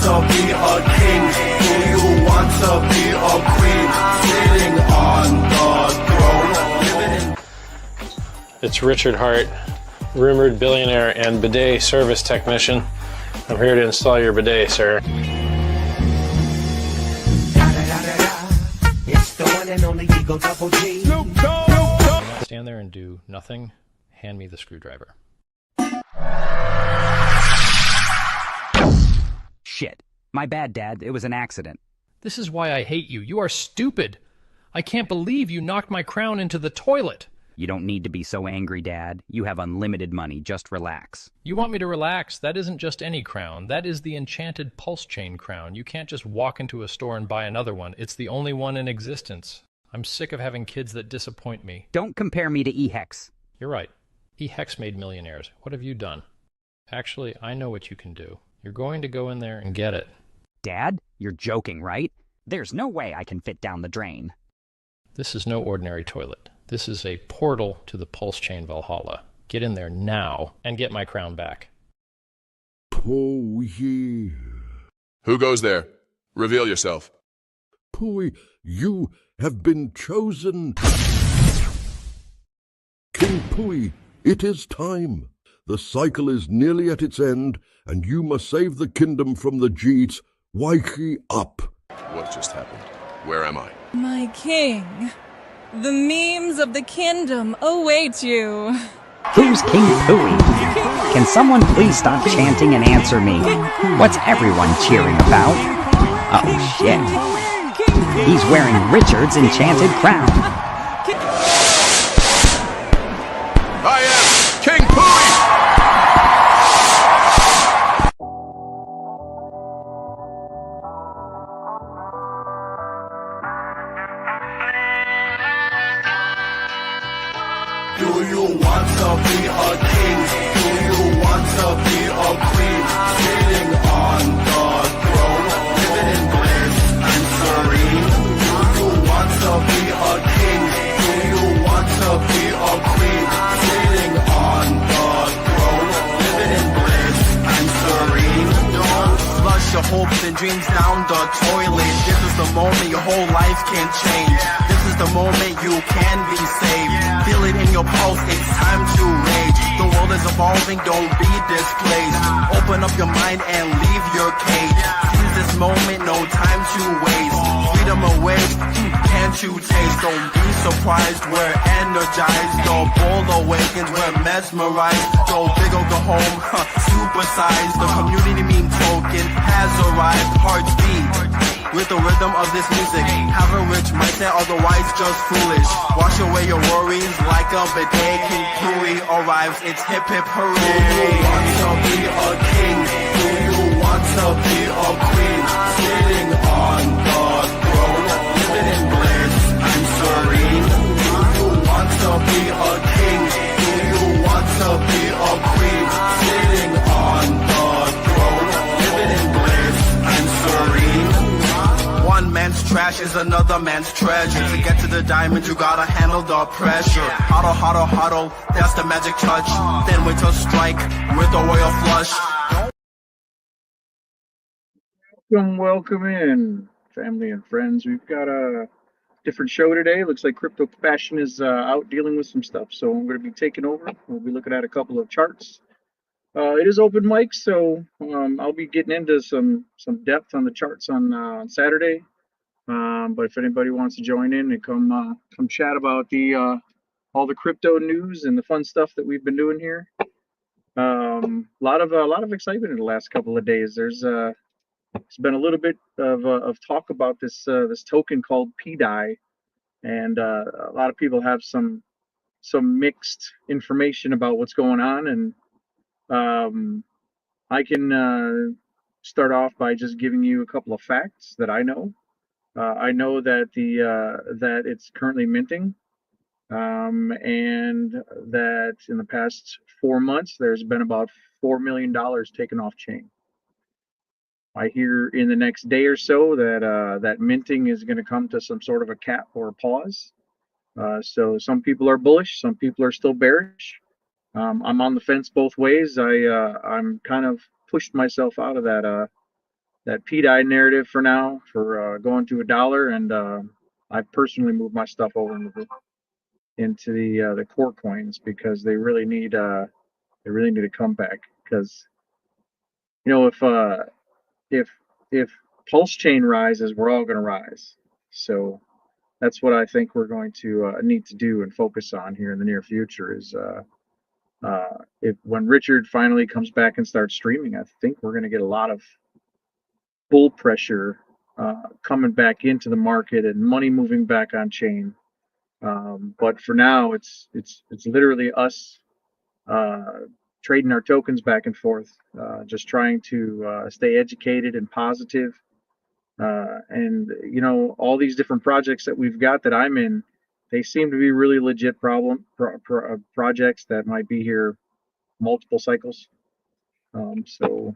to be a king? Do you want to be a queen? Sitting on the throne. It's Richard Hart, rumored billionaire and bidet service technician. I'm here to install your bidet, sir. It's the one and only Eagle Double G. Stand there and do nothing. Hand me the screwdriver. Shit. My bad, Dad. It was an accident. This is why I hate you. You are stupid. I can't believe you knocked my crown into the toilet. You don't need to be so angry, Dad. You have unlimited money. Just relax. You want me to relax? That isn't just any crown. That is the enchanted pulse chain crown. You can't just walk into a store and buy another one. It's the only one in existence. I'm sick of having kids that disappoint me. Don't compare me to E-Hex. You're right. E-Hex made millionaires. What have you done? Actually, I know what you can do. You're going to go in there and get it. Dad, you're joking, right? There's no way I can fit down the drain. This is no ordinary toilet. This is a portal to the pulse chain Valhalla. Get in there now and get my crown back. Oh, yeah. Who goes there? Reveal yourself. Pooey, you have been chosen. King Pooey, it is time. The cycle is nearly at its end, and you must save the kingdom from the Jeets. Wake up. What just happened? Where am I? My king, the memes of the kingdom await you. Who's King Pooey? Can someone please stop chanting and answer me? What's everyone cheering about? Oh, shit. He's wearing Richard's enchanted crown. I am King Pooey! Do you want to be a king? Do you want to be a queen? Sitting on the throne, living in bliss and serene. Do you want to be a king? Do you want to be a queen? Sitting on the throne, living in bliss and serene. Don't flush your hopes and dreams down the toilet. This is the moment your whole life can change. This is the moment you can be saved. Feel it in your pulse, it's time to rage. The world is evolving, don't be displaced. Open up your mind and leave your cage. Seize this moment, no time to waste. Freedom awaits, can't you taste? Don't be surprised, we're energized. The bull awakens, we're mesmerized. Go big or go home, supersize. The community meme token has arrived. Hearts beat with the rhythm of this music. Have a rich mindset, otherwise just foolish. Wash away your worries like a bidet. King Pooey arrives, it's hip hip hooray. Do you want to be a king? Do you want to be a queen? Sitting on the throne, living in bliss and serene. Do you want to be a king? Do you want to be a queen? Sitting on the throne, living in bliss and serene. One man's trash is another man's treasure. To get to the diamond, you gotta handle the pressure. Huddle, huddle, huddle, that's the magic touch. Then wait to strike with the royal flush. Welcome in, family and friends. We've got a different show today. Looks like Crypto Fashion is out dealing with some stuff, so I'm going to be taking over. We'll be looking at a couple of charts. It is open mic, so I'll be getting into some depth on the charts on Saturday. But if anybody wants to join in and come chat about the all the crypto news and the fun stuff that we've been doing here, a lot of excitement in the last couple of days. There's been a little bit of talk about this token called PDI, and a lot of people have some mixed information about what's going on, and I can start off by just giving you a couple of facts that I know. I know that that it's currently minting, and that in the past 4 months there's been about $4 million taken off chain. I hear in the next day or so that that minting is going to come to some sort of a cap or a pause. So some people are bullish, some people are still bearish. I'm on the fence both ways. I'm kind of pushed myself out of that P-Dye narrative for now for going to $1, and I personally moved my stuff over into the core coins because they really need a comeback. Because if Pulse Chain rises, we're all going to rise. So that's what I think we're going to need to do and focus on here in the near future is if when Richard finally comes back and starts streaming, I think we're going to get a lot of bull pressure coming back into the market and money moving back on chain. But for now, it's literally us trading our tokens back and forth, just trying to stay educated and positive. And all these different projects that we've got that I'm in, they seem to be really legit projects that might be here multiple cycles. So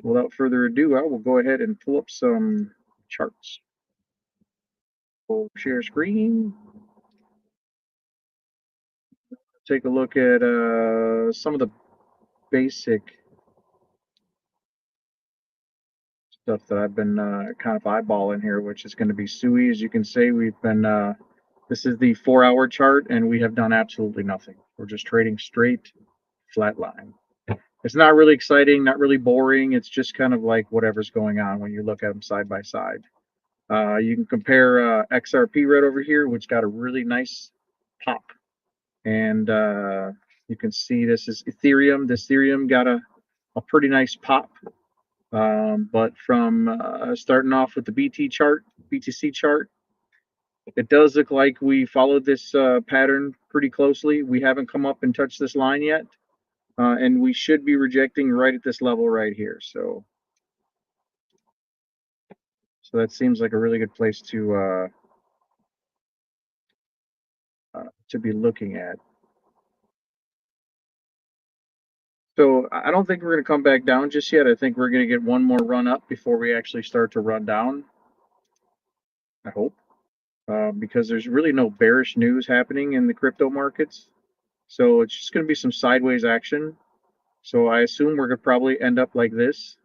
without further ado, I will go ahead and pull up some charts. We'll share screen. Take a look at some of the basic stuff that I've been kind of eyeballing here, which is going to be SUI. As you can see, we've been this is the 4-hour chart, and we have done absolutely nothing. We're just trading straight flat line. It's not really exciting, not really boring. It's just kind of like whatever's going on when you look at them side by side. You can compare XRP right over here, which got a really nice pop. And you can see this is Ethereum. This Ethereum got a pretty nice pop. But from starting off with the BTC chart, it does look like we followed this pattern pretty closely. We haven't come up and touched this line yet. And we should be rejecting right at this level right here. So that seems like a really good place to be looking at. So I don't think we're going to come back down just yet. I think we're going to get one more run up before we actually start to run down. I hope. Because there's really no bearish news happening in the crypto markets. So it's just going to be some sideways action. So I assume we're going to probably end up like this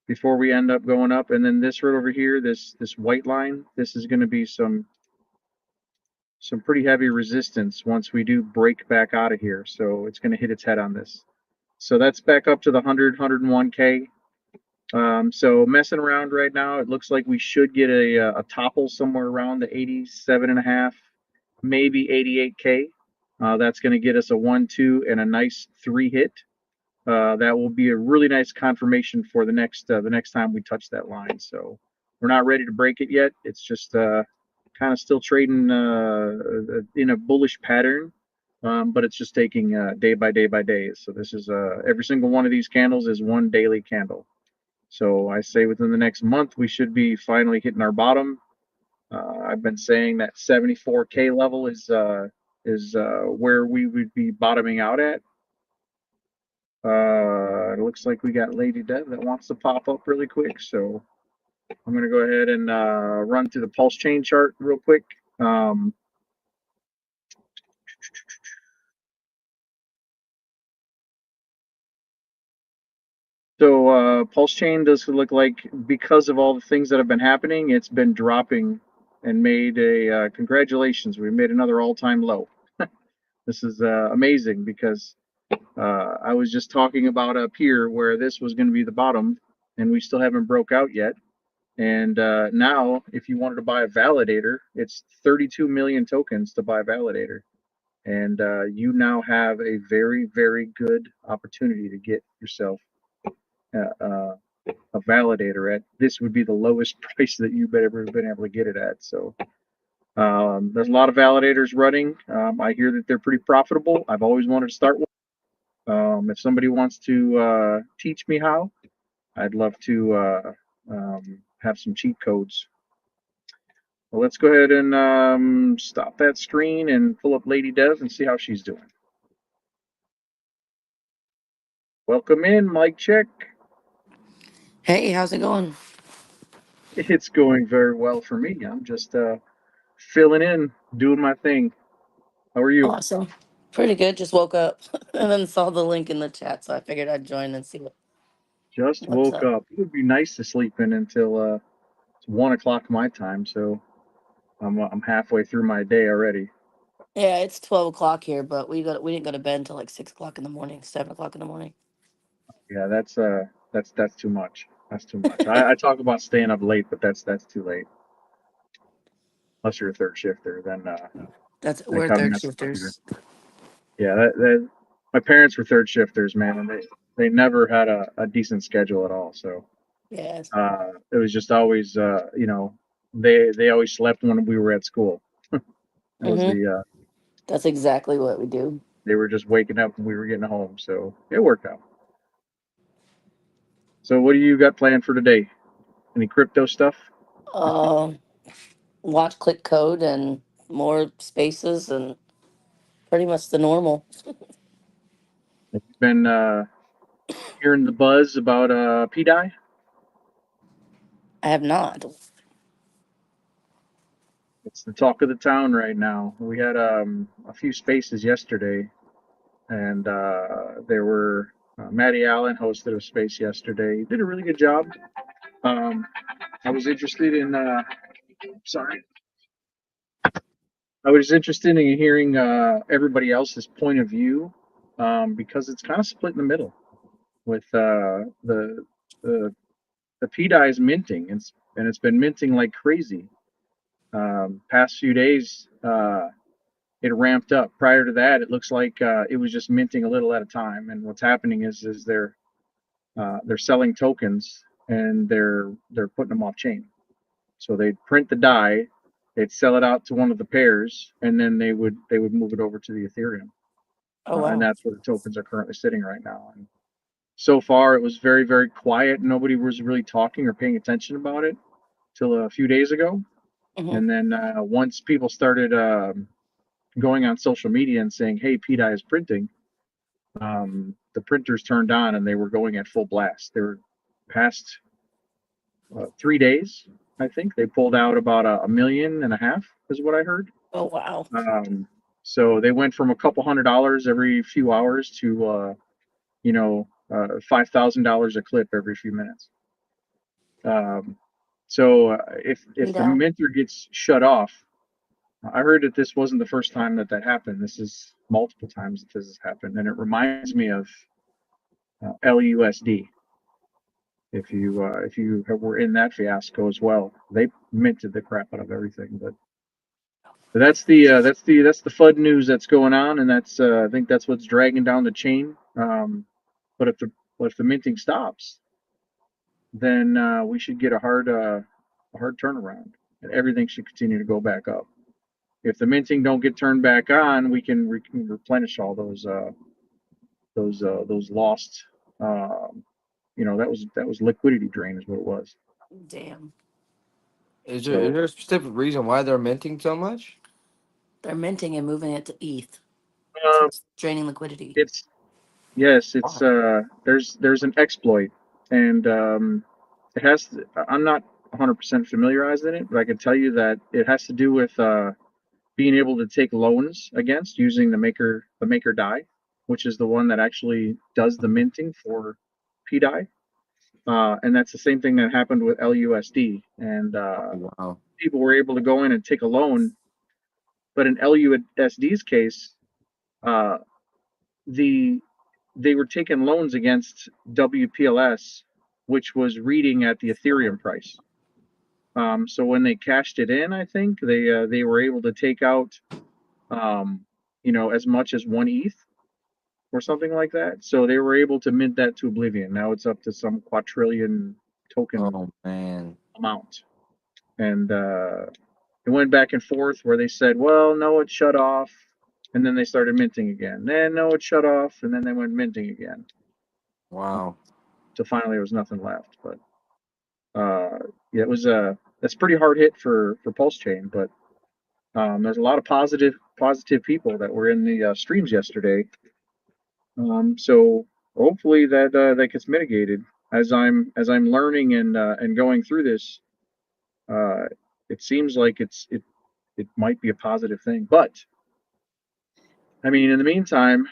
before we end up going up. And then this right over here, this white line, this is going to be some pretty heavy resistance once we do break back out of here. So it's going to hit its head on this. So that's back up to the 101K. So messing around right now, it looks like we should get a topple somewhere around the 87.5, maybe 88K. That's going to get us a 1, 2, and a nice 3 hit. That will be a really nice confirmation for the next time we touch that line. So we're not ready to break it yet. It's just kind of still trading in a bullish pattern, but it's just taking day by day. So this is every single one of these candles is one daily candle. So I say within the next month we should be finally hitting our bottom. I've been saying that 74K level is where we would be bottoming out at. It looks like we got Lady Dev that wants to pop up really quick, so I'm going to go ahead and run through the pulse chain chart real quick. So pulse chain does look like, because of all the things that have been happening, it's been dropping and made a congratulations, we made another all-time low. This is amazing because I was just talking about up here where this was going to be the bottom, and we still haven't broke out yet. And now, if you wanted to buy a validator, it's 32 million tokens to buy a validator. And you now have a very, very good opportunity to get yourself a validator at. This would be the lowest price that you've ever been able to get it at. So there's a lot of validators running. I hear that they're pretty profitable. I've always wanted to start one. If somebody wants to teach me how, I'd love to have some cheat codes. Well, let's go ahead and stop that screen and pull up Lady Dev and see how she's doing. Welcome in, mic check. Hey, how's it going? It's going very well for me. I'm just filling in, doing my thing. How are you? Awesome. Pretty good. Just woke up and then saw the link in the chat, so I figured I'd join and see what. Just What's woke up? up. It would be nice to sleep in until it's 1 o'clock my time, so I'm halfway through my day already. Yeah, it's 12 o'clock here, but we didn't go to bed until like 6 o'clock in the morning, 7 o'clock in the morning. Yeah, that's too much. That's too much. I talk about staying up late, but that's too late. Unless you're a third shifter, then that We're kind of third messes up your. shifters. Yeah, that my parents were third shifters, man, and they never had a decent schedule at all. So Yes. it was just always they always slept when we were at school. That was Mm-hmm. the That's exactly what we do. they were just waking up when we were getting home, so it worked out. So what do you got planned for today? Any crypto stuff? Um, Watch click code and more spaces and pretty much the normal. Have you been hearing the buzz about PDI? I have not. It's the talk of the town right now. We had a few spaces yesterday, and there were Matty Allen hosted a space yesterday. He did a really good job. I was interested in sorry, I was interested in hearing everybody else's point of view because it's kind of split in the middle with the the PDI is minting and it's been minting like crazy. Past few days, it ramped up. Prior to that, it looks like it was just minting a little at a time. And what's happening is they're selling tokens and they're putting them off chain. So they'd print the die, they'd sell it out to one of the pairs, and then they would move it over to the Ethereum. Oh And wow. that's where the tokens are currently sitting right now. And so far, it was very very quiet. Nobody was really talking or paying attention about it till a few days ago. Hmm. And then once people started going on social media and saying, "Hey, PDI is printing," the printers turned on and they were going at full blast. They were past 3 days, I think. They pulled out about a million and a half, is what I heard. Oh wow. So they went from a couple $100 every few hours to $5,000 a clip every few minutes. So if the Yeah. minter gets shut off, I heard that this wasn't the first time that happened. This is multiple times that this has happened, and it reminds me of LUSD. If you were in that fiasco as well, they minted the crap out of everything. But that's the FUD news that's going on, and that's I think that's what's dragging down the chain. But if the minting stops, then we should get a hard turnaround, and everything should continue to go back up. If the minting don't get turned back on, we can replenish all those lost. That was liquidity drain is what it was. Damn. Is So there a specific reason why they're minting so much? They're minting and moving it to ETH. So um, it's draining liquidity. it's yes, it's Wow. there's an exploit, and it has. I'm not 100% familiarized in it, but I can tell you that it has to do with being able to take loans against using the maker die, which is the one that actually does the minting for PDI. And that's the same thing that happened with LUSD. And Oh, wow. people were able to go in and take a loan, but in LUSD's case, uh, the they were taking loans against WPLS, which was reading at the Ethereum price. So when they cashed it in, I think they were able to take out as much as 1 ETH or something like that. So they were able to mint that to oblivion. Now it's up to some quadrillion token Oh man. amount. And it went back and forth where they said, well, no, it shut off. And then they started minting again. Then, no, it shut off. And then they went minting again. Wow. So finally, there was nothing left. But yeah, it was that's pretty hard hit for Pulse Chain. But there's a lot of positive people that were in the streams yesterday. So hopefully that gets mitigated as I'm learning and going through this. Uh, it seems like it might be a positive thing, but I mean, in the meantime,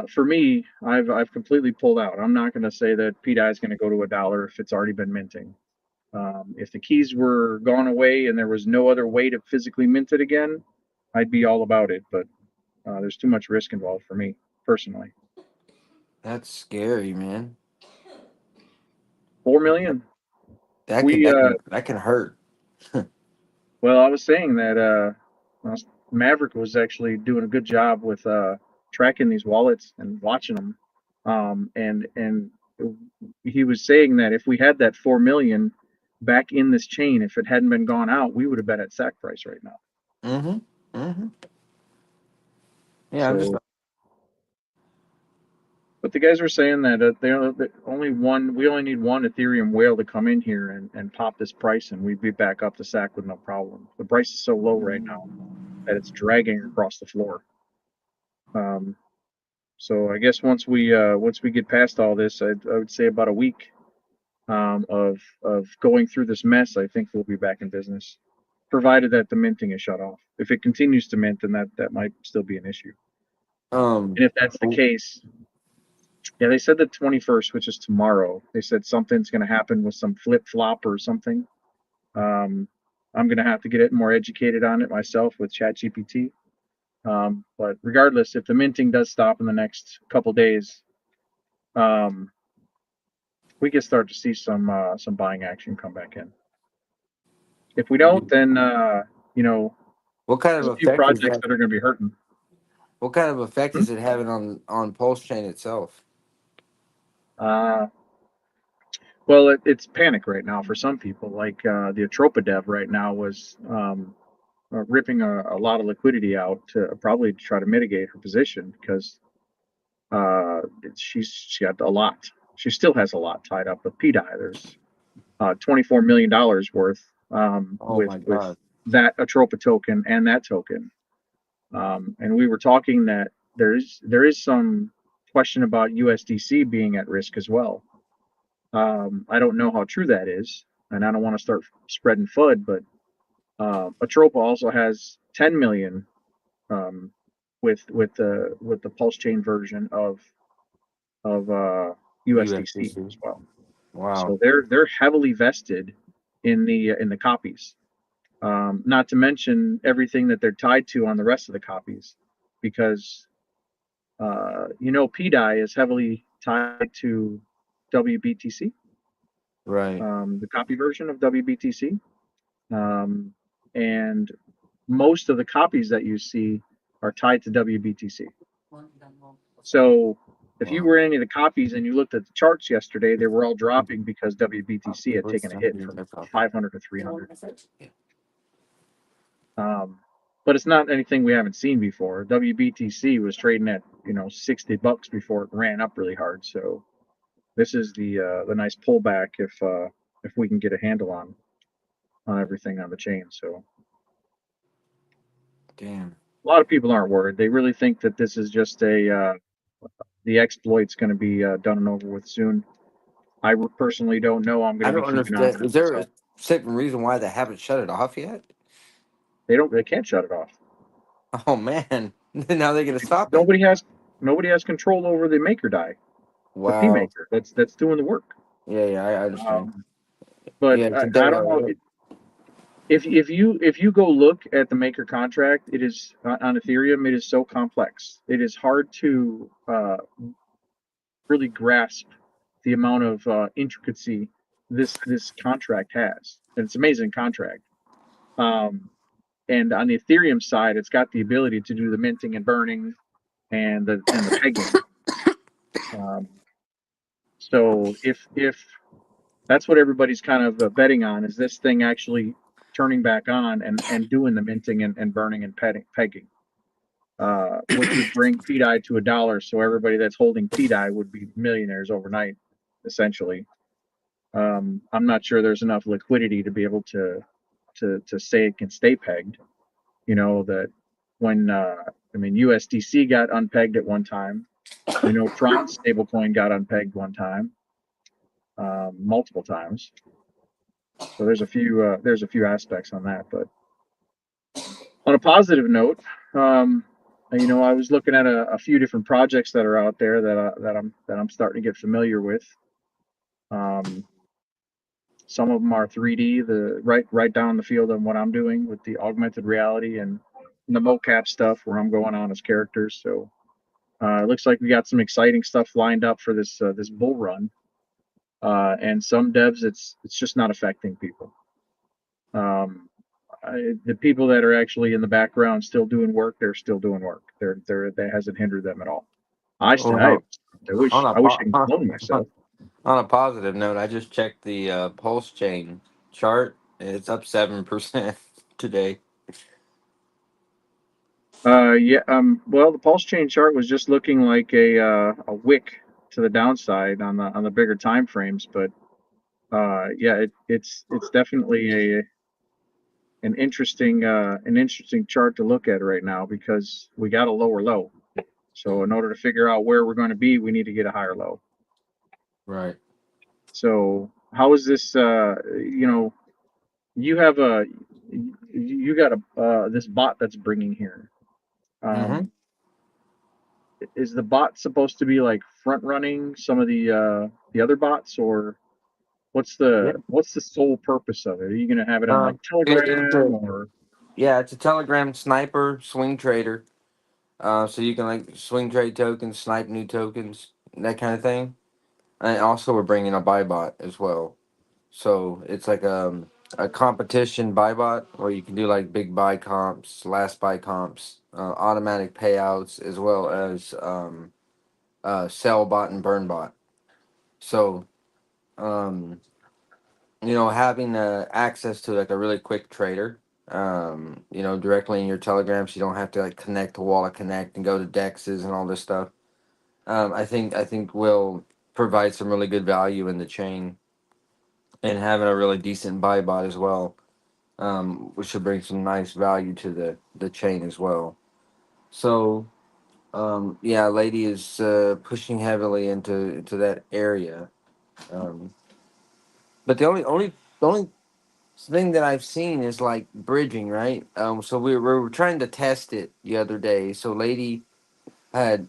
for me, I've completely pulled out. I'm not going to say that PDI is going to go to $1 if it's already been minting. If the keys were gone away and there was no other way to physically mint it again, I'd be all about it. But there's too much risk involved for me personally. That's scary, man. 4 million. That We can hurt. well, I was saying that Maverick was actually doing a good job with tracking these wallets and watching them, and he was saying that if we had that 4 million back in this chain, if it hadn't been gone out, we would have been at sack price right now. Mm-hmm. Mm-hmm. Yeah, So, but the guys were saying that we only need one Ethereum whale to come in here and pop this price, and we'd be back up to sack with no problem. The price is so low right now that it's dragging across the floor. So I guess once we get past all this, I would say about a week of going through this mess, I think we'll be back in business, provided that the minting is shut off. If it continues to mint, then that might still be an issue. And if that's the case, yeah, they said the 21st, which is tomorrow. They said something's going to happen with some flip flop or something. I'm going to have to get it more educated on it myself with ChatGPT. But regardless, if the minting does stop in the next couple days, we can start to see some buying action come back in. If we don't, then what kind of there's a few effect is projects that are going to be hurting. What kind of effect is it having on Pulse Chain itself? Well, it's panic right now for some people. Like the Atropa dev right now was ripping a lot of liquidity out to probably try to mitigate her position because she got a lot. She still has a lot tied up with PDI. There's $24 million worth with that Atropa token and that token. And we were talking that there is some question about USDC being at risk as well. I don't know how true that is, and I don't want to start spreading FUD, but Atropa also has 10 million with the Pulse Chain version of USDC as well. Wow. So they're heavily vested in the copies. Not to mention everything that they're tied to on the rest of the copies, because PDI is heavily tied to WBTC, right? The copy version of WBTC, and most of the copies that you see are tied to WBTC. So if you were in any of the copies and you looked at the charts yesterday, they were all dropping because WBTC had taken a hit from 500 to 300. But it's not anything we haven't seen before. WBTC was trading at $60 before it ran up really hard. So this is the nice pullback if we can get a handle on everything on the chain. So damn, a lot of people aren't worried. They really think that this is just the exploit's going to be done and over with soon. I personally don't know. I'm going to be keeping an eye on it. Is there a certain reason why they haven't shut it off yet? They can't shut it off. Oh man, now they're going to stop it. Nobody has control over the maker die. Wow. The P maker that's doing the work. Yeah, I understand. But I don't know. If you go look at the maker contract, it is on Ethereum. It is so complex. It is hard to really grasp the amount of intricacy this contract has. And it's an amazing contract. And on the Ethereum side, it's got the ability to do the minting and burning and the pegging. So if that's what everybody's kind of betting on, is this thing actually turning back on and doing the minting and burning and pegging, which would bring PDI to $1. So everybody that's holding PDI would be millionaires overnight, essentially. I'm not sure there's enough liquidity to be able to say it can stay pegged. That when USDC got unpegged at one time. Tron's stablecoin got unpegged one time, multiple times. So there's a few aspects on that. But on a positive note, You know, I was looking at a few different projects that are out there that I'm starting to get familiar with. Some of them are 3D, the right down the field of what I'm doing with the augmented reality and the mocap stuff where I'm going on as characters. So it looks like we got some exciting stuff lined up for this bull run. And some devs, it's just not affecting people. The people that are actually in the background still doing work, they're still doing work. That hasn't hindered them at all. I Oh, wish on a I wish I could clone myself. on a positive note, I just checked the pulse chain chart. It's up 7% today. Yeah. Well, the pulse chain chart was just looking like a wick to the downside on the bigger time frames, but yeah, it's definitely an interesting chart to look at right now because we got a lower low. So in order to figure out where we're going to be, we need to get a higher low. Right. So how is this? You know, you have you got this bot that's bringing here. Mm-hmm. Is the bot supposed to be like front running some of the other bots, or Yeah. what's the sole purpose of it? Are you going to have it on like It's Telegram a, or? yeah, it's a Telegram sniper swing trader. So you can like swing trade tokens, snipe new tokens, that kind of thing. And also we're bringing a buy bot as well. So it's like a competition buy bot where you can do like big buy comps, last buy comps, automatic payouts, as well as sell bot and burn bot. So um, having access to like a really quick trader, directly in your Telegram, so you don't have to like connect to Wallet Connect and go to Dexes and all this stuff. I think will provide some really good value in the chain, and having a really decent buy bot as well, which should bring some nice value to the chain as well. So yeah, lady is pushing heavily into that area. Um, but the only thing that I've seen is like bridging, right? So we were trying to test it the other day. So lady had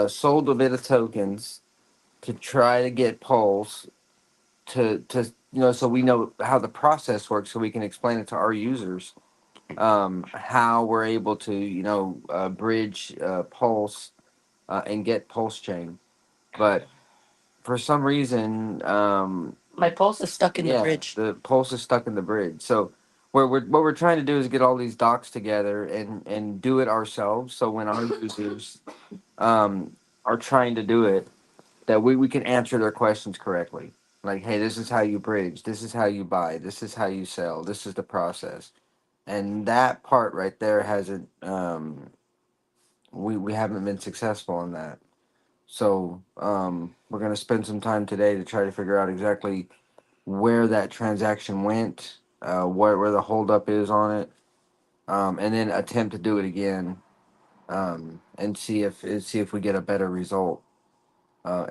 sold a bit of tokens to try to get polls to so we know how the process works, so we can explain it to our users, how we're able to bridge pulse and get pulse chain. But for some reason, My pulse is stuck in the yeah, bridge. the pulse is stuck in the bridge. So what we're trying to do is get all these docs together and do it ourselves. So when our users um, are trying to do it, that we can answer their questions correctly. Like, hey, this is how you bridge. This is how you buy. This is how you sell. This is the process. And that part right there hasn't. We haven't been successful in that. So we're gonna spend some time today to try to figure out exactly where that transaction went, where the holdup is on it, and then attempt to do it again, and see if we get a better result.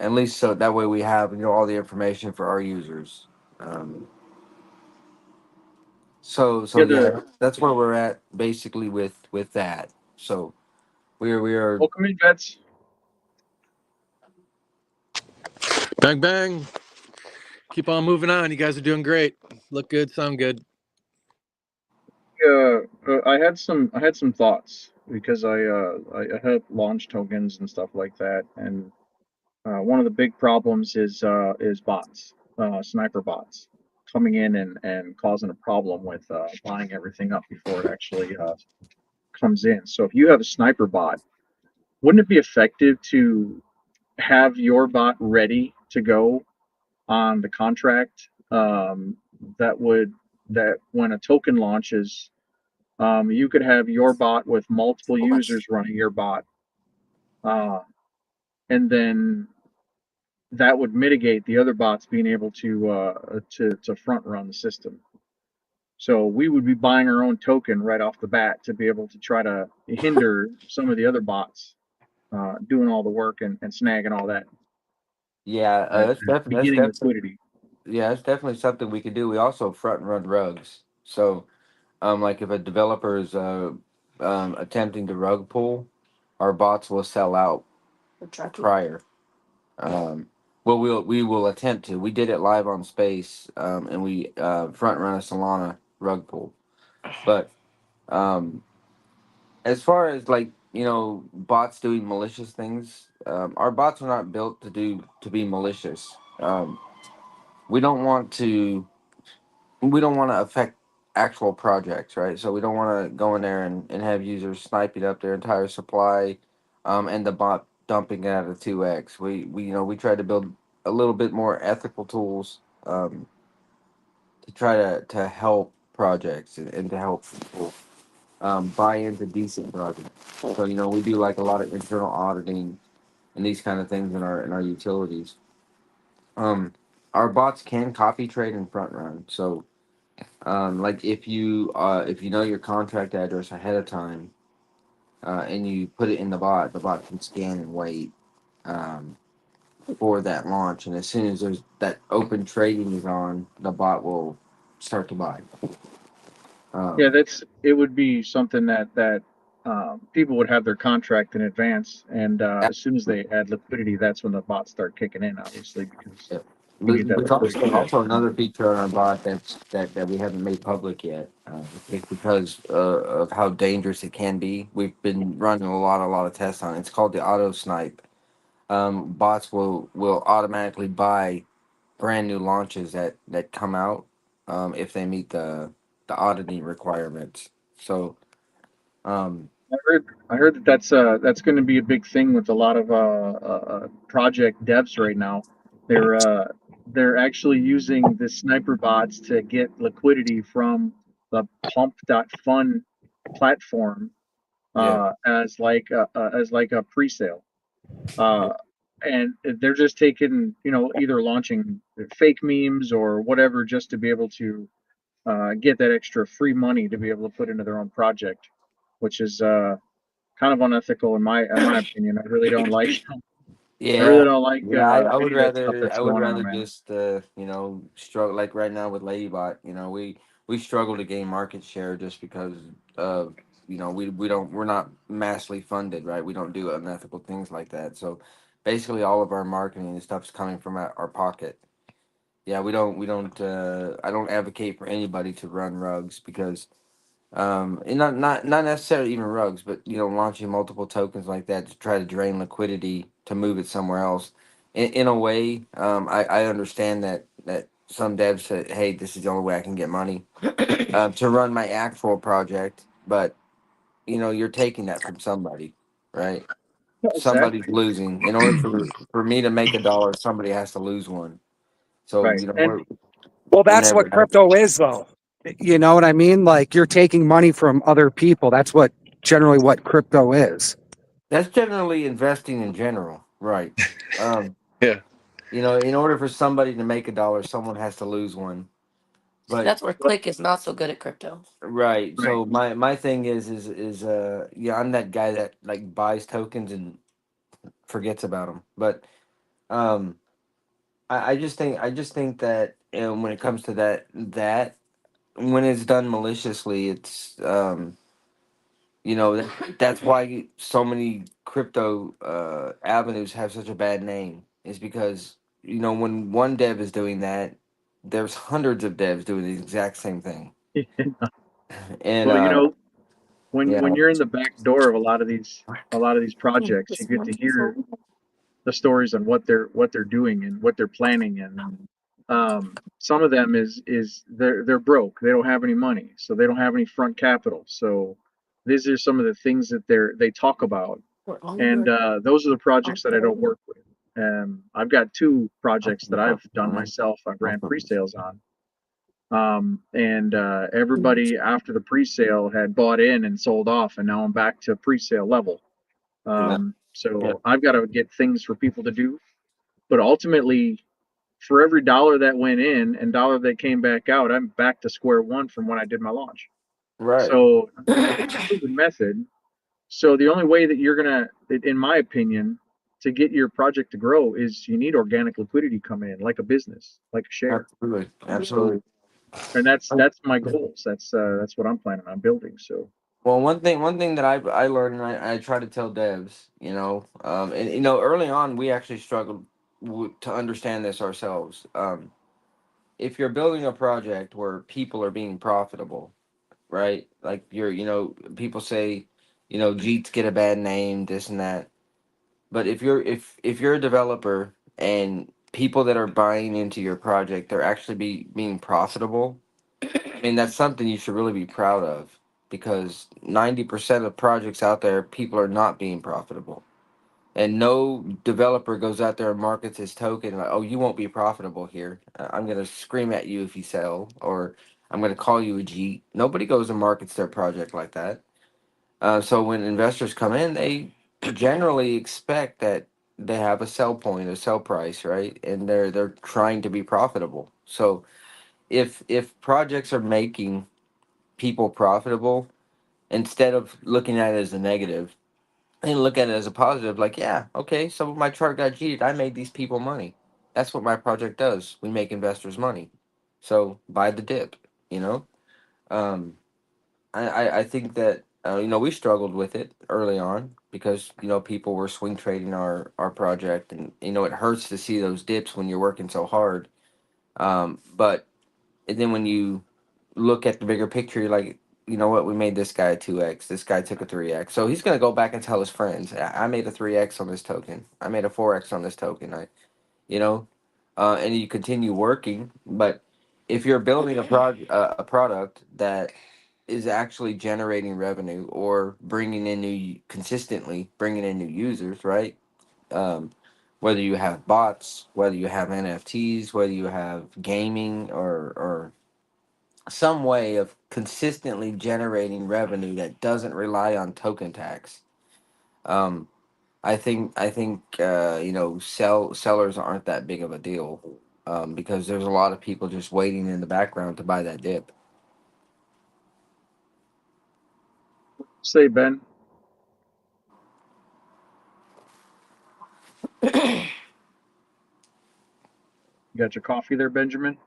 At least so that way we have all the information for our users. Um, so Yeah, yeah, that's where we're at basically with that. So we are. welcome in, vets. Bang bang. Keep on moving on. You guys are doing great. Look good, sound good. I had some thoughts because I have launch tokens and stuff like that, and one of the big problems is bots, sniper bots, coming in and causing a problem with buying everything up before it actually comes in. So if you have a sniper bot, wouldn't it be effective to have your bot ready to go on the contract? That would that when a token launches, you could have your bot with multiple users running your bot, uh, and then that would mitigate the other bots being able to front run the system. So we would be buying our own token right off the bat to be able to try to hinder some of the other bots doing all the work and snagging all that Yeah, beginning liquidity. yeah, that's definitely something we could do. We also front run rugs. So like if a developer is attempting to rug pull our bots will sell out prior. We will attempt to. We did it live on Space, and we front run a Solana rug pull. But as far as like bots doing malicious things, our bots are not built to be malicious. We don't want to affect actual projects, right? So we don't want to go in there and have users sniping up their entire supply, and the bot dumping it at a 2x. We try to build a little bit more ethical tools, to try to help projects and to help people buy into decent projects. So we do like a lot of internal auditing and these kind of things in our utilities. Our bots can copy trade and front run. So like if you know your contract address ahead of time, and you put it in the bot can scan and wait for that launch, and as soon as there's that open trading is on, the bot will start to buy. Yeah, it would be something that people would have their contract in advance, and as soon as they add liquidity, that's when the bots start kicking in, obviously, because Yeah. you need that There's liquidity. also another feature on our bot that we haven't made public yet. It's because of how dangerous it can be. We've been running a lot of tests on it. It's called the auto snipe. Bots will automatically buy brand new launches that come out, if they meet the auditing requirements. So I heard that that's going to be a big thing with a lot of project devs right now. They're actually using the sniper bots to get liquidity from the pump.fun platform, yeah, as like a pre-sale. And they're just taking, either launching fake memes or whatever, just to be able to get that extra free money to be able to put into their own project, which is kind of unethical in my opinion. I really don't like I really yeah, don't like yeah. I would any of that stuff rather that's going on, man. just struggle like right now with Ladybot. We struggle to gain market share just because of we're not massively funded, right? We don't do unethical things like that. So basically, all of our marketing and stuff's coming from our pocket. Yeah, we don't. I don't advocate for anybody to run rugs because and not necessarily even rugs, but launching multiple tokens like that to try to drain liquidity to move it somewhere else. In a way, I understand that some devs say, hey, this is the only way I can get money to run my actual project, but you're taking that from somebody, right? Somebody's Exactly. losing. In order for me to make a dollar, somebody has to lose one. So Right. And Well, we're that's never what crypto is, though. You know what I mean? Like you're taking money from other people. That's generally what crypto is. that's generally investing in general, right? Um, Yeah. in order for somebody to make a dollar, someone has to lose one. But That's where Click is not so good at crypto. right, right. so my thing is yeah, I'm that guy that like buys tokens and forgets about them. But um, I just think that when it comes to that when it's done maliciously, it's that's why so many crypto avenues have such a bad name. Is because when one dev is doing that, there's hundreds of devs doing the exact same thing. And Well, when yeah, you're in the back door of a lot of these projects, you get to hear the stories on what they're doing and what they're planning. And some of them is they're broke. They don't have any money, so they don't have any front capital. So these are some of the things that they talk about, and those are the projects that I don't work with. I've got two projects that I've done myself. I've ran pre-sales on, and everybody after the pre-sale had bought in and sold off, and now I'm back to pre-sale level. yeah, yeah, So I've got to get things for people to do, but ultimately, for every dollar that went in and dollar that came back out, I'm back to square one from when I did my launch. right. So it's a proven method. So the only way that you're gonna, in my opinion, to get your project to grow is you need organic liquidity come in, like a business, like a share. Absolutely, So, absolutely. and that's my goals. That's what I'm planning on building. So Well, one thing that I learned, and I try to tell devs, and early on we actually struggled to understand this ourselves. If you're building a project where people are being profitable, right? Like people say, Jeets get a bad name, this and that. But if you're a developer and people that are buying into your project, they're actually being profitable. I mean, that's something you should really be proud of, because 90% of projects out there, people are not being profitable. And no developer goes out there and markets his token like, oh, you won't be profitable here. I'm going to scream at you if you sell, or I'm going to call you a G. Nobody goes and markets their project like that. So when investors come in, they generally expect that they have a sell point, a sell price, right? And they're trying to be profitable. So if projects are making people profitable, instead of looking at it as a negative, and look at it as a positive, like, yeah, okay, so my chart got cheated. I made these people money. That's what my project does. We make investors money. So buy the dip, you know? Um, I think that, we struggled with it early on because, people were swing trading our project, and, it hurts to see those dips when you're working so hard. But and then when you look at the bigger picture, you're like, you know what, we made this guy a 2x. This guy took a 3x. So he's going to go back and tell his friends, I made a 3x on this token. I made a 4x on this token. You know, and you continue working. But if you're building a product that is actually generating revenue or bringing in consistently bringing in new users, right? Um, whether you have bots, whether you have NFTs, whether you have gaming or some way of consistently generating revenue that doesn't rely on token tax. Um, I think sellers aren't that big of a deal, because there's a lot of people just waiting in the background to buy that dip. Say, Ben. You got your coffee there, Benjamin?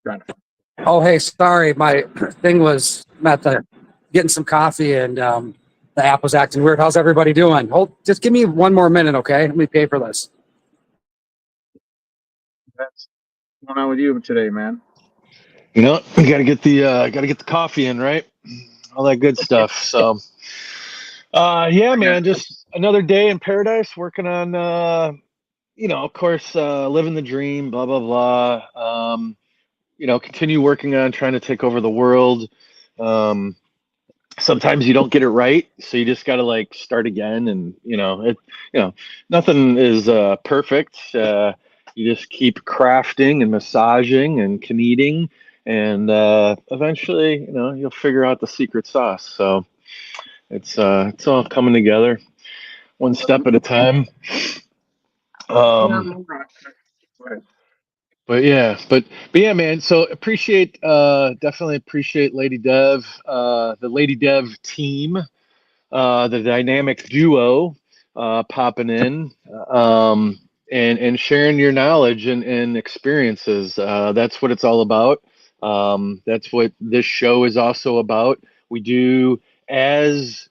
Trying to find. Oh, hey, sorry, my thing was at the getting some coffee and the app was acting weird. How's everybody doing? Just give me one more minute, okay? Let me pay for this. What's going on with you today, man? We gotta get the coffee in, right? All that good stuff. So, yeah, man, just another day in paradise, working on, of course, living the dream, blah blah blah. Continue working on trying to take over the world. Um, Sometimes you don't get it right, so you just got to like start again, and nothing is perfect. You just keep crafting and massaging and kneading, and eventually, you'll figure out the secret sauce. So it's all coming together, one step at a time. Um, but yeah, man. So definitely appreciate Lady Dev, the Lady Dev team, the dynamic duo, popping in, and sharing your knowledge and experiences. That's what it's all about. That's what this show is also about. We do, as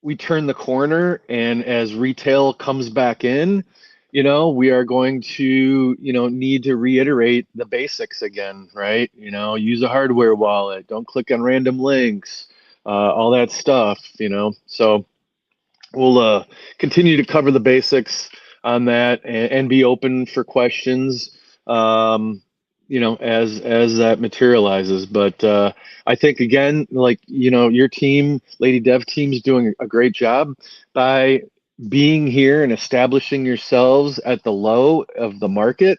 we turn the corner and as retail comes back in, we are going to, need to reiterate the basics again, right? Use a hardware wallet, don't click on random links, all that stuff, So we'll continue to cover the basics on that, and be open for questions, as that materializes. But I think, again, like, your team, Lady Dev team's doing a great job by being here and establishing yourselves at the low of the market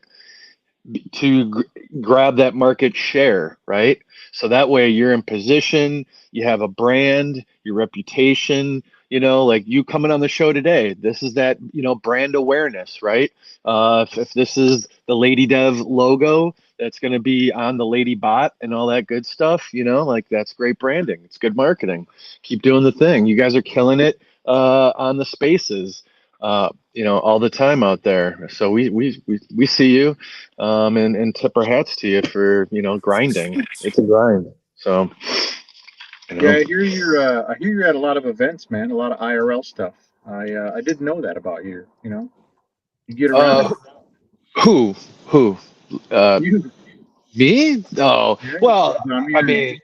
to grab that market share, right? So that way you're in position, you have a brand, your reputation, like you coming on the show today. This is that, brand awareness, right? If this is the Lady Dev logo that's going to be on the Lady Bot and all that good stuff, like that's great branding. It's good marketing. Keep doing the thing. You guys are killing it on the spaces. all the time out there. So we see you, and tip our hats to you for, grinding. It's a grind. So, Yeah, I hear you're at a lot of events, man. A lot of IRL stuff. I didn't know that about you. You get around. uh, who, who, uh, You, me? Oh, yeah, well, I'm I hearing.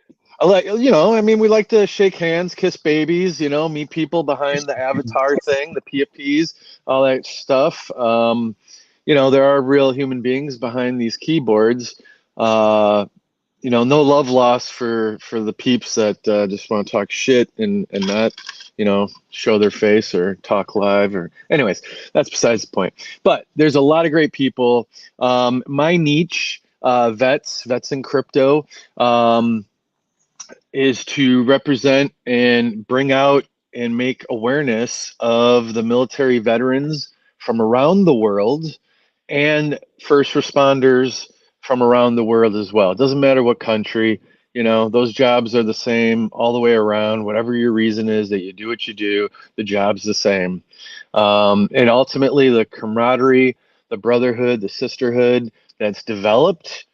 mean, we like to shake hands, kiss babies, meet people behind the avatar thing, the PFPs, all that stuff. There are real human beings behind these keyboards. No love lost for the peeps that just want to talk shit and not, show their face or talk live or anyways, that's besides the point. But there's a lot of great people. My niche, vets in crypto, is to represent and bring out and make awareness of the military veterans from around the world and first responders from around the world as well. It doesn't matter what country, those jobs are the same all the way around. Whatever your reason is that you do what you do, the job's the same. And ultimately, the camaraderie, the brotherhood, the sisterhood that's developed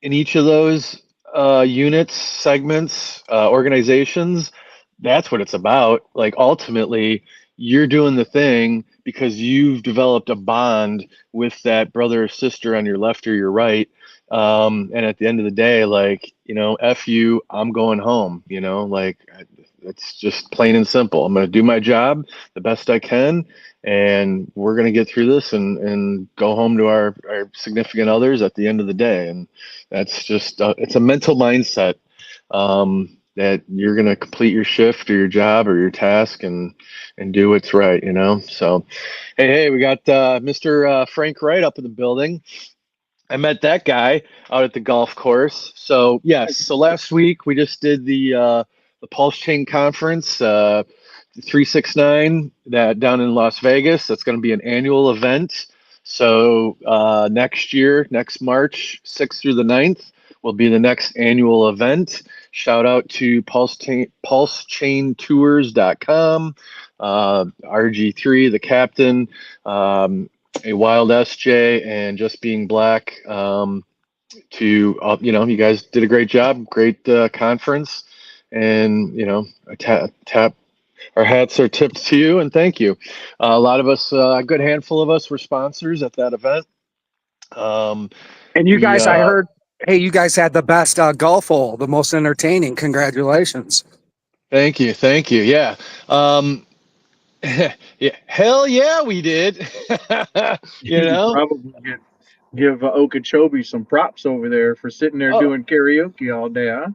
in each of those units, segments, organizations, that's what it's about. Like ultimately, you're doing the thing because you've developed a bond with that brother or sister on your left or your right. And at the end of the day, like, F you, I'm going home, like it's just plain and simple. I'm going to do my job the best I can, and we're going to get through this and go home to our significant others at the end of the day. And that's just, it's a mental mindset, that you're going to complete your shift or your job or your task and do what's right, So, hey, we got Mr. Frank Wright up in the building. I met that guy out at the golf course. So yes, so last week we just did the Pulse Chain Conference, 369, that down in Las Vegas. That's going to be an annual event. So next year, next March 6th through the 9th, will be the next annual event. Shout out to pulsechaintours.com, RG3, the captain, a wild SJ, and just being black, you guys did a great job, great conference, and tap our hats are tipped to you, and thank you. A lot of us, a good handful of us, were sponsors at that event. And you guys, I heard, hey, you guys had the best golf hole, the most entertaining. Congratulations. Thank you. Yeah. Yeah, hell yeah, we did. Probably give Okeechobee some props over there for sitting there doing karaoke all day, huh?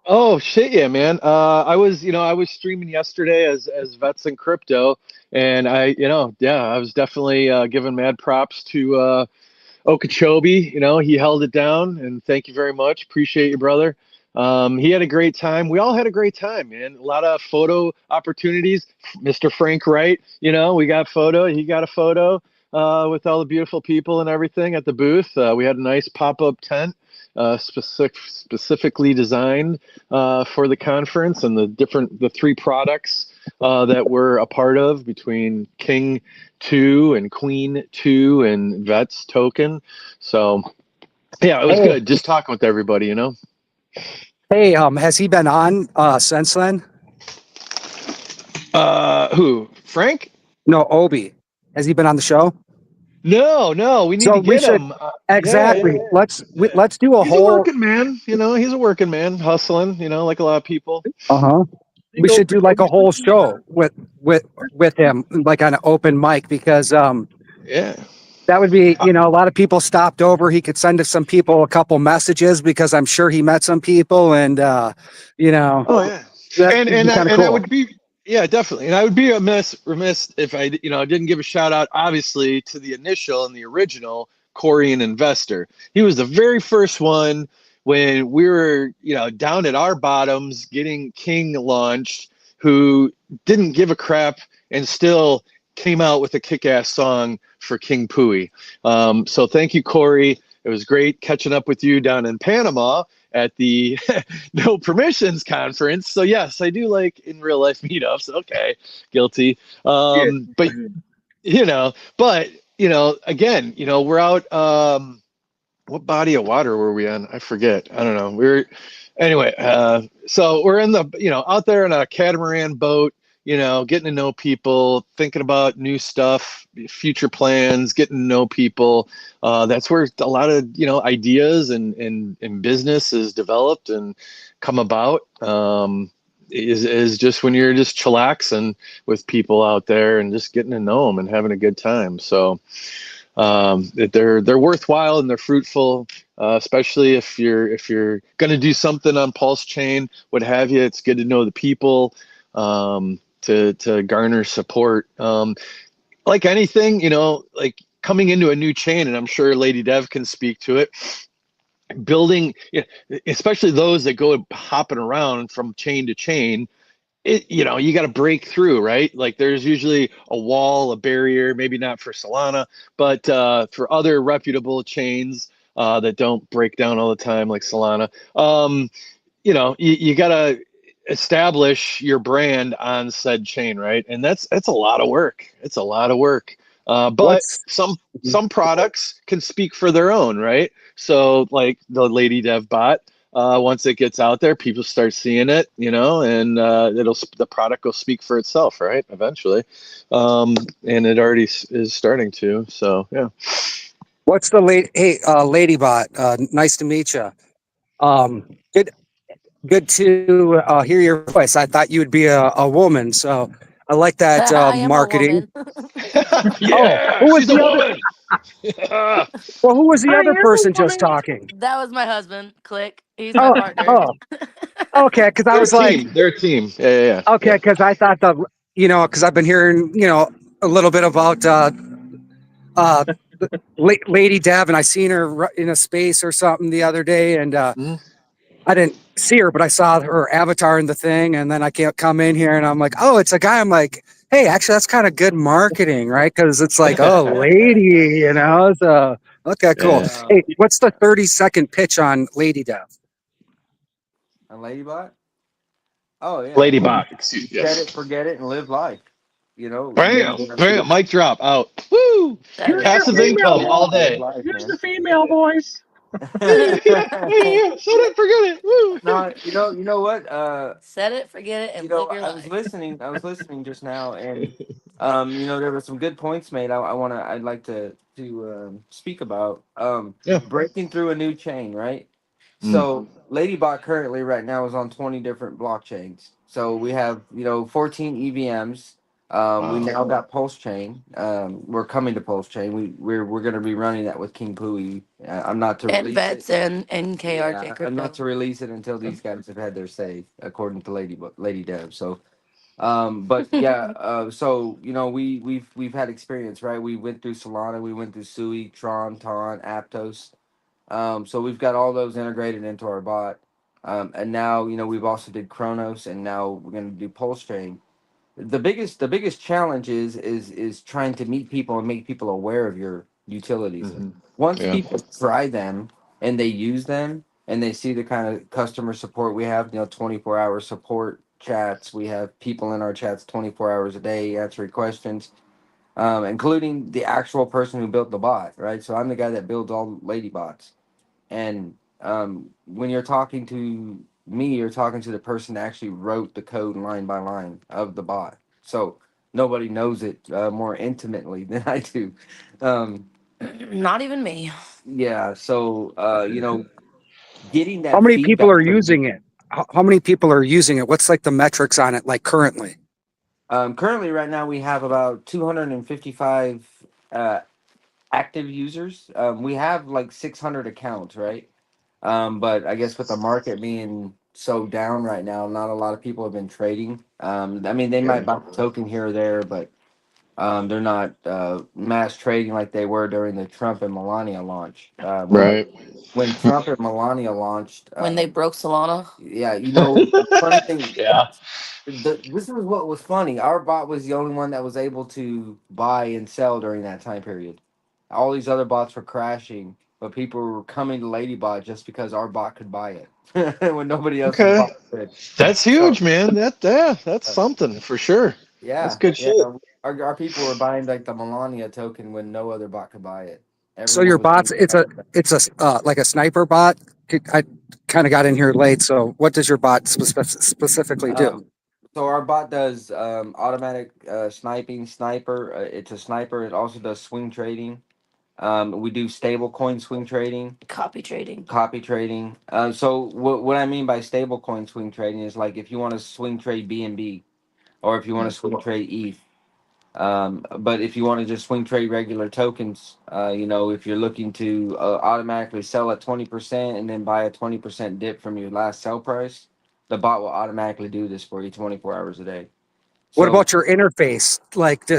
Oh shit, yeah, man. I was streaming yesterday as Vets in Crypto, and I was definitely giving mad props to Okeechobee. He held it down, and thank you very much. Appreciate you, brother. He had a great time. We all had a great time, man. A lot of photo opportunities. Mr. Frank Wright, we got photo. He got a photo with all the beautiful people and everything at the booth. We had a nice pop-up tent, specifically designed for the conference and the three products that we're a part of, between King 2 and Queen 2 and Vets Token. So yeah, it was good just talking with everybody, Hey, has he been on since then? Who? Frank? No, Obi. Has he been on the show? No, we need to get him. Exactly. Yeah. Let's do a He's whole a working man, he's a working man, hustling, like a lot of people. We should do like a whole show with him, like on an open mic, because yeah, that would be, a lot of people stopped over. He could send to some people a couple messages, because I'm sure he met some people, and oh yeah, and I would be, yeah, definitely, and I would be remiss if I didn't give a shout out, obviously, to the initial and the original Korean investor. He was the very first one when we were down at our bottoms getting King launched, who didn't give a crap and still came out with a kick-ass song for King Pui. So thank you, Corey. It was great catching up with you down in Panama at the No Permissions conference. So yes, I do like in real life meetups. Okay, guilty. But But again, we're out. What body of water were we on? I forget. I don't know. Anyway. So we're in the out there in a catamaran boat. Getting to know people, thinking about new stuff, future plans, getting to know people. That's where a lot of ideas and business is developed and come about. Is just when you're just chillaxing with people out there and just getting to know them and having a good time. So they're worthwhile and they're fruitful, especially if you're going to do something on Pulse Chain, what have you. It's good to know the people, to garner support. Like anything, like coming into a new chain, and I'm sure Lady Dev can speak to it. Building, especially those that go hopping around from chain to chain. You got to break through, right? Like there's usually a wall, a barrier, maybe not for Solana, but for other reputable chains that don't break down all the time, like Solana. You got to establish your brand on said chain, right? And that's a lot of work. It's a lot of work. But What's some products can speak for their own, right? So like the Lady Dev bot, once it gets out there, people start seeing it, and the product will speak for itself, right? Eventually, and it already is starting to. So yeah. what's the lady? Hey, Ladybot. Nice to meet you. Good to hear your voice. I thought you would be a woman, so I like that I am a marketing. woman. Oh, Yeah, who was she's a the other? woman. Yeah. Well, who was the I other am a person just woman. talking? That was my husband. Click. He's my Oh, partner. oh, okay. Because I They're a was like, team. They're a team. Yeah. okay, because I thought because I've been hearing, a little bit about uh, Lady Dev, and I seen her in a space or something the other day, and Mhm. I didn't see her, but I saw her avatar in the thing, and then I can't come in here, and I'm like, oh, it's a guy. I'm like, hey, actually, that's kind of good marketing, right? Because it's like, oh, lady, So okay, cool. Yeah. Hey, what's the 30-second pitch on Lady Dev? A ladybot? Oh yeah. Ladybot. Excuse. Set Yes. it, forget it, and live life. Bam. Bam. Mic drop out. Woo. That Use is the Passive true. female income Forget it all and voice. live day. life, Use man. the female voice. Yeah. Shut up. Forget it. Woo. No, you know what? Set it, forget it, and live your life. I was listening just now, and there were some good points made. I'd like to speak about Yeah. breaking through a new chain, right? Mm. So Ladybot currently right now is on 20 different blockchains. So we have 14 EVMs. We Wow. now got Pulse Chain. We're coming to Pulse Chain. We're going to be running that with King Pui. I'm not to And release it. vets and KRJ Yeah, I'm not crypto. to release it until these guys have had their say, according to Lady Dev. So, but yeah, so we've had experience, right? We went through Solana, we went through Sui, Tron, Aptos. So we've got all those integrated into our bot, and now we've also did Chronos, and now we're going to do Pulse Chain. The biggest challenge is trying to meet people and make people aware of your utilities. Hmm. Once Yeah. people try them and they use them and they see the kind of customer support we have, 24-hour support chats. We have people in our chats 24 hours a day answering questions, including the actual person who built the bot, right? So I'm the guy that builds all lady bots. And when you're talking to me, you're talking to the person that actually wrote the code line by line of the bot. So nobody knows it more intimately than I do. Um, Not even me. yeah. So getting How that many people feedback are from using it? How many people are using it? What's like the metrics on it, like currently? currently, right now, we have about 255 active users. We have like 600 accounts, right? But I guess with the market being so down right now, not a lot of people have been trading. I mean, they might buy a token here or there, but they're not mass trading like they were during the Trump and Melania launch. Right. When Trump and Melania launched, When they broke Solana. yeah, funny thing. Yeah. This is what was funny. Our bot was the only one that was able to buy and sell during that time period. All these other bots were crashing, but people were coming to Ladybot just because our bot could buy it when nobody else's Okay. bot could. That's So, huge, man. That's uh, something for sure. That's Yeah, good yeah. shit. Our people were buying like the Melania token when no other bot could buy it. So Everyone your was bot's thinking about it. it's a like a sniper bot. I kind of got in here late, so what does your bot specifically do? So our bot does automatic sniping, sniper. It's a sniper. It also does swing trading. We do stable coin swing trading, Copy trading. copy trading. So what I mean by stable coin swing trading is like if you want to swing trade BNB or if you want to swing trade ETH. But if you want to just swing trade regular tokens, if you're looking to automatically sell at 20% and then buy a 20% dip from your last sell price, the bot will automatically do this for you 24 hours a day. What So, about your interface? Like,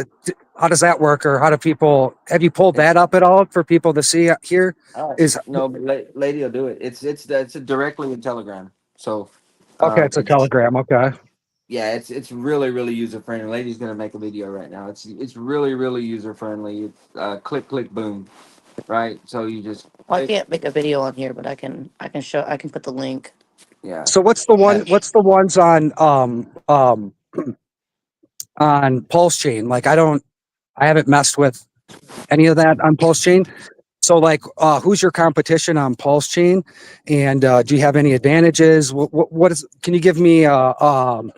how does that work, or how do people? Have you pulled that up at all for people to see here? Is no, but lady will do it. It's directly in Telegram. So, okay. It's a it's Telegram. Okay. yeah, it's really really user friendly. Lady's gonna make a video right now. It's really really user friendly. It's click click boom, right? So you just Well, I click, can't make a video on here, but I can put the link. yeah. So what's the one? What's the ones on Pulse Chain? Like, I haven't messed with any of that on Pulse Chain. So, like, who's your competition on Pulse Chain? And do you have any advantages? What is? Can you give me an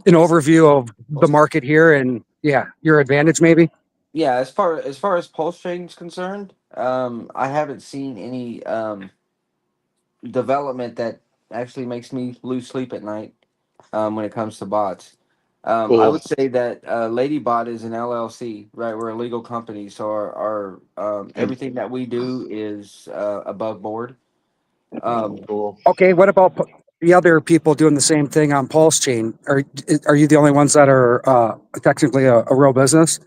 overview of the market here and yeah, your advantage maybe? Yeah, as far as pulse trading is concerned, I haven't seen any development that actually makes me lose sleep at night when it comes to bots. I Cool. would say that Ladybot is an LLC, right? We're a legal company, so our everything that we do is above board. Cool. Okay, what about the other people doing the same thing on Pulse Chain? Are you the only ones that are technically a real business?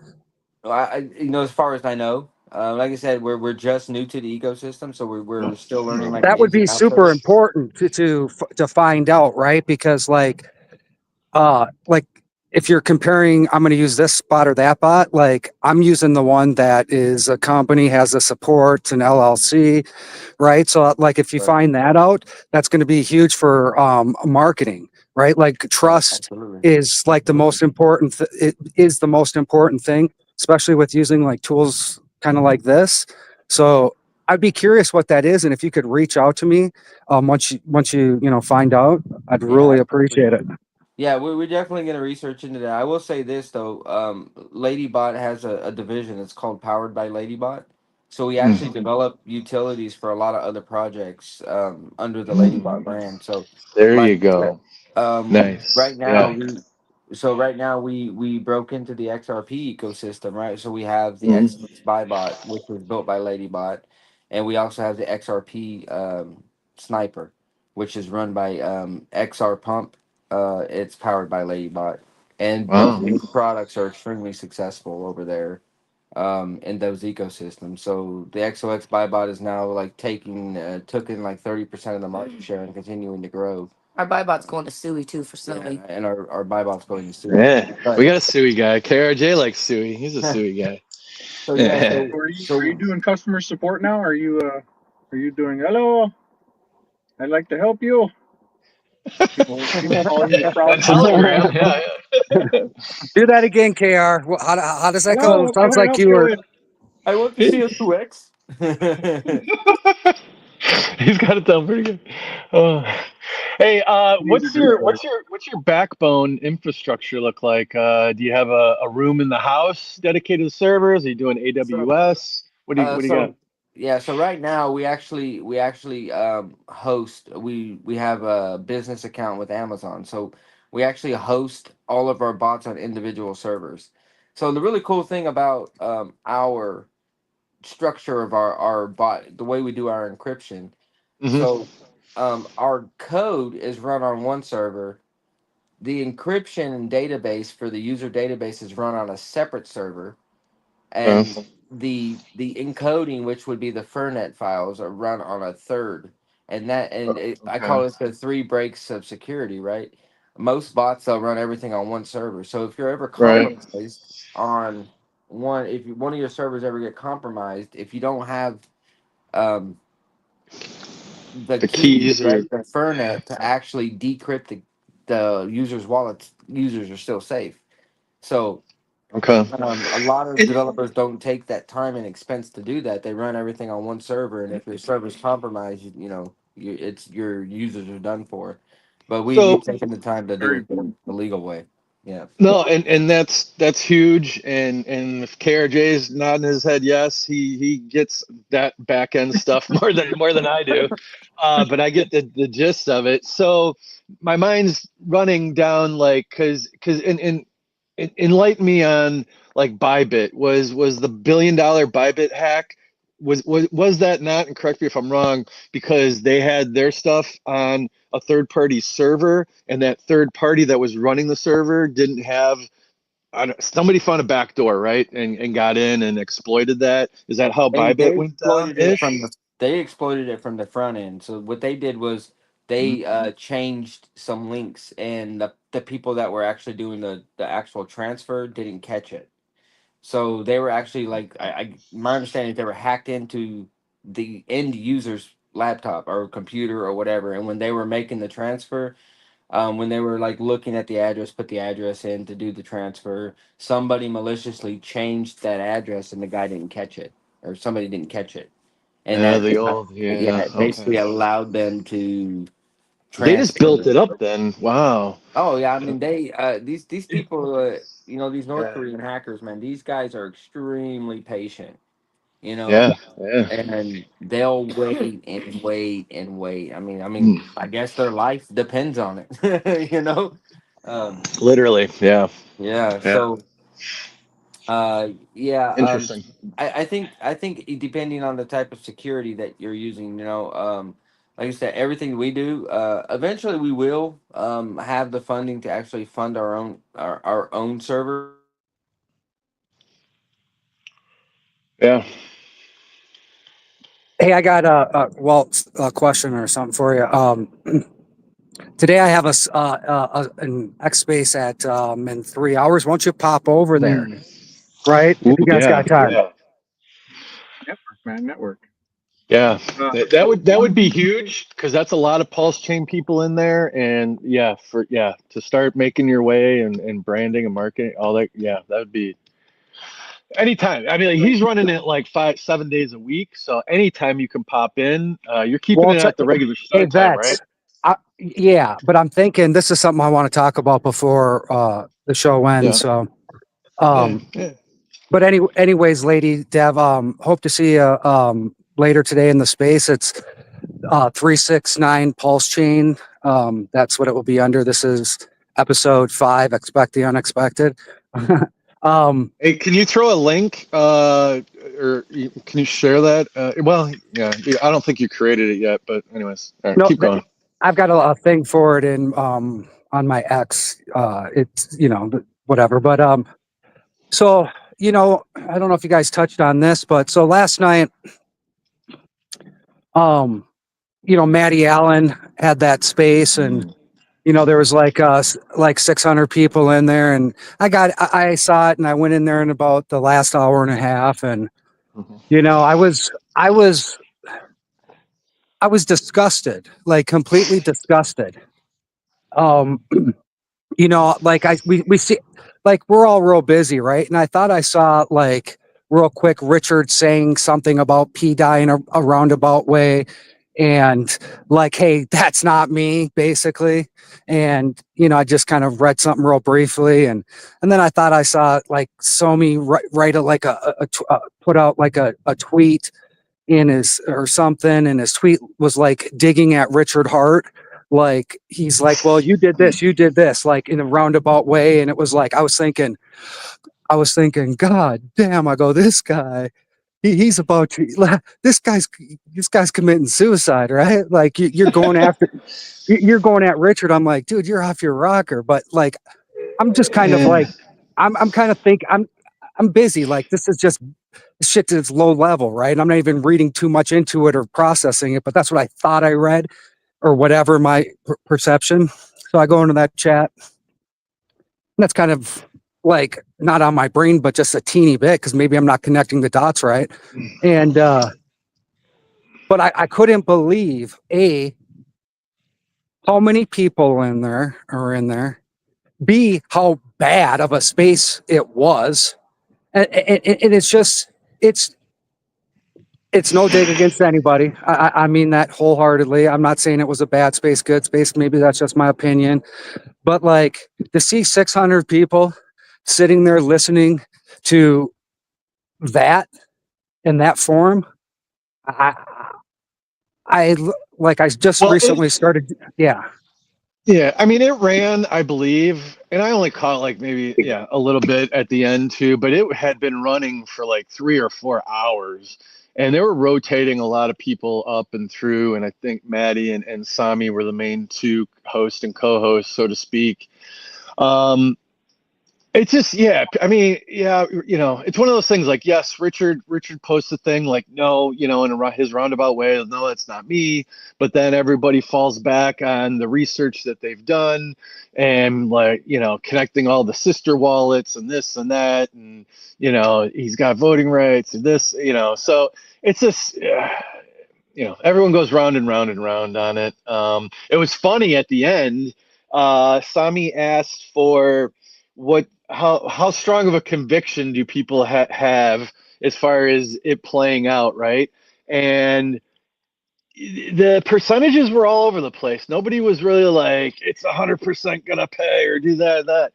As far as I know, like I said, we're just new to the ecosystem, so we're still learning like the That would ins and be outs of super it. important to find out, right? Because like if you're comparing, I'm going to use this bot or that bot, like I'm using the one that is a company, has a support, an LLC, right? So like if you Right, find that out, that's going to be huge for marketing, right? Like right, trust absolutely. is like the most important it is the most important thing, especially with using like tools kind of like this. So I'd be curious what that is, and if you could reach out to me once you find out, I'd Yeah, really absolutely. appreciate it. Yeah, we're definitely going to research into that. I will say this though, Ladybot has a division. It's called Powered by Ladybot. So we actually develop utilities for a lot of other projects under the Ladybot brand. So, There like, you go. Nice. right now Yeah. we broke into the XRP ecosystem, right? So we have the XRP Spybot, which was built by Ladybot, and we also have the XRP Sniper, which is run by XR Pump. It's powered by Ladybot, and both of Wow. these products are extremely successful over there in those ecosystems. So the XOX Bybot is now like took in like 30% of the market share and continuing to grow. Our buy bot's going to Suey too for Yeah, Suey. and our Bybot's going to Sui. Yeah. But We got a Suey guy. KRJ likes Suey. He's a Suey guy. so yeah, So are you so doing customer support now? Are you doing hello? I'd like to help you. People calling you proud That's his pal. Telegram. Yeah, yeah. Do that again, KR. How does that go? Hello, It what can sounds I like help you you were. with? I want to see a 2x. He's got it done pretty good. Uh, hey, These are good though. what's your backbone infrastructure look like? Do you have a room in the house dedicated to servers? Are you doing so AWS? What do you got? so yeah, so right now we actually host we have a business account with Amazon. So we actually host all of our bots on individual servers. So the really cool thing about our structure of our bot, the way we do our encryption. Hmm. So our code is run on one server. The encryption database for the user database is run on a separate server, and the encoding, which would be the Fernet files, are run on a third. I Okay. call it the three breaks of security, right? Most bots they'll run everything on one server. So if you're ever Right. compromised on one, if one of your servers ever get compromised, if you don't have um, the The key, keys or right, the Fernet to actually decrypt the user's wallets, users are still safe. So Okay. a lot of developers don't take that time and expense to do that. They run everything on one server, and if your server's compromised, it's your users are done for. But we've So taken the time to do Very it the legal way. Yeah. no, and that's huge. And if KRJ's nodding his head yes, he gets that back end stuff more than I do. But I get the gist of it. So my mind's running down like because enlighten me on like Bybit was the $1 billion Bybit hack was that not, and correct me if I'm wrong, because they had their stuff on a third party server and that third party that was running the server didn't have, I don't, somebody found a back door, right, and got in and exploited that. Is that how They Bybit they went down exploited it from ish? the they exploited it from the front end. So what they did was they changed some links, and the people that were actually doing the actual transfer didn't catch it. So they were actually like my understanding is they were hacked into the end user's laptop or computer or whatever, and when they were making the transfer, when they were like looking at the address, put the address in to do the transfer, somebody maliciously changed that address and the guy didn't catch it, or somebody didn't catch it, and Yeah, that the old, yeah, yeah, it okay. basically allowed them to They just transfer. built it up then. Wow. Oh yeah, I mean they these people these North Yeah. Korean hackers, man, these guys are extremely patient, you know, Yeah. Yeah. and they'll wait and wait and wait. Hmm. I guess their life depends on it, you know. Um, Literally. Yeah. yeah, Yeah. so yeah, Interesting. I think depending on the type of security that you're using, like I said, everything we do, eventually we will have the funding to actually fund our own server. Yeah. Hey, I got Walt, a question or something for you. Today I have an X space at in 3 hours. Won't you pop over there? Hmm. Right? If Ooh, you guys yeah. got time. Yeah. network, man, network. Yeah, that So would be huge because that's a lot of pulse chain people in there, and yeah, to start making your way and branding and marketing, all that. Yeah, that would be anytime. I mean, like, he's running it like 5 7 days a week, so anytime you can pop in, you're keeping Well, it at the regular hey, start time, right? Vets. Yeah, but I'm thinking this is something I want to talk about before the show ends. Yeah, So, yeah, um, yeah. but anyways, Lady Dev, hope to see you later today in the space. It's 369 Pulse Chain. That's what it will be under. This is episode 5. Expect the unexpected. um, Hey, can you throw a link, can you share that? Well, yeah, I don't think you created it yet, but anyways, all right, no, keep going. I've got a thing for it in on my X. It's whatever, but so I don't know if you guys touched on this, but so last night, um, Matty Allen had that space, and there was like 600 people in there, and I saw it, and I went in there in about the last hour and a half, and Mhm. I was disgusted, like completely disgusted. Um, like we see, like we're all real busy, right? And I thought I saw like real quick Richard saying something about P dying a roundabout way, and like, hey, that's not me, basically. And I just kind of read something real briefly, and then I thought I saw like Somi write like put out like a tweet in his or something, and his tweet was like digging at Richard Hart, like he's like, well, you did this like in a roundabout way. And it was like I was thinking, God damn, I go, this guy, he's about to this guy's committing suicide, right? Like you're going after you're going at Richard. I'm like, dude, you're off your rocker. But like I'm just kind of Yeah. like I'm kind of think I'm busy. Like this is just shit that's low level, right? I'm not even reading too much into it or processing it, but that's what I thought I read or whatever my perception. So I go into that chat. And that's kind of like not on my brain, but just a teeny bit because maybe I'm not connecting the dots right. And but I couldn't believe how many people in there are in there. B, how bad of a space it was. And it's no dig against anybody. I mean that wholeheartedly. I'm not saying it was a bad space, good space. Maybe that's just my opinion. But like to see 600 people sitting there listening to that in that form, I, I like I just Well, recently started. Yeah. yeah, I mean, it ran, I believe, and I only caught like maybe, yeah, a little bit at the end too, but it had been running for like 3 or 4 hours. And they were rotating a lot of people up and through. And I think Maddie and Sami were the main two hosts and co hosts, so to speak. Um, It's just, yeah. I mean, yeah. It's one of those things. Like, yes, Richard posts a thing like, no, in his roundabout way, no, that's not me. But then everybody falls back on the research that they've done, and like, connecting all the sister wallets and this and that, and he's got voting rights and this, So it's just. Everyone goes round and round and round on it. It was funny at the end. Sami asked for how strong of a conviction do people have as far as it playing out, right? And the percentages were all over the place. Nobody was really like, it's 100% gonna pay or do that.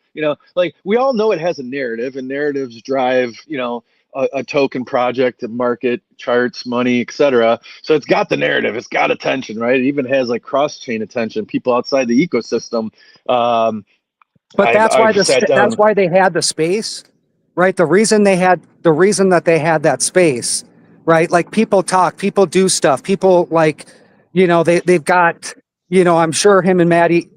Like we all know it has a narrative, and narratives drive, a token project, a market, charts, money, etc. So it's got the narrative, it's got attention, right? It even has like cross-chain attention, people outside the ecosystem. But I've sat down. that's why they had the space, right? The reason that they had that space, right? Like people talk, people do stuff, people like, they've got, I'm sure him and Maddie,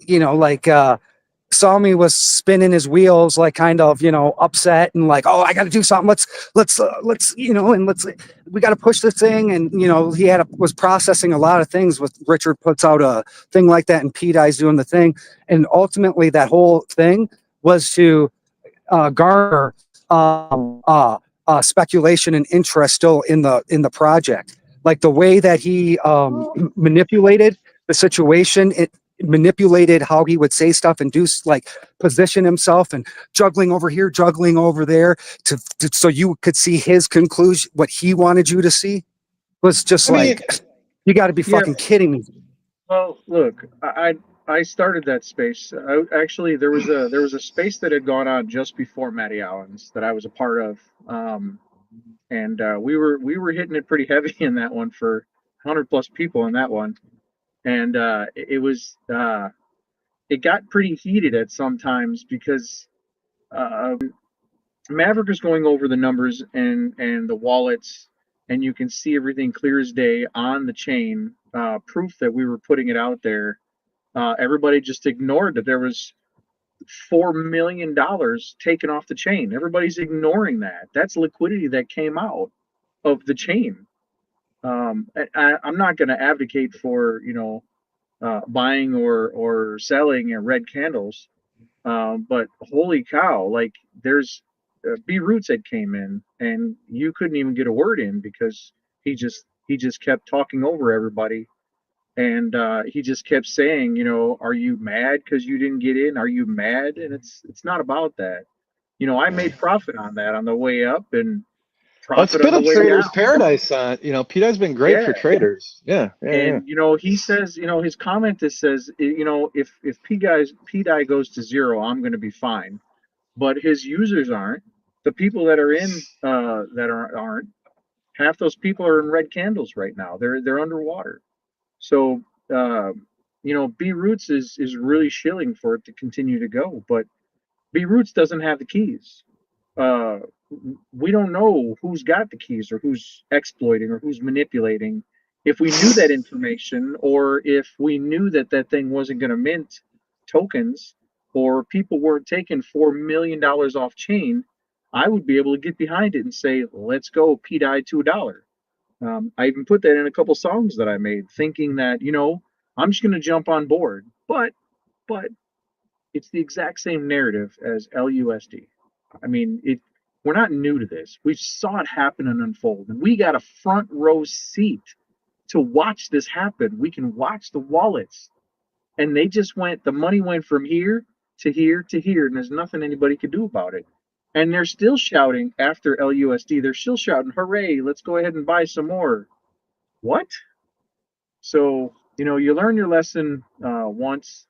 Sami was spinning his wheels, like kind of, upset and like, oh, I got to do something. Let's, we got to push this thing. And, he was processing a lot of things with Richard puts out a thing like that and Pete Eye's doing the thing. And ultimately that whole thing was to garner speculation and interest still in the project. Like the way that he manipulated the situation, it manipulated how he would say stuff and do like position himself and juggling over here, juggling over there so you could see his conclusion, what he wanted you to see was just you got to be fucking kidding me. Well, look, I started that space. Actually, there was a space that had gone on just before Matty Allen's that I was a part of, and we were hitting it pretty heavy in that one for 100+ people in that one, and it got pretty heated at some times because Maverick is going over the numbers and the wallets, and you can see everything clear as day on the chain. Proof that we were putting it out there. Everybody just ignored that there was $4 million taken off the chain. Everybody's ignoring that. That's liquidity that came out of the chain. I'm not going to advocate for buying or selling red candles, but holy cow! Like there's B Roots that came in, and you couldn't even get a word in because he just kept talking over everybody. And he just kept saying, are you mad because you didn't get in? Are you mad? And it's not about that. I made profit on that on the way up and It's profit on been the a way trader's down. paradise. PETA's been great for traders. Yeah. And he says, his comment that says, if PETI goes to zero, I'm going to be fine. But his users aren't. The people that are in that aren't. Half those people are in red candles right now. They're underwater. So, B Roots is really shilling for it to continue to go, but B Roots doesn't have the keys. Uh, we don't know who's got the keys or who's exploiting or who's manipulating. If we knew that information, or if we knew that thing wasn't going to mint tokens, or people weren't taking $4 million off chain, I would be able to get behind it and say, let's go, PDI to $1. I even put that in a couple songs that I made, thinking that I'm just going to jump on board. But it's the exact same narrative as LUSD. I mean, we're not new to this. We saw it happen and unfold, and we got a front row seat to watch this happen. We can watch the wallets, and they just went. The money went from here to here to here, and there's nothing anybody could do about it. And they're still shouting after LUSD. They're still shouting, "Hooray! Let's go ahead and buy some more." What? So you learn your lesson once.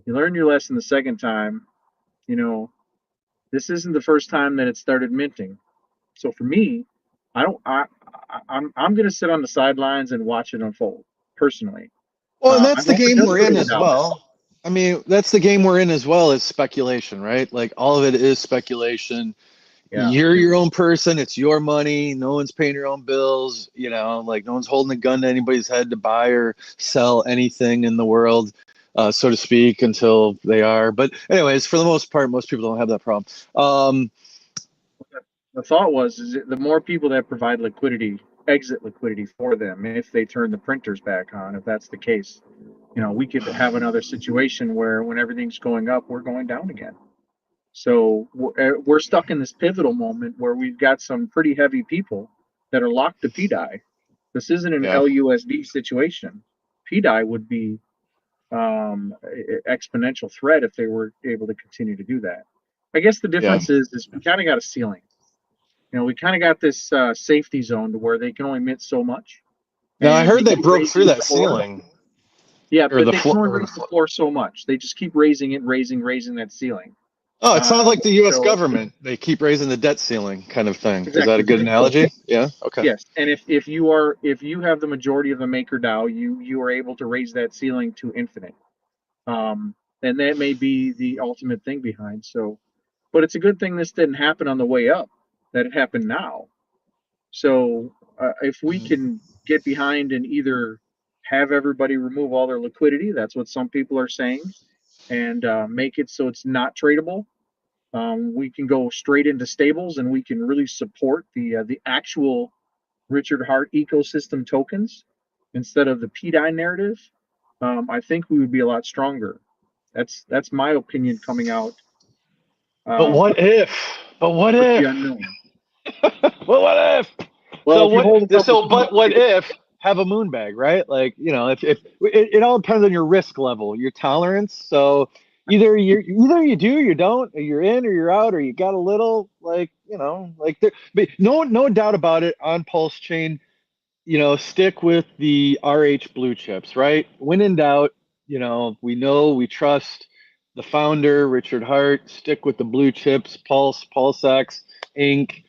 You learn your lesson the second time. This isn't the first time that it started minting. So for me, I don't. I'm going to sit on the sidelines and watch it unfold personally. Well, and that's I've the only game done we're in as $30. well. I mean, that's the game we're in as well, is speculation, right? Like all of it is speculation. Yeah. You're your own person. It's your money. No one's paying your own bills. Like no one's holding a gun to anybody's head to buy or sell anything in the world, so to speak, until they are. But anyways, for the most part, most people don't have that problem. The thought was, the more people that provide liquidity, exit liquidity for them, if they turn the printers back on, if that's the case, we could have another situation where when everything's going up, we're going down again. So we're stuck in this pivotal moment where we've got some pretty heavy people that are locked to PDI. This isn't an LUSD situation. PDI would be exponential threat if they were able to continue to do that. I guess the difference is we kind of got a ceiling. We kind of got this safety zone to where they can only mint so much. Now I heard they keep broke raising through that the floor. ceiling. Yeah, Or but the they can only raise the floor so much. They just keep raising it, raising that ceiling. Oh, it sounds like the U.S. So- government. They keep raising the debt ceiling, kind of thing. Is that a Exactly. good analogy? Yeah. Okay. Yes, and if you have the majority of the maker DAO, you are able to raise that ceiling to infinite. And that may be the ultimate thing behind. So, but it's a good thing this didn't happen on the way up, that it happened now. So if we can get behind and either have everybody remove all their liquidity, that's what some people are saying, and make it so it's not tradable. We can go straight into stables, and we can really support the actual Richard Hart ecosystem tokens instead of the PDI narrative. I think we would be a lot stronger. That's my opinion coming out. But what if? But what The if? unknown. Well, what if? Well, But what if have a moon bag, right? Like, if it all depends on your risk level, your tolerance. So either you do, or you don't, or you're in or you're out, or you got a little, like there. But no doubt about it. On Pulse Chain, stick with the RH blue chips, right? When in doubt, we trust the founder, Richard Hart. Stick with the blue chips, PulseX, Inc.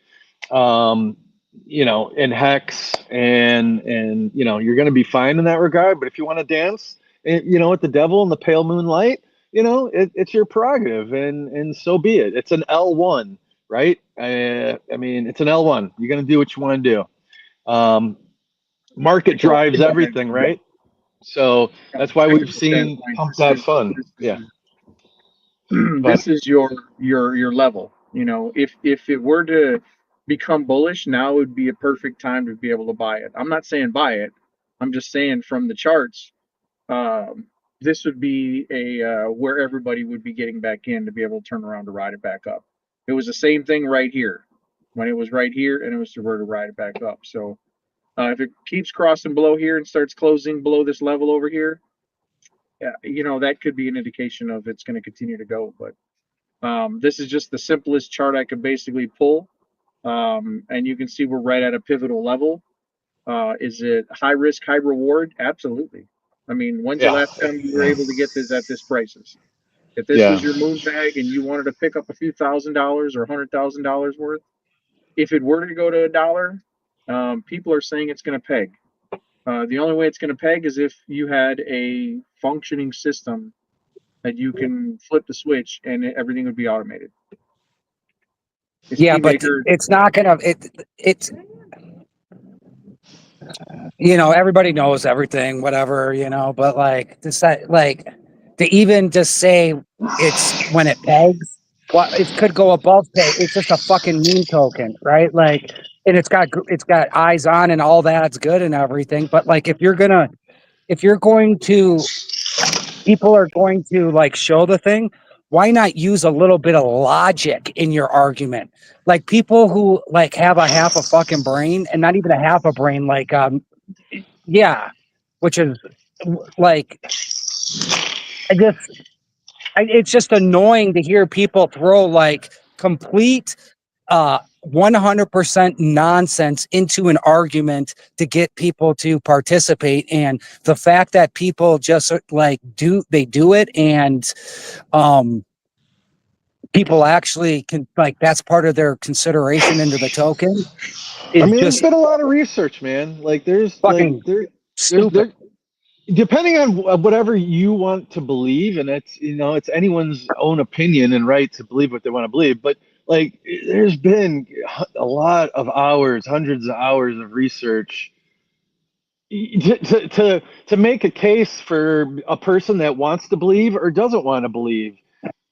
And Hex, and you're going to be fine in that regard. But if you want to dance, with the devil in the pale moonlight, it's your prerogative, and so be it. It's an L1, right? I mean, it's an L1. You're going to do what you want to do. Market drives everything, right? So that's why we've seen Pump That Fun. Yeah. This is your level. If it were to become bullish, now would be a perfect time to be able to buy it. I'm not saying buy it. I'm just saying from the charts, this would be a where everybody would be getting back in to be able to turn around to ride it back up. It was the same thing right here when it was right here, and it was to where to ride it back up. So if it keeps crossing below here and starts closing below this level over here, that could be an indication of it's going to continue to go. But this is just the simplest chart I could basically pull. And you can see we're right at a pivotal level. Is it high risk, high reward? Absolutely. I mean, when's the last time you were able to get this at this prices? If this was your moon bag and you wanted to pick up a few $1,000s or $100,000 worth, if it were to go to $1, people are saying it's going to peg. The only way it's going to peg is if you had a functioning system that you can flip the switch and everything would be automated. Yeah, but it's not gonna. It's everybody knows everything, whatever, But like to even just say it's when it pegs, it could go above peg. It's just a fucking meme token, right? Like, and it's got eyes on and all that's good and everything. But like, if you're going to, people are going to like show the thing. Why not use a little bit of logic in your argument? Like people who like have a half a fucking brain, and not even a half a brain, like which is like it's just annoying to hear people throw like complete 100% nonsense into an argument to get people to participate. And the fact that people just like do it, and people actually can, like, that's part of their consideration into the token, I is mean, there's just been a lot of research, man. Like fucking there's stupid. depending on whatever you want to believe, and it's, you know, it's anyone's own opinion and right to believe what they want to believe. But like, there's been a lot of hours, hundreds of hours of research to make a case for a person that wants to believe or doesn't want to believe,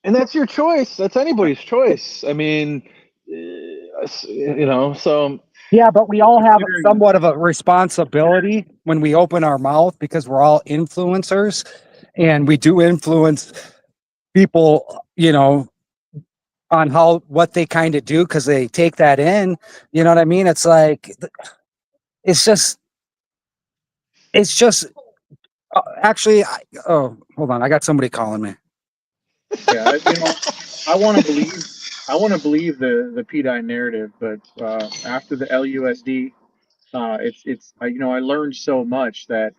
and that's your choice. That's anybody's choice. I mean, you know, so Yeah, but we all have Considering, somewhat of a responsibility when we open our mouth, because we're all influencers and we do influence people, you know, on what they kind of do, because they take that in. You know what I mean? It's like, it's just, it's just, actually, oh, hold on. I got somebody calling me. yeah, you know, I want to believe, the PDI narrative, but after the LUSD, you know, I learned so much that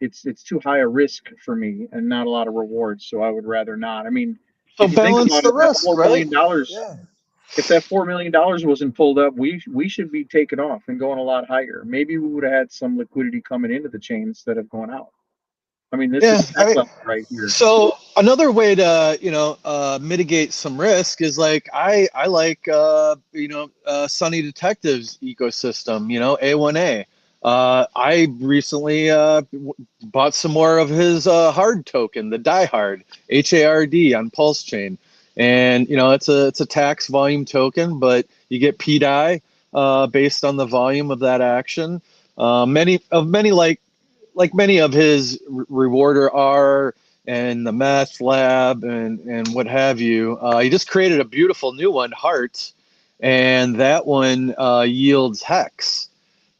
it's too high a risk for me and not a lot of rewards, so I would rather not. I mean, so if you think balance about the it, that risk, $4 right? million dollars, Yeah. if that $4 million wasn't pulled up, we should be taken off and going a lot higher. Maybe we would have had some liquidity coming into the chain instead of going out. I mean, this is Yeah, stack level right here. so another way to, you know, mitigate some risk is like, I like, you know, Sunny Detective's ecosystem, you know, A1A. I recently bought some more of his hard token, the Die Hard, HARD on Pulse Chain, and you know, it's a tax volume token, but you get PDI based on the volume of that action. Many like many of his rewarder R and the math lab and what have you. He just created a beautiful new one, Heart, and that one yields Hex.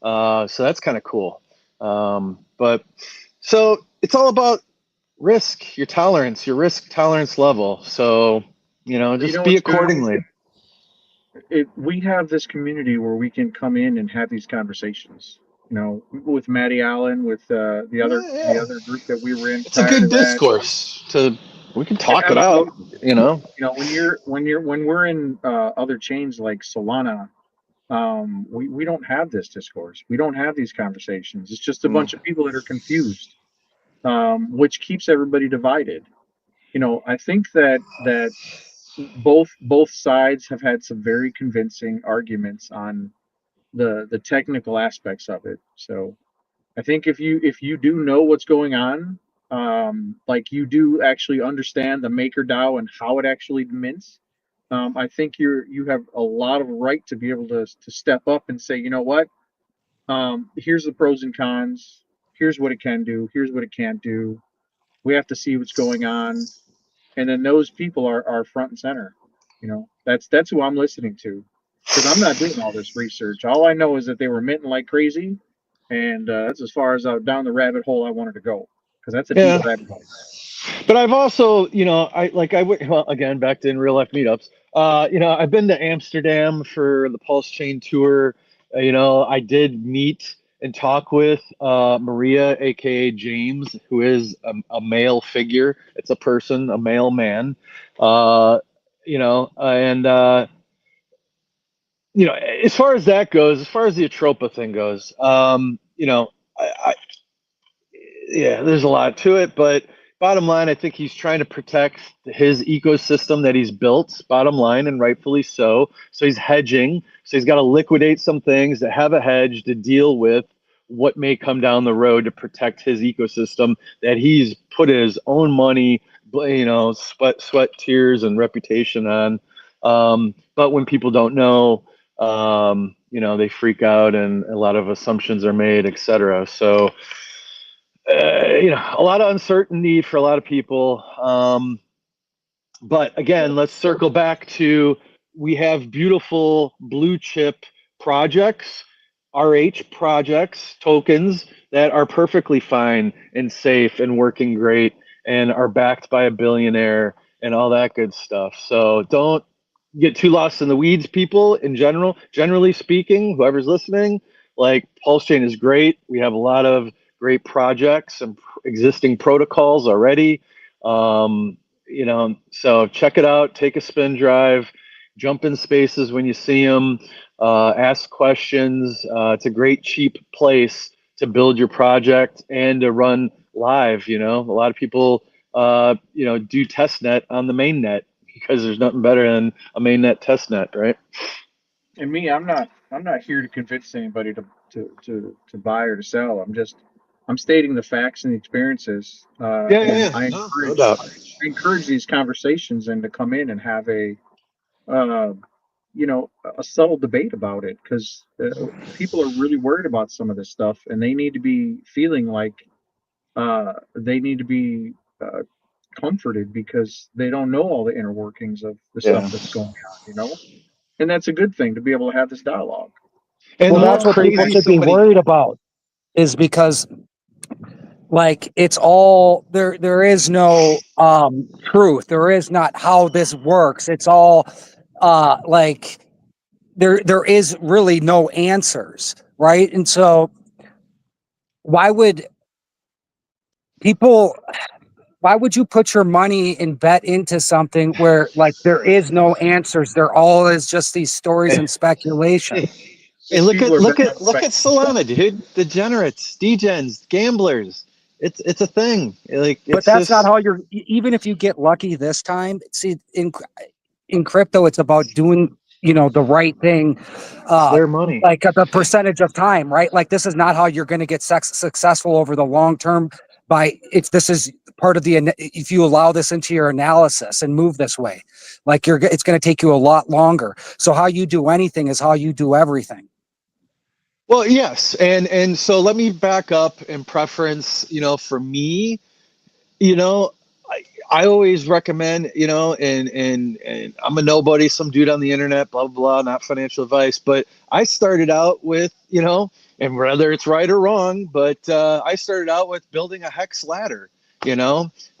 So that's kind of cool. But so it's all about risk, your tolerance, your risk tolerance level. So, you know, You just know be what's good? accordingly. We have this community where we can come in and have these conversations. You know, with Matty Allen, with the Yeah, other group that we were in it's a prior to good that. discourse to, we can Yeah, talk it out, absolutely. you know. You know, when we're in other chains like Solana, we don't have this discourse. We don't have these conversations. It's just a Mm. bunch of people that are confused, which keeps everybody divided. You know, I think that both sides have had some very convincing arguments on the technical aspects of it. So I think if you do know what's going on, like you do actually understand the maker DAO and how it actually mints, I think you have a lot of right to be able to step up and say, you know what, here's the pros and cons, here's what it can do, here's what it can't do. We have to see what's going on, and then those people are front and center. You know, that's who I'm listening to, because I'm not doing all this research. All I know is that they were minting like crazy, and that's as far as down the rabbit hole I wanted to go, because that's a deep Yeah. rabbit hole. But I've also, you know, I went, well, again, back to in real life meetups. You know, I've been to Amsterdam for the Pulse Chain tour. You know, I did meet and talk with Maria, aka James, who is a male figure. It's a person, a male man. You know, and you know, as far as that goes, as far as the Atropa thing goes, you know, yeah, there's a lot to it, but bottom line, I think he's trying to protect his ecosystem that he's built, bottom line, and rightfully so. So he's hedging. So he's got to liquidate some things that have a hedge to deal with what may come down the road to protect his ecosystem that he's put his own money, you know, sweat, tears, and reputation on. But when people don't know, you know, they freak out and a lot of assumptions are made, etc. So, you know, a lot of uncertainty for a lot of people. But again, let's circle back to, we have beautiful blue chip projects, RH projects, tokens that are perfectly fine and safe and working great and are backed by a billionaire and all that good stuff. So don't get too lost in the weeds, people. In general, generally speaking, whoever's listening, like Pulse Chain is great. We have a lot of great projects and existing protocols already. So check it out, take a spin drive, jump in spaces when you see them, ask questions. It's a great, cheap place to build your project and to run live. A lot of people, do testnet on the mainnet because there's nothing better than a mainnet testnet, right? And me, I'm not here to convince anybody to buy or to sell. I'm stating the facts and the experiences. And I No doubt. encourage these conversations and to come in and have uh, a subtle debate about it, because people are really worried about some of this stuff, and they need to be feeling like they need to be comforted, because they don't know all the inner workings of the stuff that's going on. And that's a good thing, to be able to have this dialogue. And Well, the more that's what people crazy should be somebody, worried about, is because like it's all there is no truth. There is not how this works. It's all like there is really no answers, right? And so why would people why would you put your money and bet into something where like there is no answers? There all is just these stories and speculation. hey, look People at are look betting on at look at Solana, dude. Degenerates, degens, gamblers. It's a thing. Like But it's that's not just how you're. Even if you get lucky this time, see in crypto, it's about doing the right thing, it's their money. like the percentage of time, right? Like this is not how you're going to get successful over the long term. This is part of if you allow this into your analysis and move this way, like it's going to take you a lot longer. So how you do anything is how you do everything. Well, yes, and so let me back up and preference. For me, you know, I always recommend, and I'm a nobody, some dude on the internet, blah, blah, blah, not financial advice. But I started out with, and whether it's right or wrong, but I started out with building a hex ladder.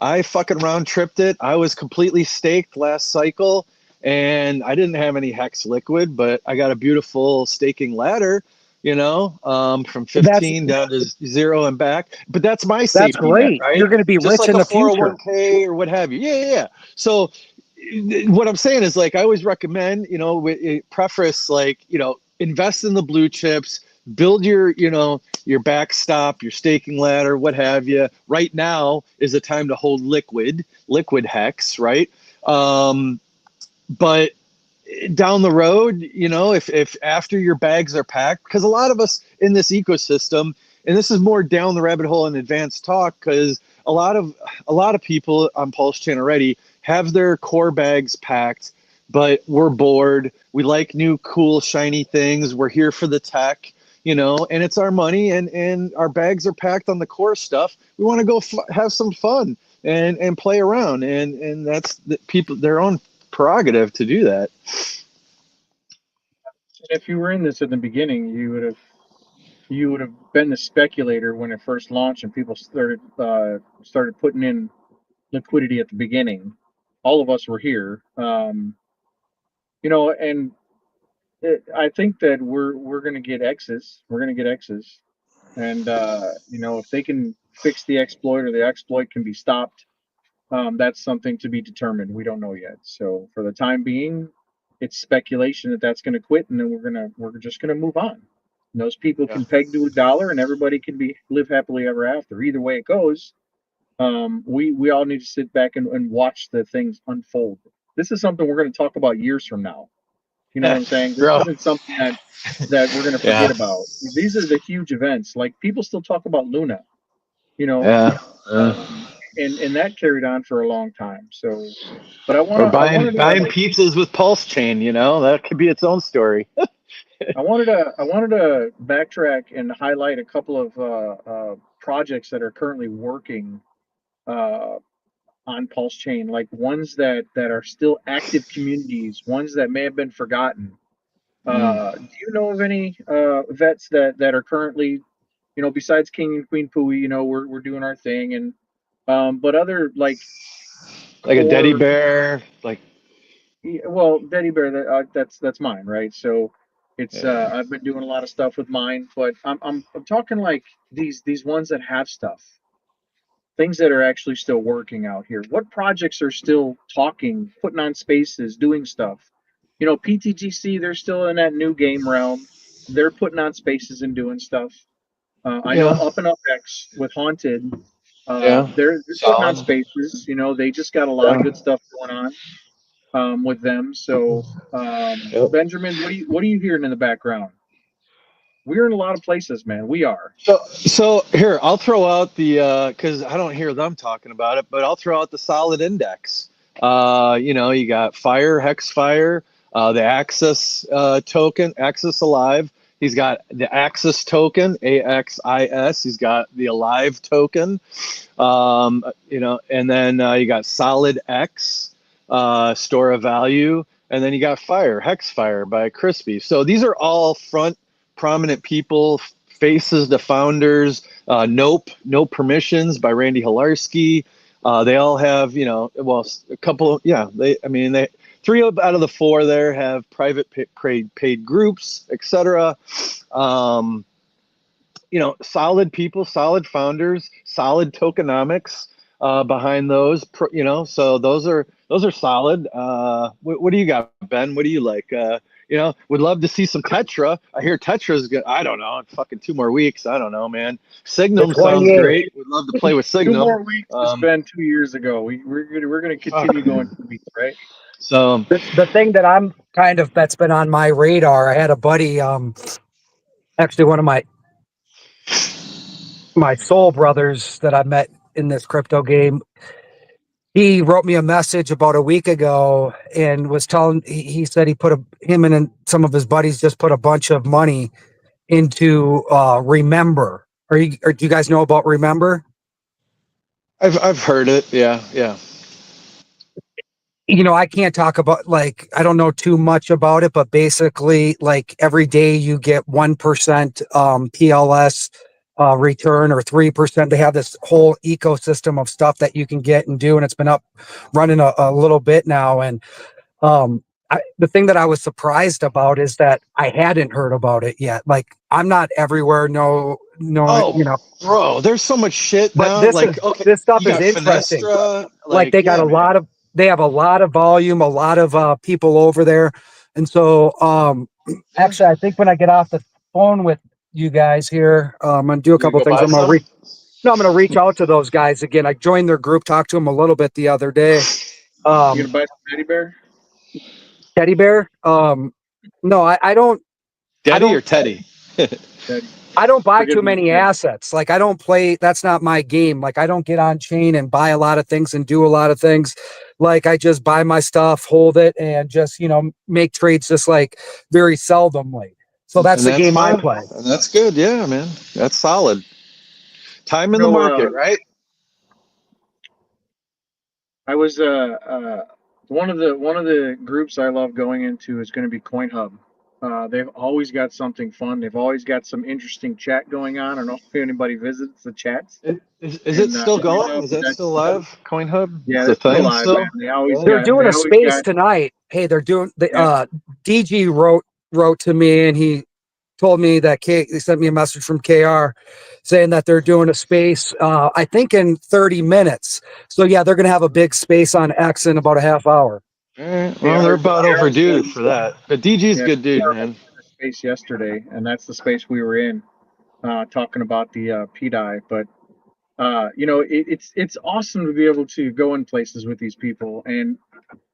I fucking round tripped it. I was completely staked last cycle, and I didn't have any hex liquid, but I got a beautiful staking ladder. From That's 15 down to 0 and back. But that's my that's safety net, great. right? You're going to be Just rich like in a the future. 401k or what have you. Yeah. So what I'm saying is, like, I always recommend, preface, like, invest in the blue chips, build your backstop, your staking ladder, what have you. Right now is the time to hold liquid hex, right? But down the road, if after your bags are packed, because a lot of us in this ecosystem, and this is more down the rabbit hole in advanced talk, because a lot of people on Pulse Chain already have their core bags packed, but we're bored. We like new, cool, shiny things. We're here for the tech, and it's our money, and our bags are packed on the core stuff. We want to go have some fun and play around, and that's their own prerogative to do that. If you were in this in the beginning, you would have been the speculator when it first launched and people started putting in liquidity at the beginning. All of us were here, and I think that we're going to get X's. We're going to get X's, and if they can fix the exploit, or the exploit can be stopped, that's something to be determined. We don't know yet. So for the time being, it's speculation that that's going to quit, and then we're just gonna move on. And those people can peg to $1, and everybody can live happily ever after. Either way it goes, we all need to sit back and watch the things unfold. This is something we're going to talk about years from now. You know what I'm saying? This Bro. isn't something that we're going to forget about. These are the huge events. Like, people still talk about Luna, Yeah. and that carried on for a long time. So, but Or I buying wanted to pizzas with Pulse Chain, that could be its own story. I wanted to backtrack and highlight a couple of projects that are currently working uh, on Pulse Chain, like ones that are still active communities, ones that may have been forgotten. Do you know of any vets that are currently, besides King and Queen Pui? We're doing our thing, and But other like Like a teddy core, bear, like well, Teddy Bear, that's mine, right? So it's yeah, I've been doing a lot of stuff with mine, but I'm talking like these ones that have stuff, things that are actually still working out here. What projects are still talking, putting on spaces, doing stuff? You know, PTGC, they're still in that new game realm. They're putting on spaces and doing stuff. I know yeah, Up and Up X with Haunted, yeah, they're putting on solid. spaces. You know, they just got a lot of Yeah. good stuff going on with them. So, Yep. Benjamin, what are you hearing in the background? We're in a lot of places, man. We are. So here, I'll throw out the because I don't hear them talking about it, but I'll throw out the solid index. You got Fire, Hex Fire, the Axis token, Axis Alive. He's got the Axis token, AXIS. He's got the Alive token. And then you got Solid X, Store of Value, and then you got Fire, Hex Fire by Crispy. So these are all front prominent people, faces to founders. Nope, No Permissions by Randy Hilarski. They all have, a couple. Yeah, they three out of the four there have private paid groups, etc. Solid people, solid founders, solid tokenomics behind those. So those are solid. What do you got, Ben? What do you like? Would love to see some Tetra. I hear Tetra's good. I don't know. Fucking 2 more weeks. I don't know, man. The Signum sounds 28. great. Would love to play with Two Signum. more weeks has been 2 years ago. We're gonna Fuck. continue going 2 weeks, right? So The thing that I'm kind of that's been on my radar. I had a buddy, actually one of my soul brothers that I met in this crypto game. He wrote me a message about a week ago and was telling. He said he put him and some of his buddies just put a bunch of money into Remember. Or do you guys know about Remember? I've heard it. Yeah, yeah. I can't talk about, like, I don't know too much about it, but basically, like, every day you get 1% PLS return, or 3%. They have this whole ecosystem of stuff that you can get and do, and it's been up running a little bit now. And the thing that I was surprised about is that I hadn't heard about it yet. Like, I'm not everywhere. No, no, Oh, bro, there's so much shit but now. Like, okay, this stuff you is got interesting. Finestra. Like, Like, yeah, man. they have a lot of volume, a lot of people over there. And so actually, I think when I get off the phone with you guys here, I'm gonna do a You couple gonna go things. buy some? I'm gonna reach out to those guys again. I joined their group, talked to them a little bit the other day. You gonna buy some teddy bear? Teddy bear. No, I don't. I Daddy or don't. Teddy? Teddy. I don't buy Forgive too me, many Teddy. assets. Like, I don't play. That's not my game. Like, I don't get on chain and buy a lot of things and do a lot of things. Like, I just buy my stuff, hold it, and just, make trades just like very seldomly. So that's And the that's game I fine. play. And that's good. Yeah, man. That's solid. Time in the No, market, right? I was one of the groups I love going into is going to be Coin Hub. They've always got something fun. They've always got some interesting chat going on. I don't know if anybody visits the chats. Is it And still Coin going? Hub, Is that still that's live? Coin Hub? yeah, It's a it's still thing live, man. still? They always They're got doing they a always space got tonight. Hey, they're doing the yeah. DG wrote to me, and he told me that they sent me a message from KR saying that they're doing a space, I think in 30 minutes. So yeah, they're going to have a big space on X in about a half hour. All right. They Well, they're are about they are overdue holding for that. But DG's a yeah, good they dude, are man. holding a space yesterday, and that's the space we were in, talking about the PDI. But it's awesome to be able to go in places with these people, and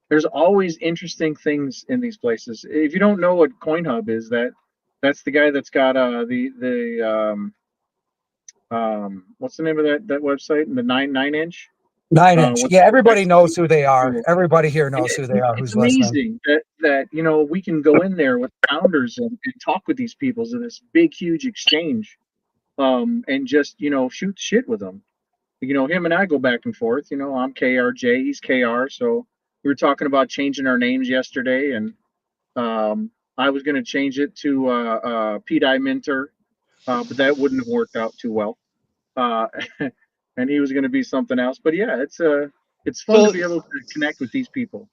there's always interesting things in these places. If you don't know what Coin Hub is, that's the guy that's got what's the name of that website? The nine inch. 9 inch. With Yeah, the everybody knows X who they are. tool. Everybody here And knows who they are it's who's listening. amazing that we can go in there with founders and talk with these people in this big huge exchange, and just shoot shit with them. Him and I go back and forth. I'm KRJ, he's KR. So we were talking about changing our names yesterday, and I was going to change it to PDI Minter, but that wouldn't have worked out too well. Uh, and he was going to be something else. But yeah, it's fun to So be able to connect with these people.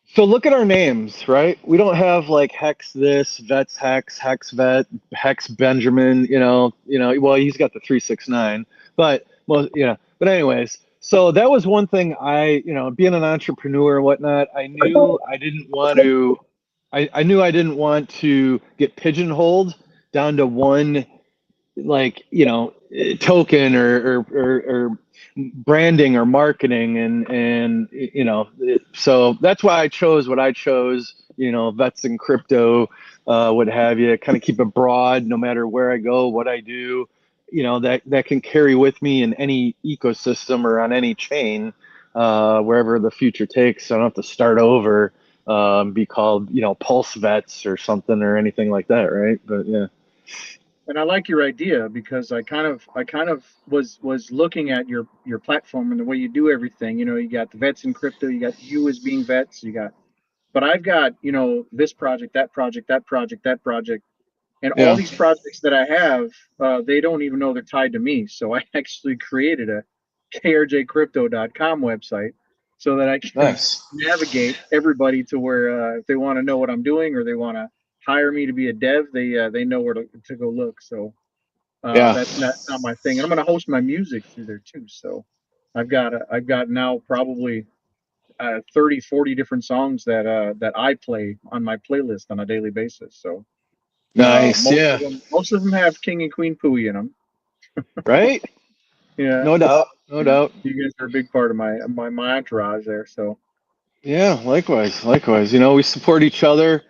So look at our names, right? We don't have like Hex this, Vet's Hex, Hex Vet, Hex Benjamin, well, he's got the 369, but well, but anyways, so that was one thing being an entrepreneur and whatnot, I knew I didn't want to I didn't want to get pigeonholed down to one, like, token or branding or marketing, and so that's why I chose what I chose, Vets and Crypto, what have you, kind of keep it broad no matter where I go, what I do, that can carry with me in any ecosystem or on any chain, wherever the future takes. I don't have to start over, be called, Pulse Vets or something or anything like that, right? But yeah. And I like your idea because I kind of was looking at your platform and the way you do everything. You got the Vets in Crypto, you got you as being vets, but I've got, this project, that project, that project, that project, and all Yeah. these projects that I have, they don't even know they're tied to me. So I actually created a KRJcrypto.com website so that I can Nice. navigate everybody to where, if they want to know what I'm doing or they want to hire me to be a dev, they know where to go look. So Yeah. that's not my thing, and I'm going to host my music through there too. So I've got now probably 30, 40 different songs that I play on my playlist on a daily basis. So Nice. Yeah. most of them have King and Queen Pooey in them. Right. Yeah, No doubt. No doubt. you guys are a big part of my entourage there. So Yeah. Likewise. Likewise. We support each other.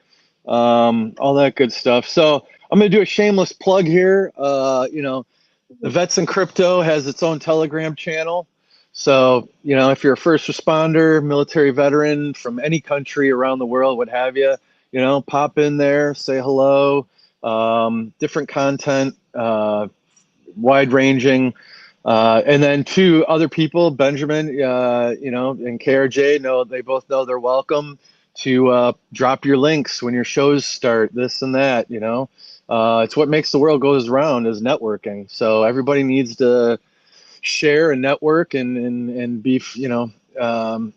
All that good stuff. So I'm gonna do a shameless plug here. The Vets and Crypto has its own Telegram channel. So, if you're a first responder, military veteran from any country around the world, what have you, pop in there, say hello. Different content, wide ranging. And then two other people, Benjamin, and KRJ, they both know they're welcome to drop your links when your shows start, this and that. It's what makes the world goes around, is networking. So everybody needs to share and network and be, yeah, I think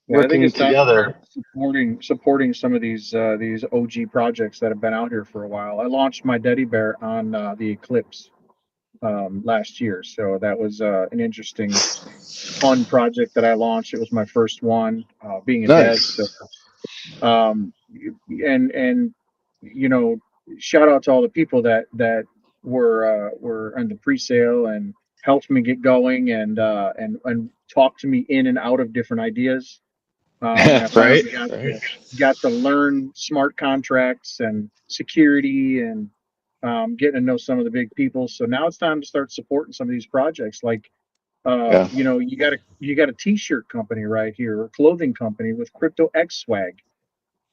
working it's time to together. start supporting some of these OG projects that have been out here for a while. I launched my Teddy Bear on the Eclipse last year, so that was an interesting, fun project that I launched. It was my first one, being a dev. Nice. So and shout out to all the people that were in the pre-sale and helped me get going and talked to me in and out of different ideas. And I Right. finally Right. got to learn smart contracts and security and getting to know some of the big people. So now it's time to start supporting some of these projects. Like, Yeah. you got a t-shirt company right here, or a clothing company with Crypto X Swag.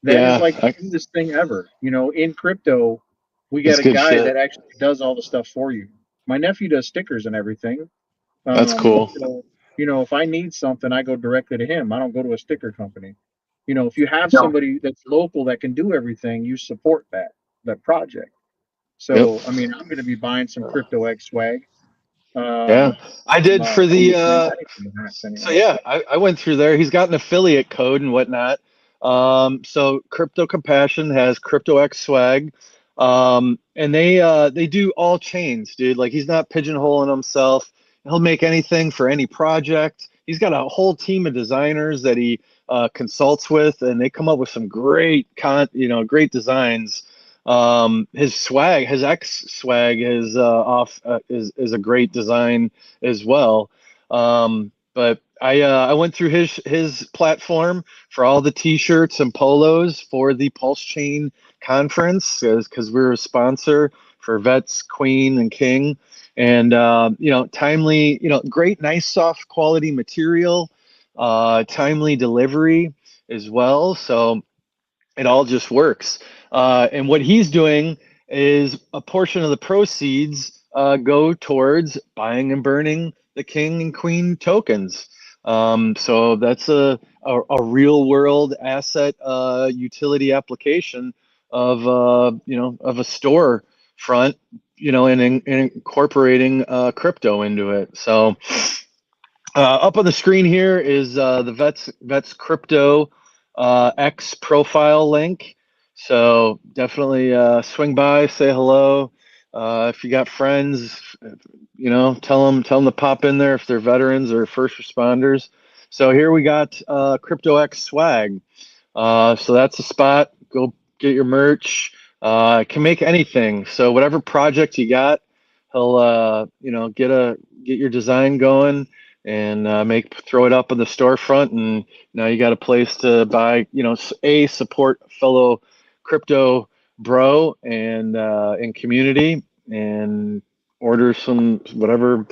That is Yeah. like the coolest thing ever. In crypto, we got That's a good guy shit. that actually does all the stuff for you. My nephew does stickers and everything. That's cool. So, if I need something, I go directly to him. I don't go to a sticker company. If you have somebody that's local that can do everything, you support that project. Yep. So, I mean, I'm going to be buying some Crypto X swag. Yeah. I did for the Hoodies, anything like that, So anyway. yeah, I went through there. He's got an affiliate code and whatnot. So Crypto Compassion has Crypto X Swag, and they do all chains, dude. Like, he's not pigeonholing himself. He'll make anything for any project. He's got a whole team of designers that he consults with, and they come up with some great designs. His swag, his X swag is a great design as well. But I went through his platform for all the T-shirts and polos for the Pulse Chain conference, because we're a sponsor for Vets, Queen, and King, and timely, great, nice, soft quality material, timely delivery as well. So it all just works. And what he's doing is a portion of the proceeds go towards buying and burning the king and queen tokens. So that's a real world asset utility application of of a store front and incorporating crypto into it. So up on the screen here is the Vets Crypto X profile link. So definitely swing by, say hello. If you got friends, tell them to pop in there if they're veterans or first responders. So here we got Crypto X swag. So that's the spot. Go get your merch. Can make anything. So whatever project you got, he'll get your design going and throw it up on the storefront, and now you got a place to buy. Support fellow crypto bro and community, and order some whatever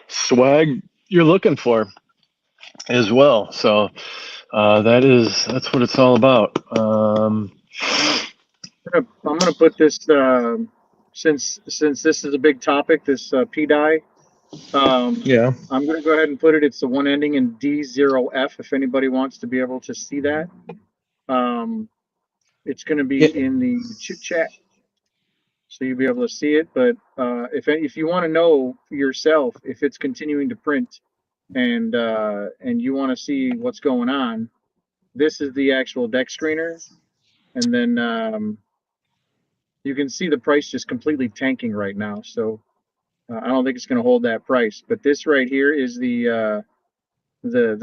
swag you're looking for as well. So that's what it's all about. I'm gonna put this since this is a big topic, this PDI. Yeah. I'm gonna go ahead and put it. It's the one ending in D0F. If anybody wants to be able to see that, it's gonna be in the chit chat, so you'll be able to see it. But if you want to know for yourself if it's continuing to print, and you want to see what's going on, this is the actual deck screener, and then you can see the price just completely tanking right now. So I don't think it's going to hold that price. But this right here is the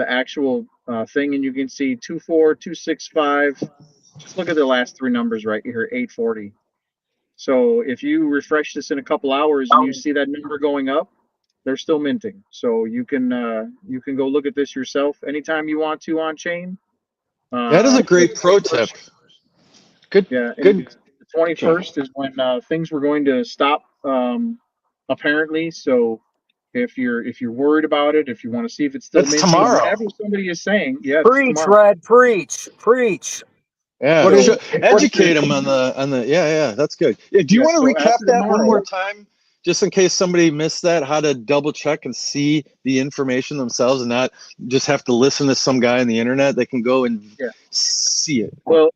actual thing, and you can see 24265. Just look at the last three numbers right here, 840. So if you refresh this in a couple hours and you see that number going up, they're still minting. So you can go look at this yourself anytime you want to on chain. That is a great pro tip. Good. Yeah. Good. The 21st is when things were going to stop, apparently. So if you're worried about it, if you want to see if it's still That's minting, tomorrow. whatever somebody is saying, yeah, it's Preach, tomorrow. Red, preach. Yeah, What is educate them on the yeah. That's good. Yeah, do you want to recap that one more time, just in case somebody missed that? How to double check and see the information themselves, and not just have to listen to some guy on the internet. They can go and see it. Well,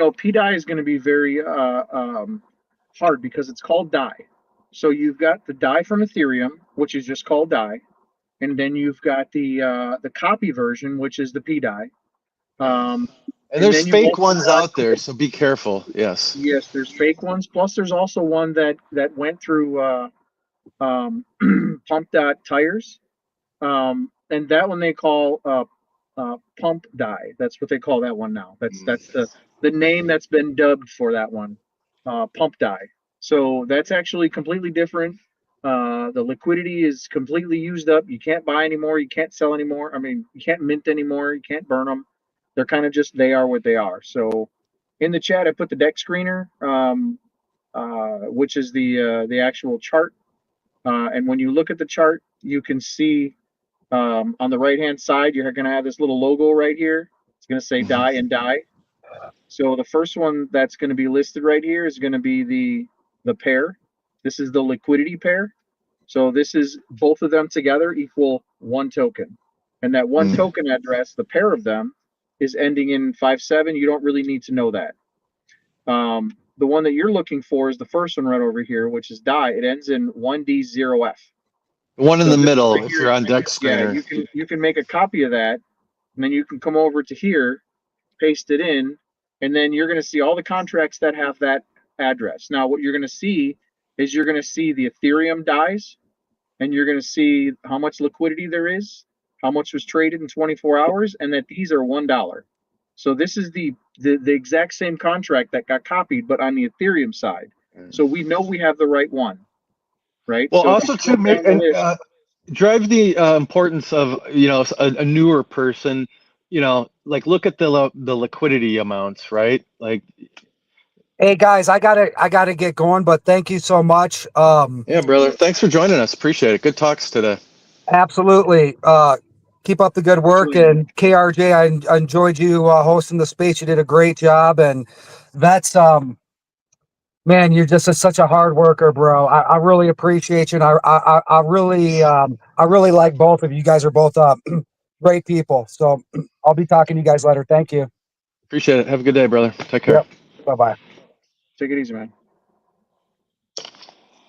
PDI is going to be very hard because it's called DAI. So you've got the DAI from Ethereum, which is just called DAI, and then you've got the copy version, which is the PDI. And there's fake ones out there, so be careful. Yes. Yes, there's fake ones. Plus, there's also one that went through pump.tires, and that one they call pump DAI. That's what they call that one now. That's the name that's been dubbed for that one, pump DAI. So that's actually completely different. The liquidity is completely used up. You can't buy anymore. You can't sell anymore. I mean, you can't mint anymore. You can't burn them. They're kind of just, they are what they are. So in the chat, I put the deck screener, which is the actual chart. And when you look at the chart, you can see on the right hand side, you're going to have this little logo right here. It's going to say DAI and DAI. So the first one that's going to be listed right here is going to be the pair. This is the liquidity pair. So this is both of them together equal one token. And that one token address, the pair of them, is ending in 57. You don't really need to know that. The one that you're looking for is the first one right over here, which is DAI. It ends in 1D0F. One in the middle, if you're on deck screener. Yeah, you can make a copy of that, and then you can come over to here, paste it in, and then you're going to see all the contracts that have that address. Now, what you're going to see is you're going to see the Ethereum DAIs, and you're going to see how much liquidity there is, how much was traded in 24 hours, and that these are $1. So this is the exact same contract that got copied, but on the Ethereum side. So we know we have the right one, right? Well, so also to make drive the importance of a newer person, like look at the liquidity amounts, right? Like, hey guys, I gotta get going, but thank you so much. Yeah, brother. Thanks for joining us. Appreciate it. Good talks today. Absolutely. Keep up the good work. And KRJ, I enjoyed you hosting the space. You did a great job. And that's, man, you're just such a hard worker, bro. I really appreciate you. And I really like both of you. You guys are both great people. So I'll be talking to you guys later. Thank you. Appreciate it. Have a good day, brother. Take care. Yep. Bye-bye. Take it easy, man.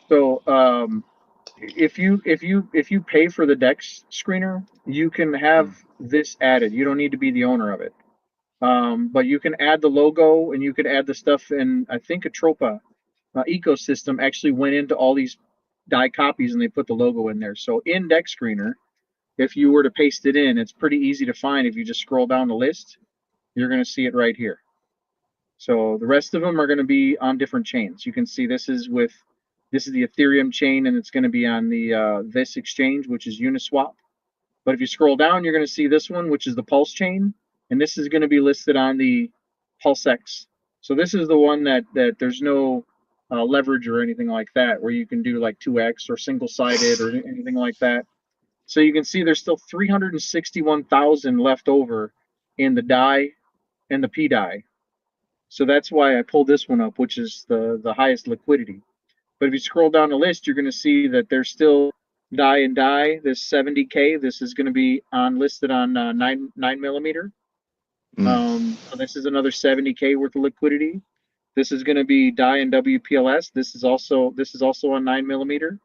So if you pay for the Dex screener, you can have this added. You don't need to be the owner of it. But you can add the logo and you can add the stuff. And I think Atropa ecosystem actually went into all these die copies and they put the logo in there. So in Dex screener, if you were to paste it in, it's pretty easy to find. If you just scroll down the list, you're going to see it right here. So the rest of them are going to be on different chains. You can see this is the Ethereum chain, and it's going to be on the this exchange, which is Uniswap. But if you scroll down, you're going to see this one, which is the Pulse chain, and this is going to be listed on the PulseX. So this is the one that there's no leverage or anything like that, where you can do like 2x or single-sided or anything like that. So you can see there's still 361,000 left over in the DAI and the PDAI. So that's why I pulled this one up, which is the highest liquidity. But if you scroll down the list, you're going to see that there's still DAI and DAI, this 70K. This is going to be listed on 9 millimeter. So this is another 70K worth of liquidity. This is going to be DAI and WPLS. This is also on 9 millimeter.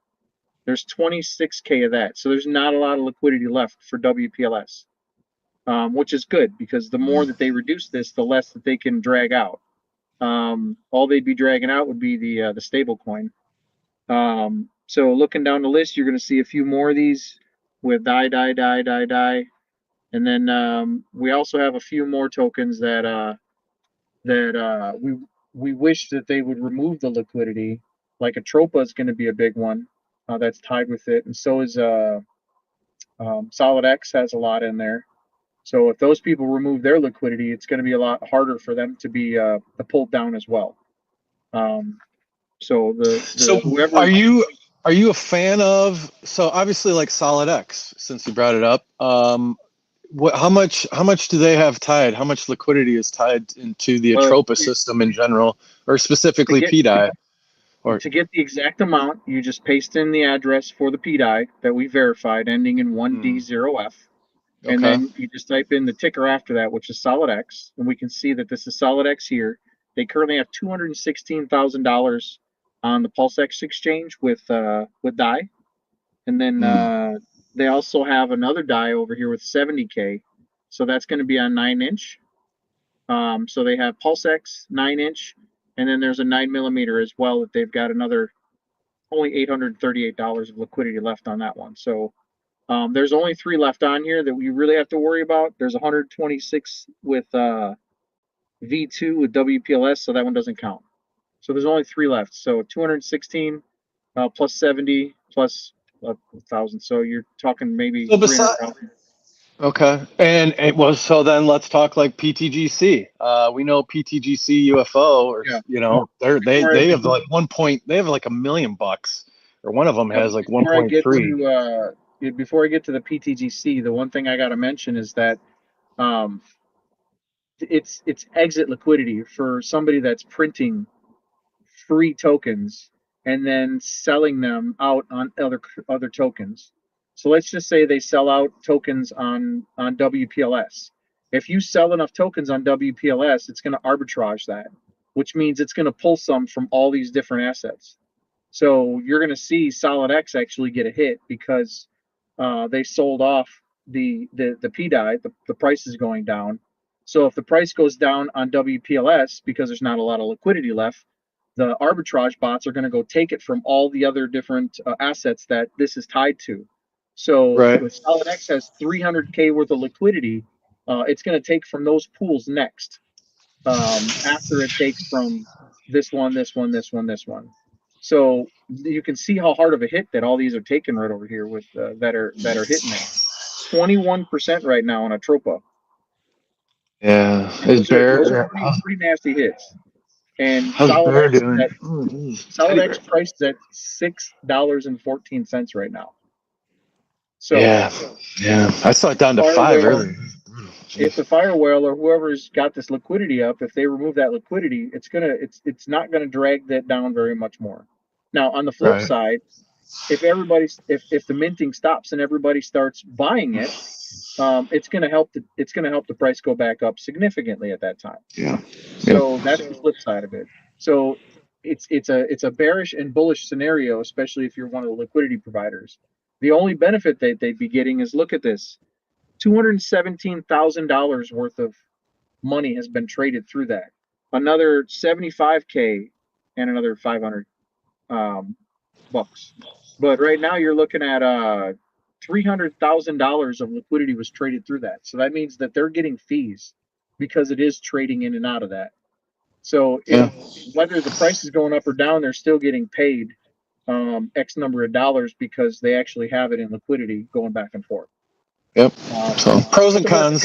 There's 26K of that. So there's not a lot of liquidity left for WPLS, which is good because the more that they reduce this, the less that they can drag out. All they'd be dragging out would be the stable coin. So looking down the list, you're going to see a few more of these with DAI. And then we also have a few more tokens that we wish that they would remove the liquidity. Like Atropa is going to be a big one that's tied with it, and so is SolidX has a lot in there. So if those people remove their liquidity, it's going to be a lot harder for them to be pulled down as well. So whoever are you a fan of? So obviously, like SolidX, since you brought it up. How much do they have tied? How much liquidity is tied into the Atropa system in general, or specifically PDAI? Or to get the exact amount, you just paste in the address for the PDAI that we verified, ending in 1D0F, and then you just type in the ticker after that, which is SolidX, and we can see that this is SolidX here. They currently have $216,000 on the PulseX exchange with DAI, and then they also have another DAI over here with 70K, so that's going to be on 9-inch. So they have PulseX 9-inch, and then there's a 9 millimeter as well that they've got only $838 of liquidity left on that one. So there's only 3 left on here that we really have to worry about. There's 126 with V2 with WPLS, so that one doesn't count. So there's only 3 left. So 216 plus 70 plus 1,000. So you're talking maybe 300,000. Okay, and it was so. Then let's talk like PTGC. We know PTGC UFO, or they have like $1 million, or one of them has like 1.3. Before I get to the PTGC, the one thing I got to mention is that it's exit liquidity for somebody that's printing free tokens and then selling them out on other tokens. So let's just say they sell out tokens on WPLS. If you sell enough tokens on WPLS, it's going to arbitrage that, which means it's going to pull some from all these different assets. So you're going to see SolidX actually get a hit because they sold off the PDAI, the price is going down. So if the price goes down on WPLS because there's not a lot of liquidity left, the arbitrage bots are going to go take it from all the other different assets that this is tied to. So if SolidX has 300K worth of liquidity, it's going to take from those pools next, after it takes from this one. So you can see how hard of a hit that all these are taking right over here with that are hitting it. 21% right now on Atropa. Yeah, it's those are pretty nasty hits. And SolidX priced at $6.14 right now. So yeah, I saw it down to 5 earlier. If the Firewhale or whoever's got this liquidity up, if they remove that liquidity, it's not gonna drag that down very much more. Now on the flip side, if the minting stops and everybody starts buying it, it's gonna help the price go back up significantly at that time. Yeah. So that's the flip side of it. So it's a bearish and bullish scenario, especially if you're one of the liquidity providers. The only benefit that they'd be getting is, look at this, $217,000 worth of money has been traded through that. Another 75K and another 500 bucks. But right now you're looking at $300,000 of liquidity was traded through that. So that means that they're getting fees because it is trading in and out of that. So whether the price is going up or down, they're still getting paid X number of dollars because they actually have it in liquidity going back and forth. Yep. So pros and cons.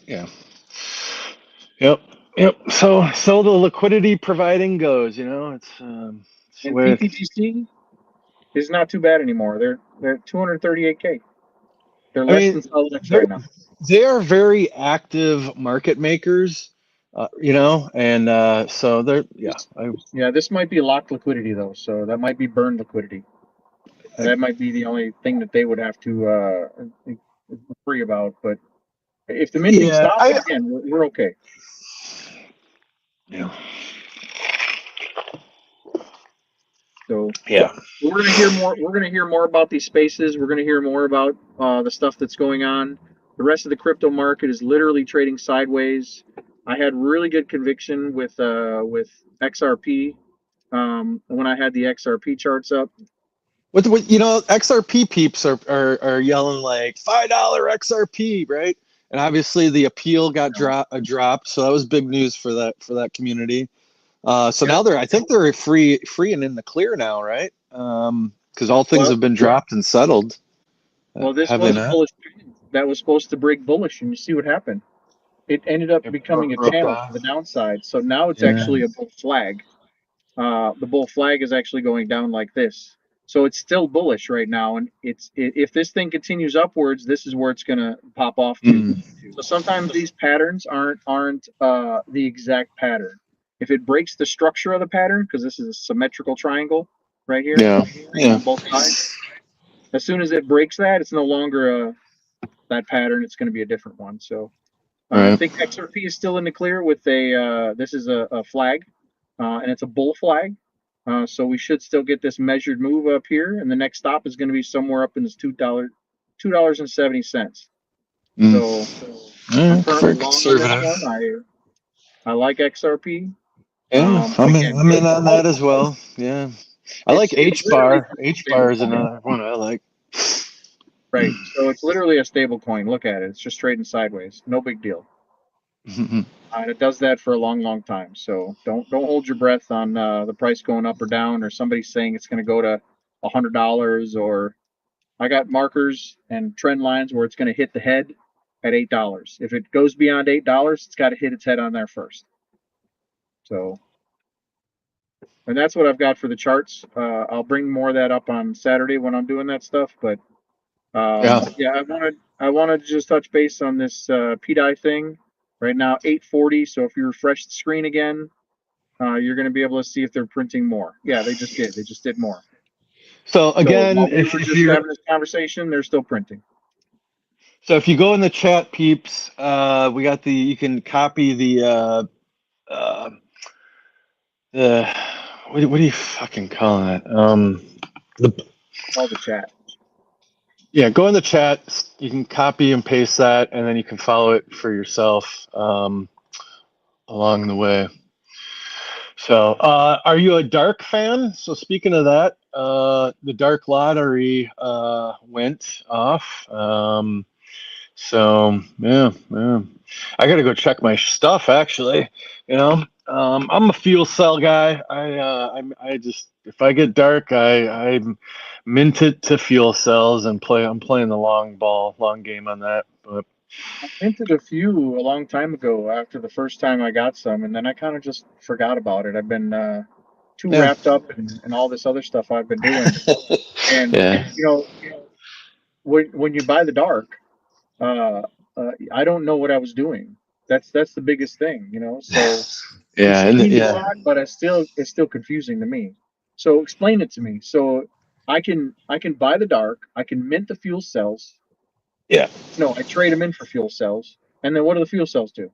Yeah. Yep. So the liquidity providing goes. It's and PTGC is not too bad anymore. They're at 238K. They're less than Solidx right now. They are very active market makers, and so they're This might be locked liquidity though, so that might be burned liquidity. And that might be the only thing that they would have to worry about. But if the minting stops again, we're okay. Yeah. So we're gonna hear more. We're gonna hear more about these spaces. We're gonna hear more about the stuff that's going on. The rest of the crypto market is literally trading sideways. I had really good conviction with XRP when I had the XRP charts up. What XRP peeps are yelling like $5 XRP, right? And obviously the appeal got dropped, so that was big news for that community. So now I think they're free and in the clear now, right? Because all things have been dropped and settled. Well, this was bullish. That was supposed to break bullish, and you see what happened. It ended up becoming a channel to the downside. So now it's actually a bull flag. The bull flag is actually going down like this. So it's still bullish right now, and if this thing continues upwards, this is where it's going to pop off to. So sometimes these patterns aren't the exact pattern. If it breaks the structure of the pattern, because this is a symmetrical triangle right here, on both sides. As soon as it breaks that, it's no longer that pattern. It's going to be a different one. So I think XRP is still in the clear with this is a flag, and it's a bull flag. So we should still get this measured move up here, and the next stop is going to be somewhere up in this $2.70. So I'm currently long on this one. I like XRP. Yeah, I'm in on that as well. Yeah, I like H bar. H bar is another one I like. Right. So it's literally a stable coin. Look at it. It's just trading sideways. No big deal. And it does that for a long, long time. So don't hold your breath on the price going up or down, or somebody saying it's going to go to $100, or I got markers and trend lines where it's going to hit the head at $8. If it goes beyond $8, it's got to hit its head on there first. So, and that's what I've got for the charts. I'll bring more of that up on Saturday when I'm doing that stuff. But I wanted to just touch base on this PDI thing. Right now, 840. So if you refresh the screen again, you're going to be able to see if they're printing more. Yeah, they just did. They just did more. So again, if you're having this conversation, they're still printing. So if you go in the chat, peeps, we got you can copy the what do you fucking call it? All the chat. Yeah, go in the chat. You can copy and paste that, and then you can follow it for yourself along the way. So, are you a dark fan? So speaking of that, the dark lottery went off. So yeah, I gotta go check my stuff. Actually, I'm a fuel cell guy. I just, if I get dark, I mint it to fuel cells and play. I'm playing the long game on that. But I minted a few a long time ago after the first time I got some, and then I kind of just forgot about it. I've been too wrapped up in all this other stuff I've been doing. And when you buy the dark, I don't know what I was doing. That's the biggest thing, So but it's still confusing to me. So explain it to me. So I can buy the dark. I can mint the fuel cells. Yeah. No, I trade them in for fuel cells. And then what do the fuel cells do?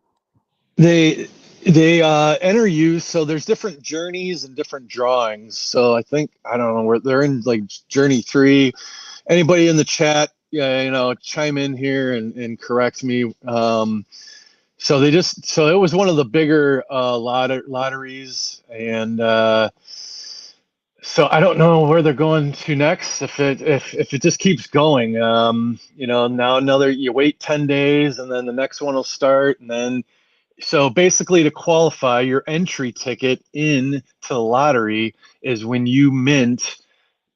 They enter you, so there's different journeys and different drawings. So I think, I don't know, where they're in like journey 3. Anybody in the chat, yeah, chime in here and correct me. So it was one of the bigger lotteries, and so I don't know where they're going to next. If it just keeps going, now you wait 10 days, and then the next one will start, and then. So basically, to qualify, your entry ticket in to the lottery is when you mint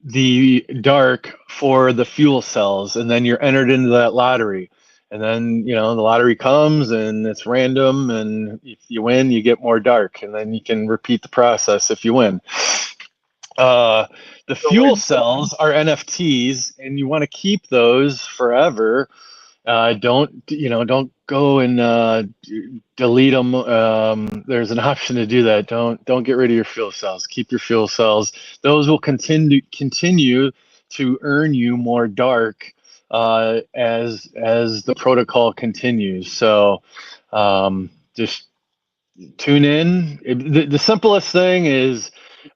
the dark for the fuel cells, and then you're entered into that lottery. And then, the lottery comes and it's random, and if you win, you get more dark, and then you can repeat the process if you win. The fuel cells are NFTs, and you want to keep those forever. Don't go and delete them. There's an option to do that. Don't get rid of your fuel cells. Keep your fuel cells. Those will continue to earn you more dark as the protocol continues. So just tune in. The simplest thing is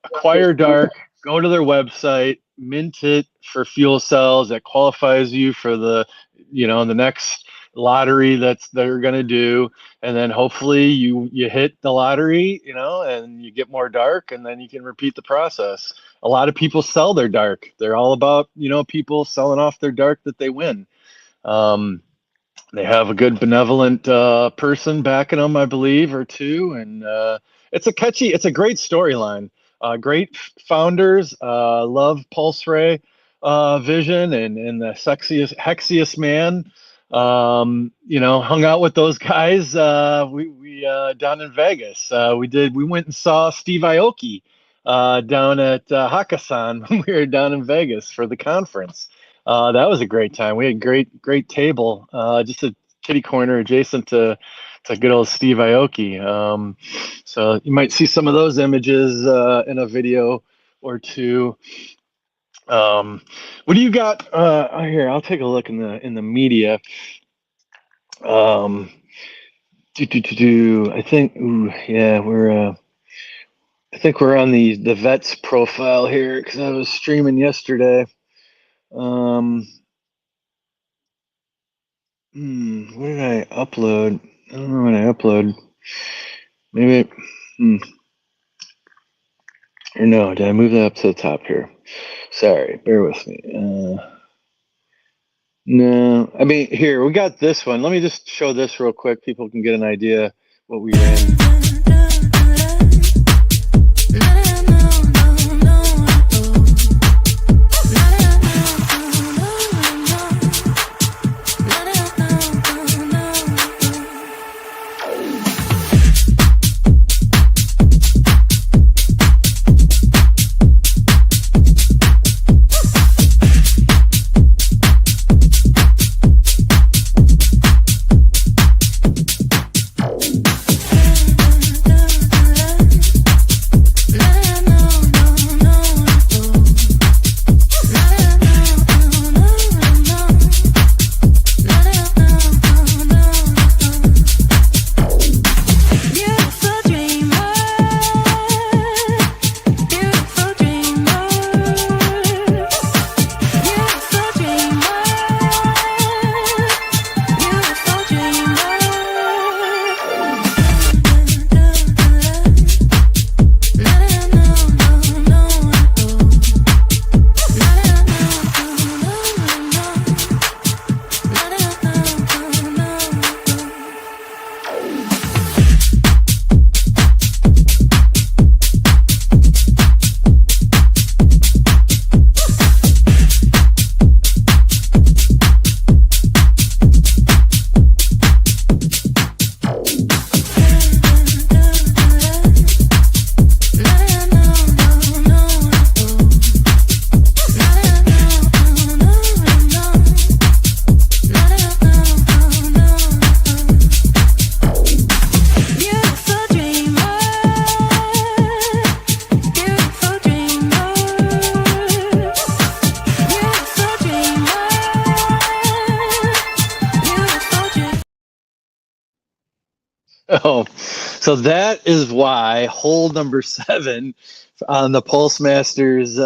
acquire dark. Go to their website, mint it for fuel cells. That qualifies you for the next lottery they're going to do, and then hopefully you hit the lottery, and you get more dark, and then you can repeat the process. A lot of people sell their dark. They're all about people selling off their dark that they win. They have a good benevolent person backing them, I believe, or two, and it's a great storyline. Great founders, love Pulse Ray vision, and the hexiest man. Hung out with those guys. We down in Vegas. We went and saw Steve Aoki down at Hakkasan when we were down in Vegas for the conference. That was a great time. We had great table, just a kitty corner adjacent to good old Steve Aoki. So you might see some of those images in a video or two. What do you got here? I'll take a look in the media. I think, I think we're on the vet's profile here because I was streaming yesterday. What did I upload? I don't know what I upload. Maybe, or no, did I move that up to the top here? Sorry, bear with me. No, I mean, here, we got this one. Let me just show this real quick. People can get an idea what we ran. So that is why hole number 7 on the Pulse Masters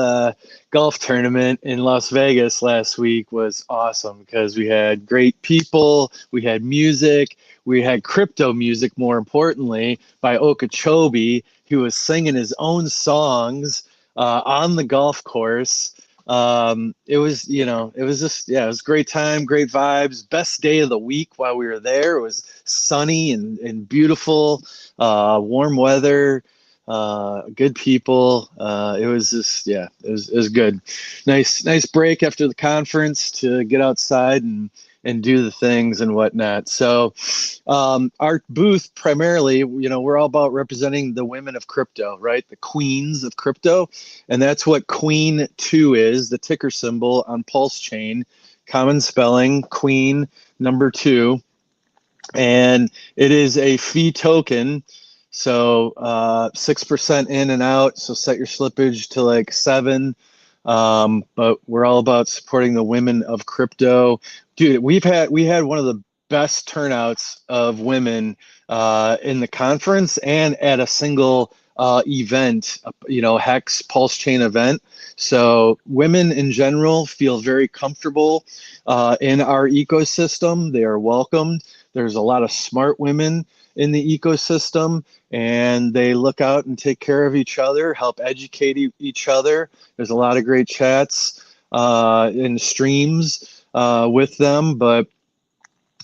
golf tournament in Las Vegas last week was awesome, because we had great people, we had music, we had crypto music, more importantly, by Okeechobee, who was singing his own songs on the golf course. It was, it was just, it was a great time, great vibes. Best day of the week while we were there. It was sunny and beautiful, warm weather, good people. It was just, it was good. Nice break after the conference to get outside and do the things and whatnot. So our booth primarily, we're all about representing the women of crypto, right? The queens of crypto. And that's what Queen 2 is, the ticker symbol on Pulse Chain, common spelling, Queen number 2. And it is a fee token. So 6% in and out. So set your slippage to like 7. But we're all about supporting the women of crypto. Dude, we had one of the best turnouts of women in the conference and at a single event, Hex Pulse Chain event. So women in general feel very comfortable in our ecosystem. They are welcomed. There's a lot of smart women in the ecosystem, and they look out and take care of each other, help educate each other. There's a lot of great chats and streams with them, but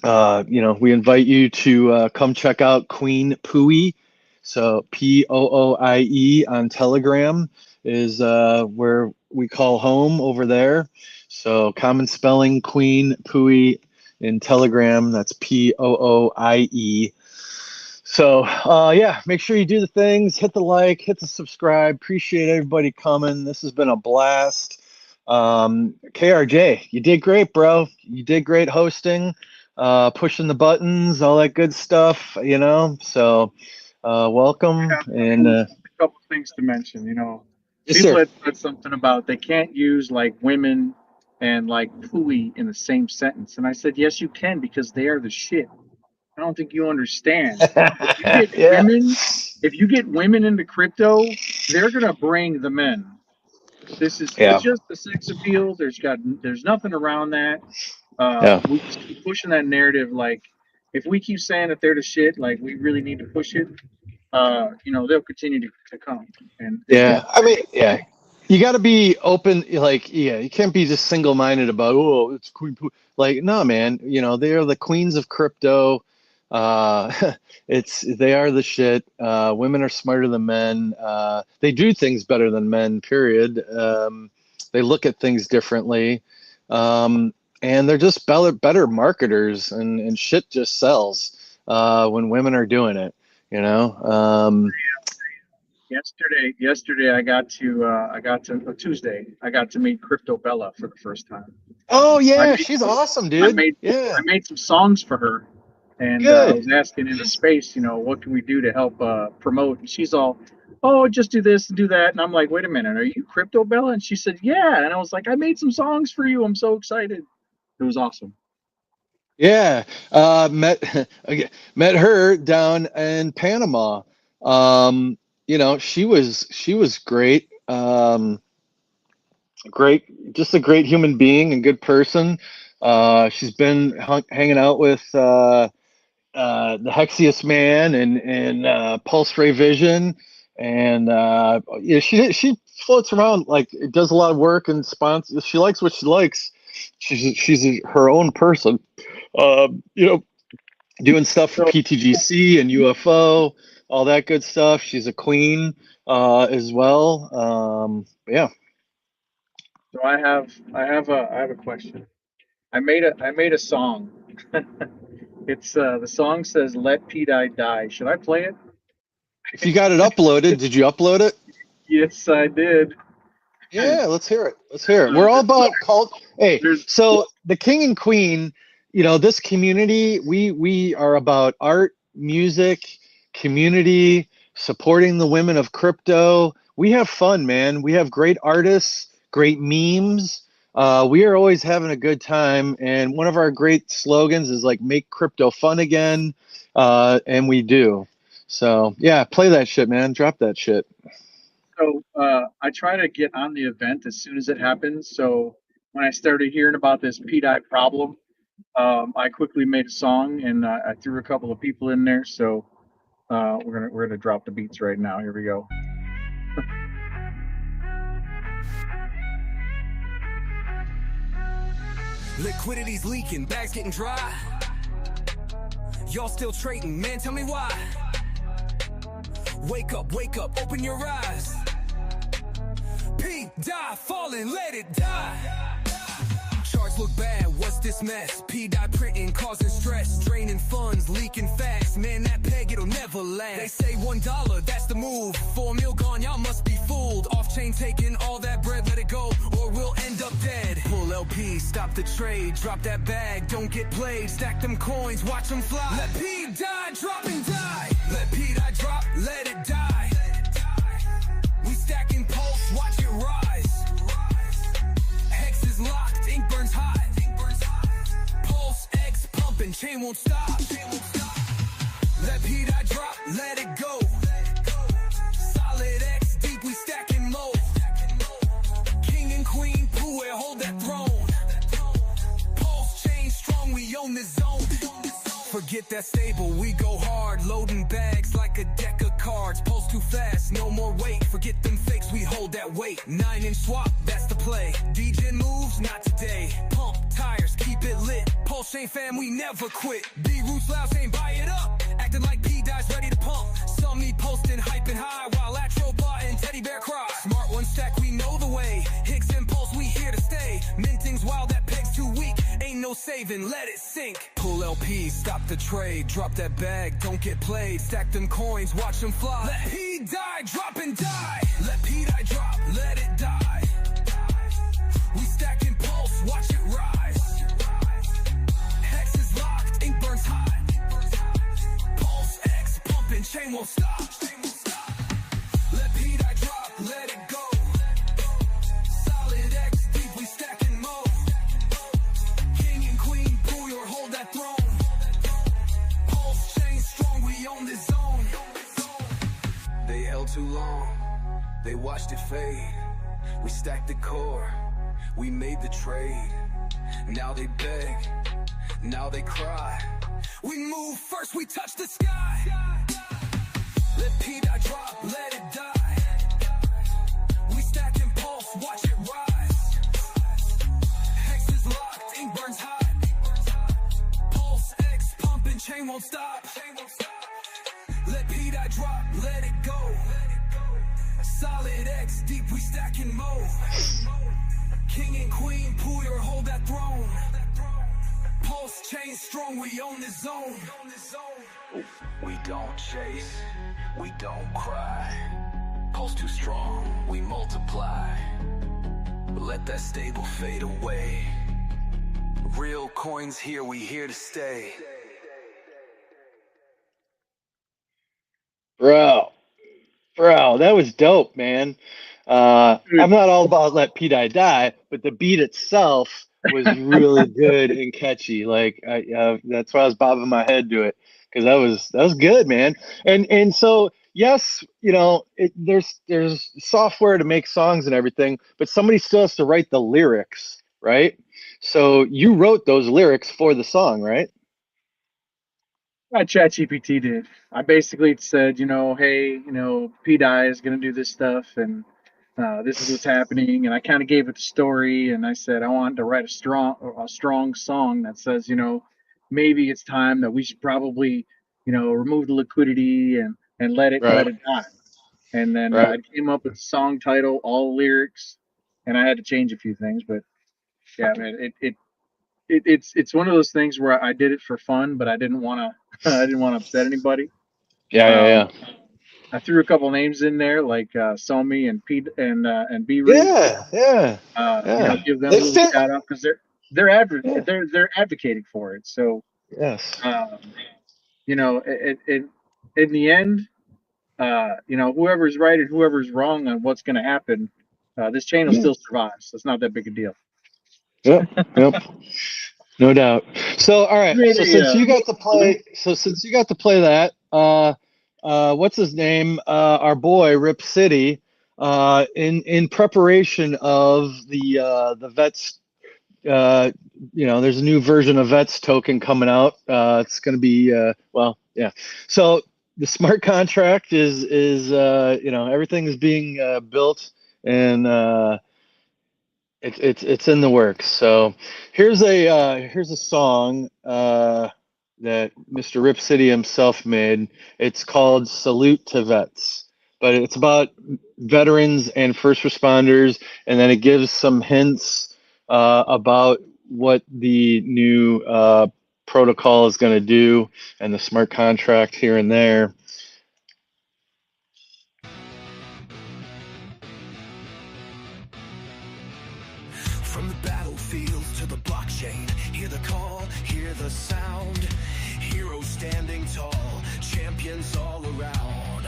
we invite you to come check out Queen Pooey. So Pooie on Telegram is where we call home over there. So common spelling Queen Pooey in Telegram. That's Pooie. So make sure you do the things, hit the like, hit the subscribe. Appreciate everybody coming. This has been a blast. KRJ, you did great, bro. You did great hosting, pushing the buttons, all that good stuff, So welcome. And a couple things to mention, yes, people sir. had said something about they can't use like women and like pooey in the same sentence. And I said, yes, you can, because they are the shit. I don't think you understand. If you get women into crypto, they're gonna bring the men. It's just the sex appeal. There's nothing around that. We just keep pushing that narrative. Like, if we keep saying that they're the shit, like we really need to push it. They'll continue to come. And you got to be open. Like, you can't be just single-minded about, it's Queen Pooh. Like, no, man. They are the queens of crypto. They are the shit. Women are smarter than men. They do things better than men, period. They look at things differently. And they're just better marketers, and shit just sells when women are doing it, Yesterday I got to Tuesday. I got to meet Crypto Bella for the first time. Oh yeah, she's awesome, dude. I made some songs for her, and I was asking in the space, what can we do to help promote? And she's all, oh, just do this and do that. And I'm like, wait a minute, are you Crypto Bella? And she said, yeah. And I was like, I made some songs for you. I'm so excited. It was awesome. Yeah, met her down in Panama. She was great. Just a great human being and good person. She's been hanging out with the Hexius Man and Pulse Ray Vision, and she floats around, like, does a lot of work and sponsors. She likes what she likes. She's her own person. Doing stuff for PTGC and UFO, all that good stuff. She's a queen as well. So I have a question. I made a song. It's the song says "Let Pete I Die." Should I play it? If you got it uploaded, did you upload it? Yes, I did. Yeah, let's hear it. We're all about cult. Hey, so the king and queen, this community, we are about art, music, community, supporting the women of crypto. We have fun, man. We have great artists, great memes. We are always having a good time. And one of our great slogans is like, make crypto fun again. And we do. So yeah, play that shit, man. Drop that shit. So I try to get on the event as soon as it happens. So when I started hearing about this P-Dye problem, I quickly made a song and I threw a couple of people in there. So we're gonna drop the beats right now. Here we go. Liquidity's leaking, bags getting dry. Y'all still trading, man, tell me why. Wake up, open your eyes. P, die, falling, let it die. Charts look bad, what's this mess? P-dye printing, causing stress, draining funds, leaking fast. Man, that peg, it'll never last. They say $1, that's the move. 4 mil gone, y'all must be fooled. Off chain taking all that bread, let it go, or we'll end up dead. Pull LP, stop the trade, drop that bag, don't get played. Stack them coins, watch them fly. Let P-dye drop and die. Let P-dye drop, let it die. We stacking pulse, watch it rise. Hex is locked, ink burns hot. Pulse X pumping, chain won't stop. Let P-dye drop, let it go. Solid X deep, we stacking low. King and queen, poo, hold that throne. Pulse chain strong, we own this zone. Forget that stable, we go hard. Loading bags like a deck of cards. Pulse too fast, no more weight. Forget them fakes, we hold that weight. 9-inch swap, that's the play. DJ moves, not today. Pump tires, keep it lit. Pulse chain fam, we never quit. B-Roots loud saying buy it up. Acting like P-Dye's ready to pump. Some need posting, hyping high while Atrobot and Teddy Bear cry. Smart one stack, we know the way. Hicks and Pulse, we here to stay. Minting's wild, that peg's too weak. Ain't no saving, let it sink. Pull LP, stop the trade. Drop that bag, don't get played. Stack them coins, watch them fly. Let P-Dye drop and die. Let P-Dye drop, let it die. We stacking Pulse, watch it rise. Hex is locked, ink burns hot. Pulse X pumping, chain won't stop. Let P-Dye drop, let it go. Solid X deep, we stacking mo. King and queen, pull your hold that throne. Pulse chain strong, we own this zone. They held too long, they watched it fade. We stacked the core, we made the trade. Now they beg, now they cry. We move first, we touch the sky. Let P-Dye drop, let it die. We stacking Pulse, watch it rise. Hex is locked, ink burns hot. Pulse X pumping, chain won't stop. Let P-Dye drop, let it go. Solid X deep, we stacking mo. King and queen, pull your hold that throne. Pulse chain strong, we own this zone. We don't chase, we don't cry. Pulse too strong, we multiply. Let that stable fade away. Real coins here, we here to stay. Bro, that was dope, man. I'm not all about let P-Dye die, but the beat itself was really good and catchy. Like that's why I was bobbing my head to it, because that was good, man. And so yes, there's software to make songs and everything, but somebody still has to write the lyrics, right? So you wrote those lyrics for the song, right? ChatGPT did. I basically said, hey, P-Dye is going to do this stuff, and this is what's happening. And I kind of gave it the story, and I said I wanted to write a strong song that says, maybe it's time that we should probably, remove the liquidity and let it die. And then I came up with the song title, all the lyrics, and I had to change a few things, but yeah, man, it's one of those things where I did it for fun, but I didn't want to upset anybody. Yeah. I threw a couple names in there like Somi and Pete and B Root. Yeah. Give them a little shout out because they're advocating for it. So yes, in the end, whoever's right and whoever's wrong on what's going to happen, this channel still survives. So it's not that big a deal. Yep. No doubt. So all right. So since you got to play that, what's his name? Our boy Rip City, in preparation of the Vets. There's a new version of Vets token coming out. It's going to be yeah. So the smart contract is everything is being built, and it's in the works. So here's a song that Mr. Rip City himself made. It's called "Salute to Vets," but it's about veterans and first responders, and then it gives some hints about what the new protocol is going to do and the smart contract here and there. From the battlefields to the blockchain, hear the call, hear the sound. Heroes standing tall, champions all around.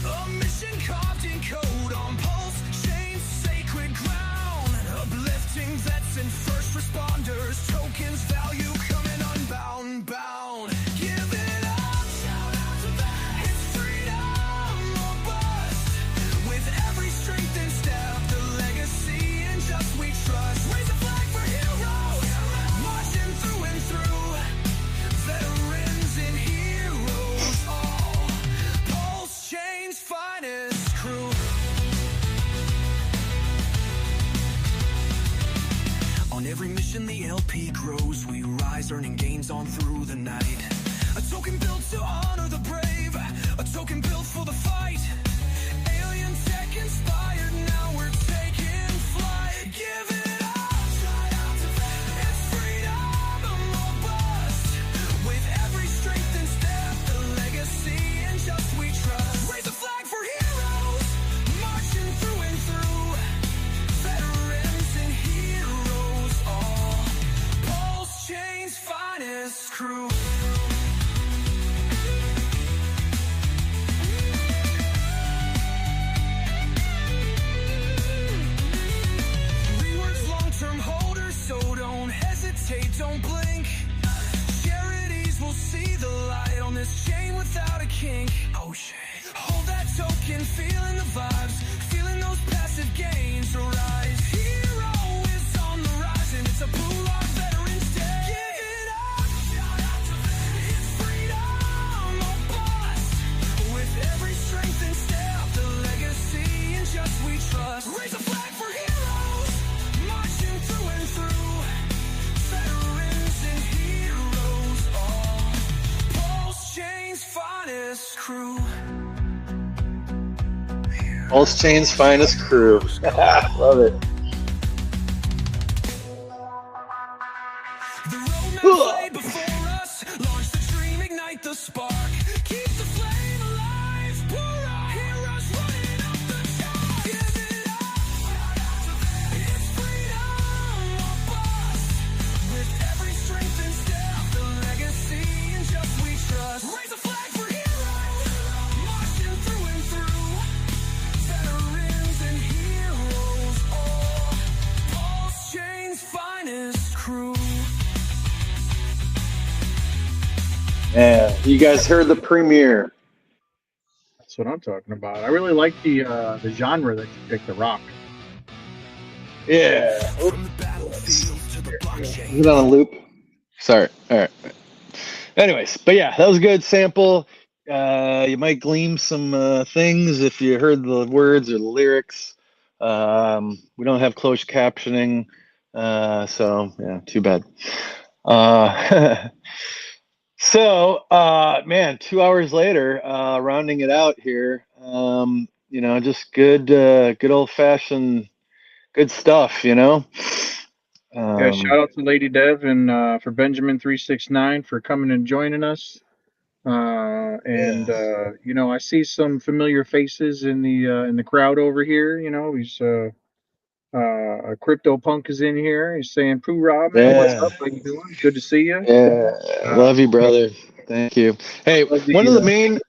A mission carved in code on pulse, chains, sacred ground. Uplifting vets and first responders, tokens value coming unbound, bound. Give it up, shout out to that. It's freedom or bust. With every strength and step, the legacy and just we trust. Raise a flag for heroes, marching through and through. Veterans and heroes all. Pulse Chain's finest crew. On every mission the LP grows, we rise, earning gains on through the night. A token built to honor the brave, a token built for the fight. Alien tech inspired, now we're taking flight. Give it up, shout out to that. It's freedom or bust. With every strength and step, the legacy and just we trust. Raise a flag for heroes, marching through and through. Veterans and heroes all. Pulse Chain's finest crew. Reworks long-term holders, so don't hesitate, don't blink. Charities will see the light on this chain without a kink. Oh shit. Hold that token, feeling the vibes, feeling those passive gains arise. Hero is on the rise, and it's a Blue Rock Veterans Day. Give it up, shout out to them. It's freedom or bust. With every strength and step, the legacy and just we trust. Raise a flag for heroes, marching through and through. Veterans and heroes all. Pulse Chain's finest crew. Pulse Chain's finest crew. Love it. The roadmap laid before us. Launch the dream, ignite the spark. Keep the flame alive. Pour our heroes running up the chart. Give it up. It's freedom or bust. With every strength and step, the legacy and just we trust. Raise a flag for heroes, marching through and through. Veterans and heroes all. Pulse Chain's finest crew. Yeah, you guys heard the premiere. That's what I'm talking about. I really like the genre that you picked, the rock. Yeah. From the battlefield to the blockchain. Is it on a loop? Sorry. All right. Anyways, but yeah, that was a good sample. You might glean some things if you heard the words or the lyrics. We don't have closed captioning, so yeah, too bad. So, man, 2 hours later, rounding it out here, just good old fashioned, good stuff, Yeah, shout out to Lady Dev and for Benjamin369 for coming and joining us. I see some familiar faces in the crowd over here. He's Crypto Punk is in here. He's saying, "Pooh Rob, man, what's up? How you doing? Good to see you." Yeah, love you, brother. Thank you. Hey, one of the main,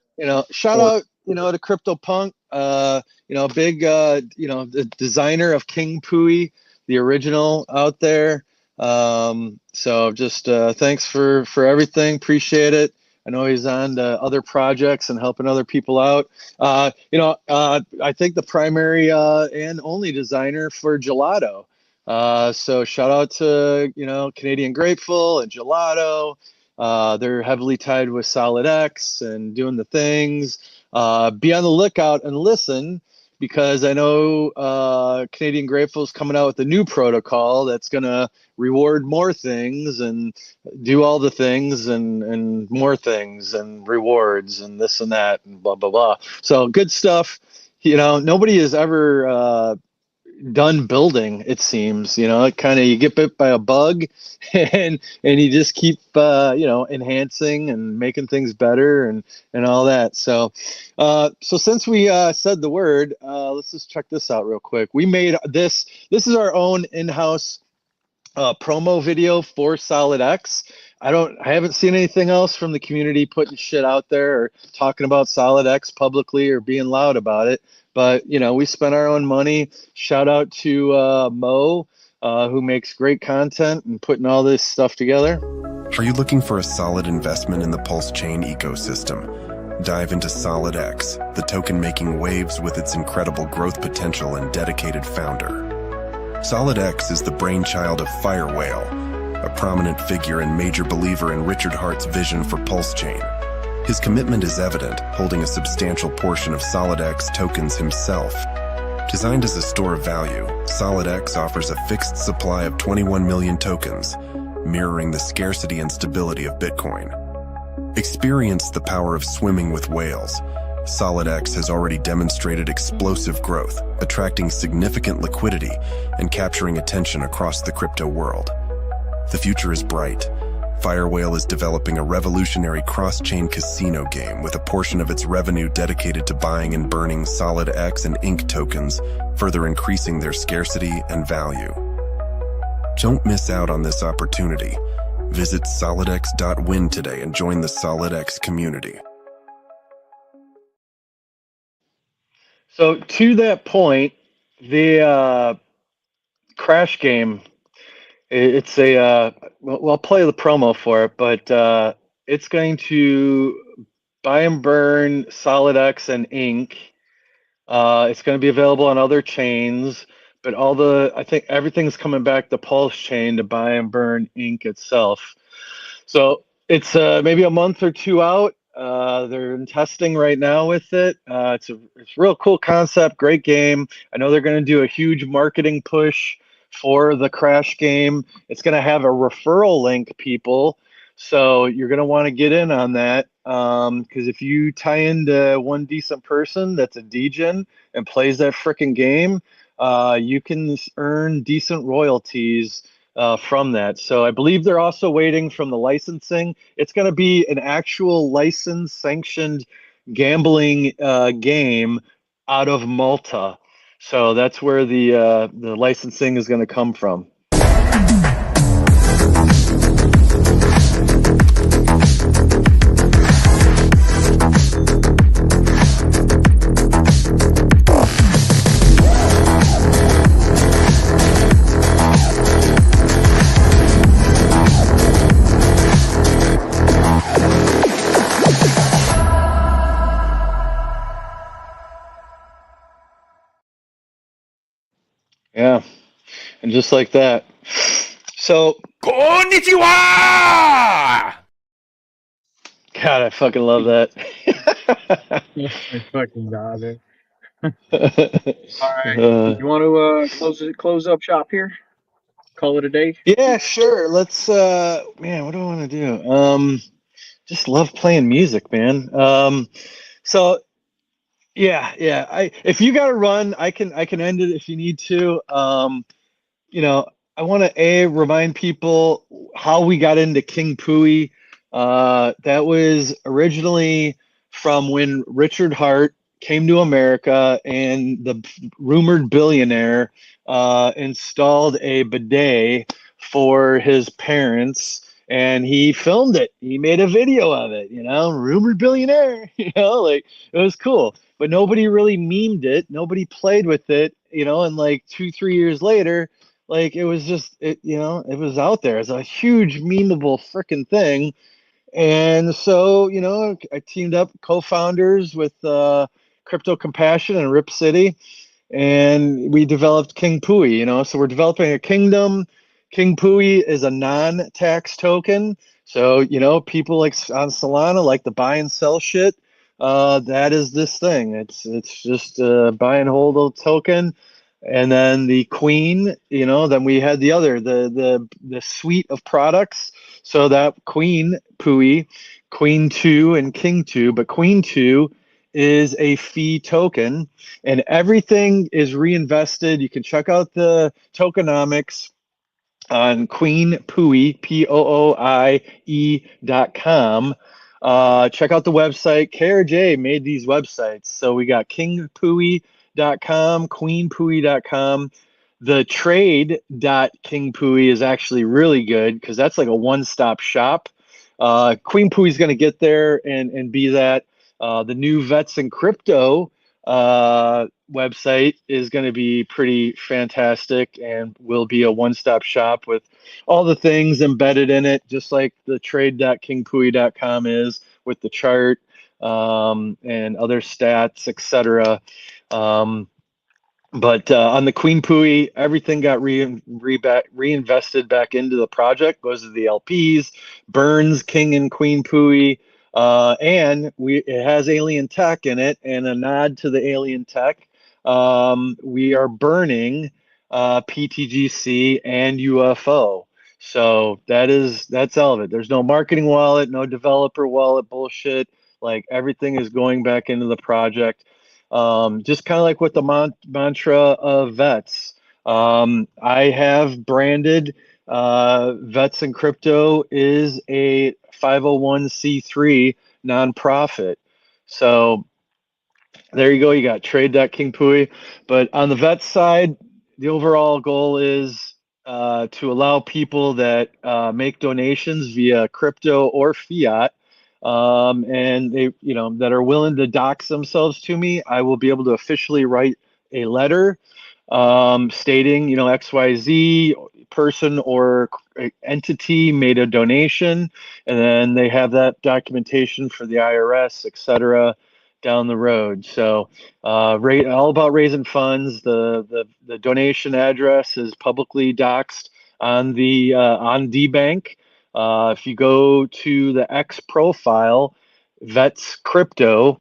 shout out, to Crypto Punk, big, the designer of King Pooey, the original out there. So just thanks for everything. Appreciate it. I know he's on to other projects and helping other people out. I think the primary and only designer for Gelato. So shout out to, Canadian Grateful and Gelato. They're heavily tied with Solid X and doing the things. Be on the lookout and listen, because I know Canadian Grateful is coming out with a new protocol that's going to reward more things and do all the things and more things and rewards and this and that and blah, blah, blah. So good stuff. Nobody has ever done building, it seems. It kind of, you get bit by a bug and you just keep enhancing and making things better and all that. So since we said the word, let's just check this out real quick. We made this is our own in-house promo video for Solid X. I haven't seen anything else from the community putting shit out there or talking about Solid X publicly or being loud about it. But, we spent our own money. Shout out to Mo, who makes great content and putting all this stuff together. Are you looking for a solid investment in the Pulse Chain ecosystem? Dive into Solid X, the token making waves with its incredible growth potential and dedicated founder. Solid X is the brainchild of Fire Whale, a prominent figure and major believer in Richard Hart's vision for Pulse Chain. His commitment is evident, holding a substantial portion of Solid X tokens himself. Designed as a store of value, Solid X offers a fixed supply of 21 million tokens, mirroring the scarcity and stability of Bitcoin. Experience the power of swimming with whales. Solid X has already demonstrated explosive growth, attracting significant liquidity and capturing attention across the crypto world. The future is bright. Firewhale is developing a revolutionary cross-chain casino game with a portion of its revenue dedicated to buying and burning Solid X and Ink tokens, further increasing their scarcity and value. Don't miss out on this opportunity. Visit solidx.win today and join the Solid X community. So to that point, the Crash game, it's I'll play the promo for it, but it's going to buy and burn Solid X and Ink. It's going to be available on other chains, but I think everything's coming back to Pulse Chain to buy and burn Ink itself. So it's maybe a month or two out. They're in testing right now with it. It's a real cool concept, great game. I know they're going to do a huge marketing push for the Crash game. It's going to have a referral link, people. So you're going to want to get in on that, because if you tie into one decent person that's a degen and plays that freaking game, you can earn decent royalties from that. So I believe they're also waiting from the licensing. It's going to be an actual license sanctioned gambling game out of Malta. So that's where the licensing is going to come from. Yeah, and just like that. So, konnichiwa! God, I fucking love that. I fucking got it. All right, you want to close up shop here? Call it a day? Yeah, sure. Let's. Man, what do I want to do? Just love playing music, man. So. Yeah. If you got to run, I can end it if you need to. I want to remind people how we got into King Pooey. That was originally from when Richard Hart came to America and the rumored billionaire installed a bidet for his parents. And he filmed it. He made a video of it, rumored billionaire, like it was cool. But nobody really memed it. Nobody played with it, and like 2-3 years later, like it was just, it was out there. It's a huge memeable freaking thing. And so, you know, I teamed up co-founders with Crypto Compassion and Rip City, and we developed King Pui, you know. So we're developing a kingdom. King Pui is a non-tax token. So, you know, people like on Solana like to buy and sell shit. That is this thing. It's just a buy and hold a token. And then the Queen, you know, then we had the other, the suite of products. So that Queen Pui, Queen 2 and King 2, but Queen 2 is a fee token, and everything is reinvested. You can check out the tokenomics on Queen Pui, POOIE.com. Check out the website. KRJ made these websites. So we got kingpui.com, queenpui.com. The trade.kingpui is actually really good because that's like a one-stop shop. Queen Pui is going to get there and be that. The new Vets and Crypto website is going to be pretty fantastic and will be a one-stop shop with all the things embedded in it, just like the trade.kingpui.com is with the chart and other stats, etc. But on the Queen Pui, everything got reinvested back into the project. Goes to the LPs, burns King and Queen Pui, and it has alien tech in it, and a nod to the alien tech. We are burning PTGC and UFO. So that's all of it. There's no marketing wallet, no developer wallet bullshit. Like everything is going back into the project. Just kind of like with the mantra of Vets. I have branded Vets and Crypto is a 501c3 nonprofit. So there you go. You got trade.kingpui. But on the Vets side, the overall goal is to allow people that make donations via crypto or fiat, and they, you know, that are willing to dox themselves to me, I will be able to officially write a letter stating, you know, XYZ person or entity made a donation, and then they have that documentation for the IRS, etc. down the road. So all about raising funds. The donation address is publicly doxed on the on DBank. If you go to the X profile, Vets Crypto,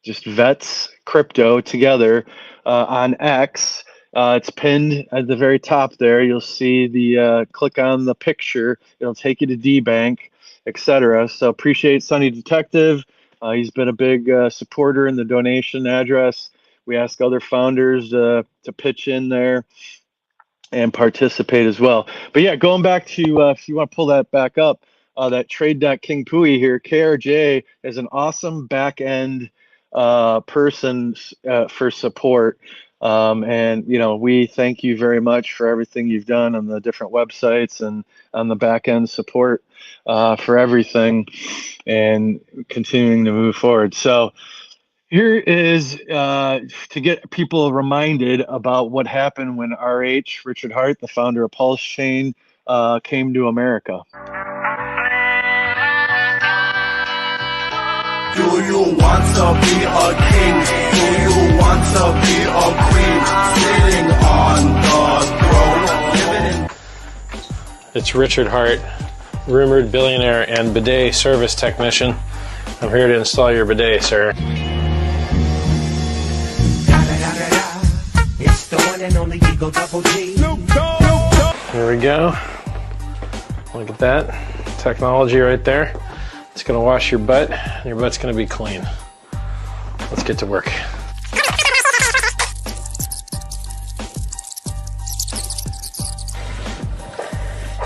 just Vets Crypto together on X, it's pinned at the very top there. You'll see the click on the picture. It'll take you to DBank, etc. So appreciate Sunny Detective. He's been a big supporter in the donation address. We ask other founders to pitch in there and participate as well. But yeah, going back to, if you want to pull that back up, that trade.kingpui here, KRJ is an awesome back end person for support. And, you know, we thank you very much for everything you've done on the different websites and on the back end support for everything and continuing to move forward. So here is to get people reminded about what happened when RH, Richard Hart, the founder of Pulse Chain, came to America. Do you want to be a king? Do you want to be a queen? Sitting on the throne, It's Richard Hart, rumored billionaire and bidet service technician. I'm here to install your bidet, sir. Here we go. Look at that technology right there. It's gonna wash your butt, and your butt's gonna be clean. Let's get to work.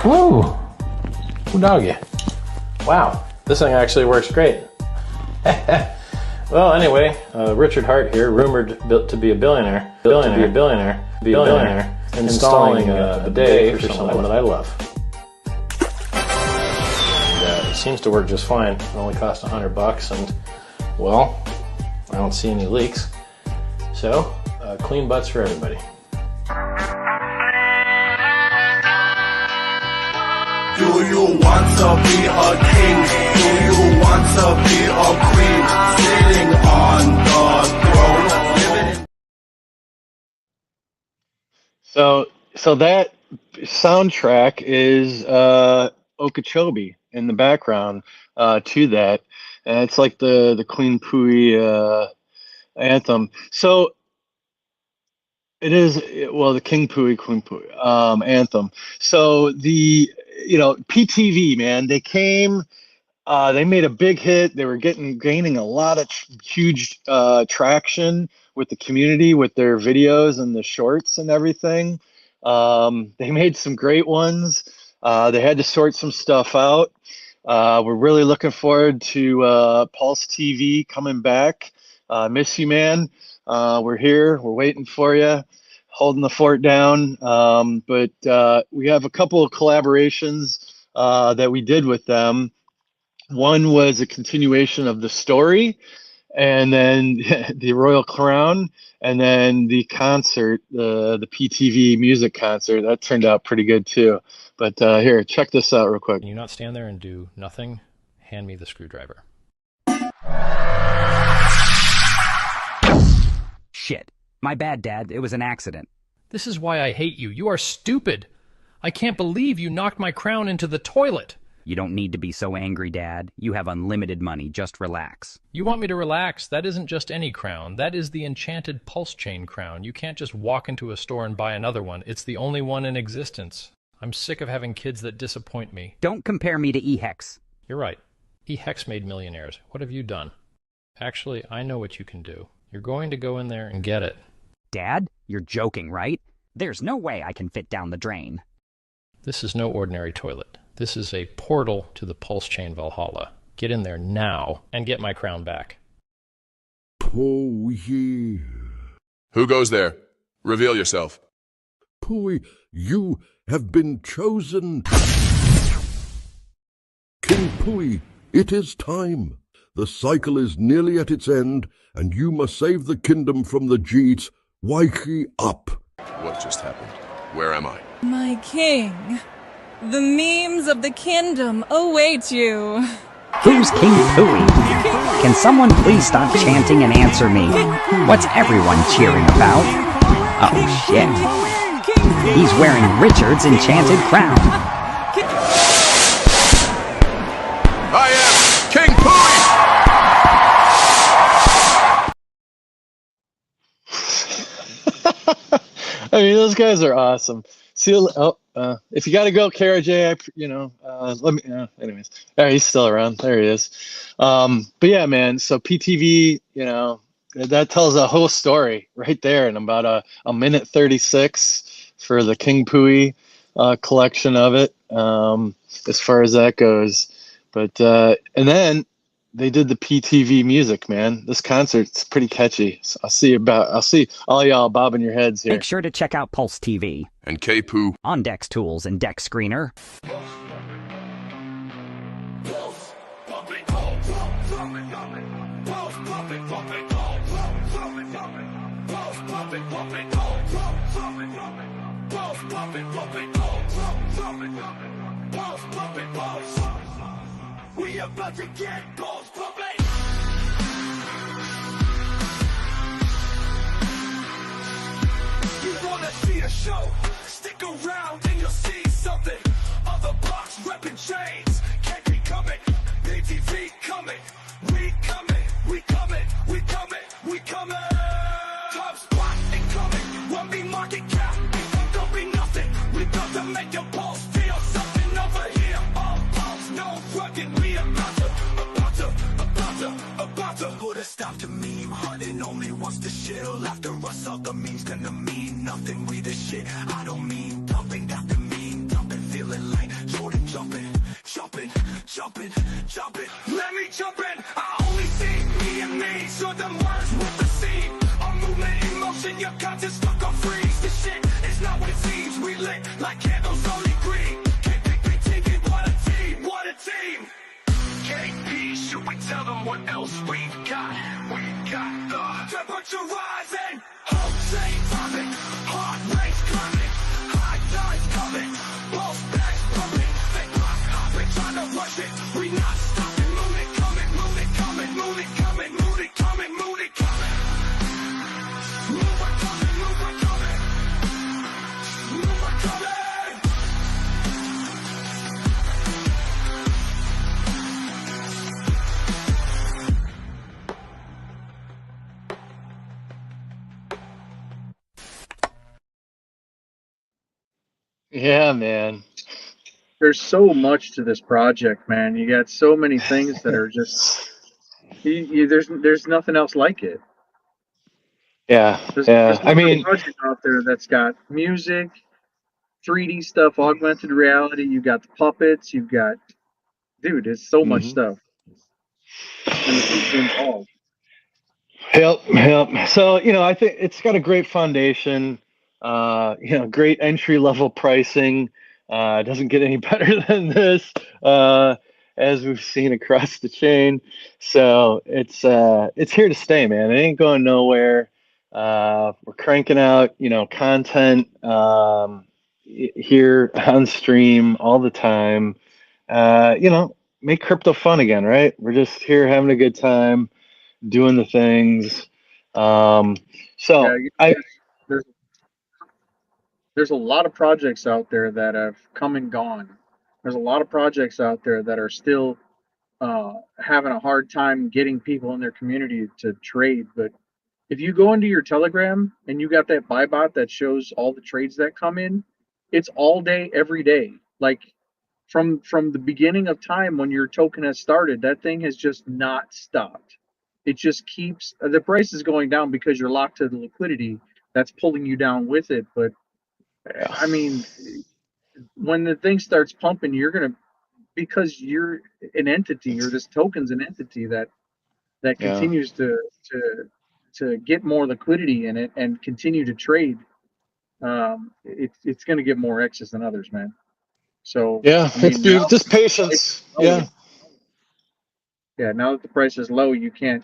Woo! Ooh, doggy. Wow, this thing actually works great. Well, anyway, Richard Hart here, rumored to be a billionaire, installing a bidet for someone that I love. And, it seems to work just fine. It only cost $100, and well, I don't see any leaks. So, clean butts for everybody. Do you want to be a king? Do you want to be a queen? Sitting on the throne, living in So that soundtrack is Okeechobee in the background to that, and it's like the Queen Pui anthem. So it is, well, the King Pui Queen Pui anthem. So PTV, man, they came. They made a big hit. They were gaining a lot of huge traction with the community with their videos and the shorts and everything. They made some great ones. They had to sort some stuff out. We're really looking forward to Pulse TV coming back. Miss you, man. We're here. We're waiting for you, holding the fort down. But we have a couple of collaborations that we did with them. One was a continuation of the story, and then the Royal Crown, and then the concert, the PTV music concert. That turned out pretty good too. But here, check this out real quick. Can you not stand there and do nothing? Hand me the screwdriver. Shit. My bad, Dad. It was an accident. This is why I hate you. You are stupid. I can't believe you knocked my crown into the toilet. You don't need to be so angry, Dad. You have unlimited money. Just relax. You want me to relax? That isn't just any crown. That is the enchanted pulse chain crown. You can't just walk into a store and buy another one. It's the only one in existence. I'm sick of having kids that disappoint me. Don't compare me to E-Hex. You're right. E-Hex made millionaires. What have you done? Actually, I know what you can do. You're going to go in there and get it. Dad, you're joking, right? There's no way I can fit down the drain. This is no ordinary toilet. This is a portal to the Pulse Chain Valhalla. Get in there now and get my crown back. Pui. Who goes there? Reveal yourself. Pui, you have been chosen. King Pui, it is time. The cycle is nearly at its end, and you must save the kingdom from the Jeets. Waiki up. What just happened? Where am I? My king. The memes of the kingdom await you. Who's King Pui? Can someone please stop chanting and answer me? What's everyone cheering about? Oh shit. He's wearing Richard's enchanted crown. I am King Pui! I mean, those guys are awesome. See, if you got to go, KRJ, let me. Anyways, he's still around. There he is. But yeah, man. So PTV, that tells a whole story right there in about a minute 36 for the King Pui collection of it. As far as that goes, but and then they did the PTV music, man. This concert's pretty catchy. So I'll see all y'all bobbing your heads here. Make sure to check out Pulse TV. And K-Poo. On Dex Tools and Dex Screener. We about to get balls pumping. You wanna see a show? Stick around and you'll see something. Other blocks repping chains. Can't be coming. PTV coming. We coming. We coming. We coming. We coming. Top spot incoming. Won't be market cap. Don't be nothing. We got to make your pulse feel something over here. All pulse, no rugged. We about to put a stop to meme hunting. Only wants to shill after us. All the memes gonna mean nothing. We the shit. I don't mean dumping. That the mean dumping. Feeling like Jordan jumping. Let me jump in. I only see me and me. So them words with the seam. Our movement in motion. Your conscience stuck on freeze. This shit is not what it seems. We lit like candles only green. Can't pick me ticket. What a team. What a team. KP, should we tell them what else we've got? We've got the temperature rising, whole chain popping, heart rate's climbing, high tides coming, pulse bags pumping, fake blocks Yeah, man. There's so much to this project, man. You got so many things that are just there's nothing else like it. Yeah, There's yeah. no I other mean, project out there that's got music, 3D stuff, augmented reality. You got the puppets. You've got, dude, it's so much mhm. stuff, and the people involved. Yep, yep. So, I think it's got a great foundation, great entry level pricing. It doesn't get any better than this, as we've seen across the chain. So it's here to stay, man. It ain't going nowhere. We're cranking out, content here on stream all the time. Make crypto fun again, right? We're just here having a good time doing the things. Um, Yeah, so I, there's there's a lot of projects out there that have come and gone. There's a lot of projects out there that are still having a hard time getting people in their community to trade. But if you go into your Telegram and you got that buy bot that shows all the trades that come in, it's all day, every day. Like from the beginning of time when your token has started, that thing has just not stopped. It just keeps the price is going down because you're locked to the liquidity that's pulling you down with it. But I mean, when the thing starts pumping, you're gonna because you're an entity or this token's an entity that yeah, continues to get more liquidity in it and continue to trade. It's going to get more X's than others, man. So yeah, I it's mean, now just that the price patience. is low, Yeah, yeah, now that the price is low, you can't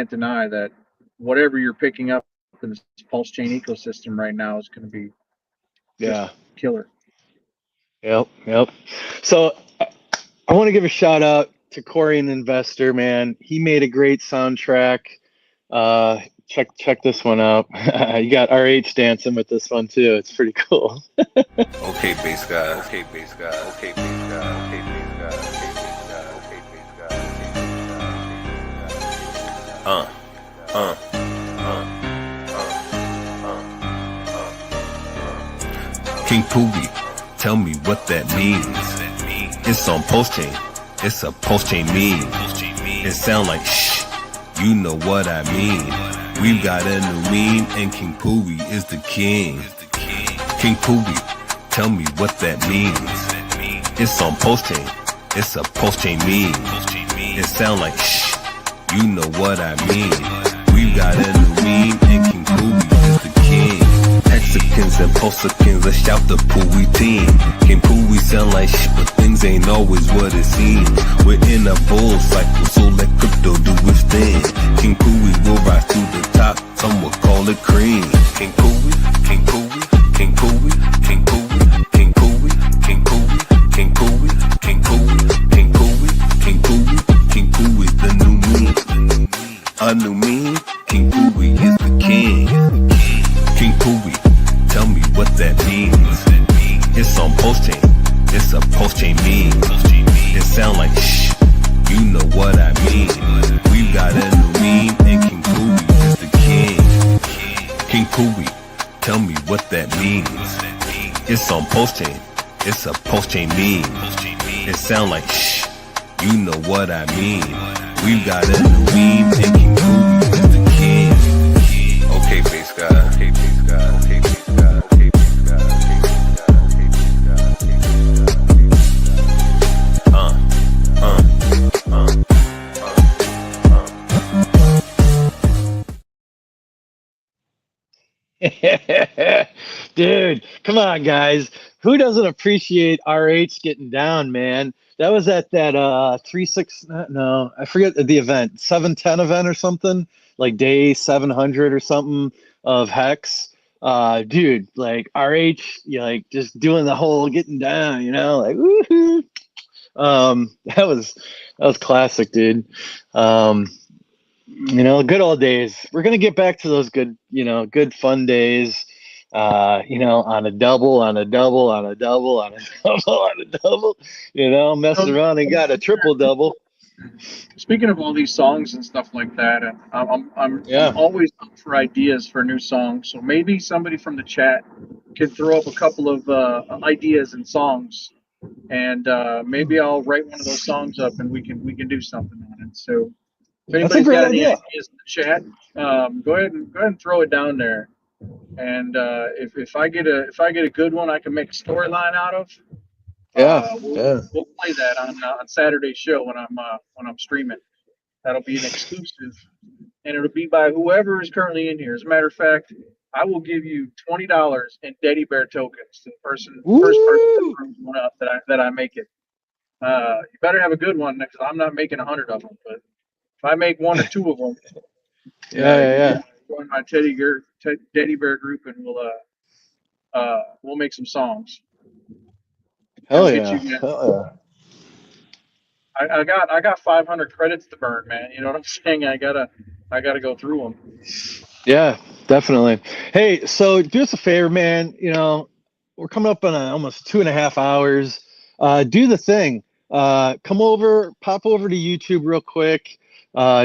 deny that whatever you're picking up in this pulse chain ecosystem right now is going to be just yeah, killer. yep, yep. So I want to give a shout out to Corey, an investor, man. He made a great soundtrack. Check this one out. You got RH dancing with this one too. It's pretty cool. Okay, base guy. Okay, base guy. Okay, base guy. Okay, base guy. Okay, base guy. Okay, base guy. Okay, base guy. King Poogie, tell me what that means. It's on post chain. It's a post chain meme. It sound like shh. You know what I mean. We've got a new meme, and King Poogie is the king. King Poogie, tell me what that means. It's on post chain. It's a post chain meme. It sound like shh. You know what I mean. We've got a new meme, and King Poogie is the king. Mexicans and Posicans, let's shout the Pooey team. King Pooey sound like shit, but things ain't always what it seems. We're in a bull cycle, so let crypto do its thing. King Pooey will rise to the top, some will call it cream. King Pooey, King Pooey, King Pooey, King Pooey, King Pooey, King Pooey, King Pooey, King Pooey, King Pooey, King Pooey, King Pooey's the new meme. A new meme, King Pooey is the king. King Pooey, tell me what that means. It's on post chain. It's a post chain meme. It sound like shh. You know what I mean. We've got a new meme, and King Pooey is the king. King Pooey, tell me what that means. It's on post chain. It's a post chain meme. It sound like shh. You know what I mean. We've got a new meme, and King Pooey is the king. Okay, base guy. Okay, base guy. Okay, base guy. Okay, base guy. Okay, base guy. Okay, base guy. Okay, Dude, come on, guys. Who doesn't appreciate RH getting down, man? That was at that 3-6, no, I forget the event, 710 event or something, like day 700 or something of Hex. Dude, like RH, you just doing the whole getting down, like woohoo. That was classic, dude. Good old days. We're gonna get back to those good, good fun days. On a double, on a double, on a double, on a double, on a double. Messing around and got a triple double. Speaking of all these songs and stuff like that, I'm Yeah. always up for ideas for new songs. So maybe somebody from the chat could throw up a couple of ideas and songs, and maybe I'll write one of those songs up, and we can do something on it. So if That's a anybody's great got any idea. ideas in the chat, go ahead and throw it down there. And if I get a good one, I can make a storyline out of. Yeah. Yeah. We'll play that on Saturday's show when I'm streaming. That'll be an exclusive, and it'll be by whoever is currently in here. As a matter of fact, I will give you $20 in Teddy Bear tokens to the first person that Woo! throws one up that I make it. You better have a good one because I'm not making 100 of them. But if I make one or two of them, Yeah. Yeah. you Yeah. join my Teddy Bear group, and we'll make some songs. Hell I'll get yeah. you guys. Hell yeah. I got 500 credits to burn, man. You know what I'm saying? I gotta go through them. Yeah, definitely. Hey, so do us a favor, man. We're coming up on almost 2.5 hours. Do the thing. Come over, pop over to YouTube real quick.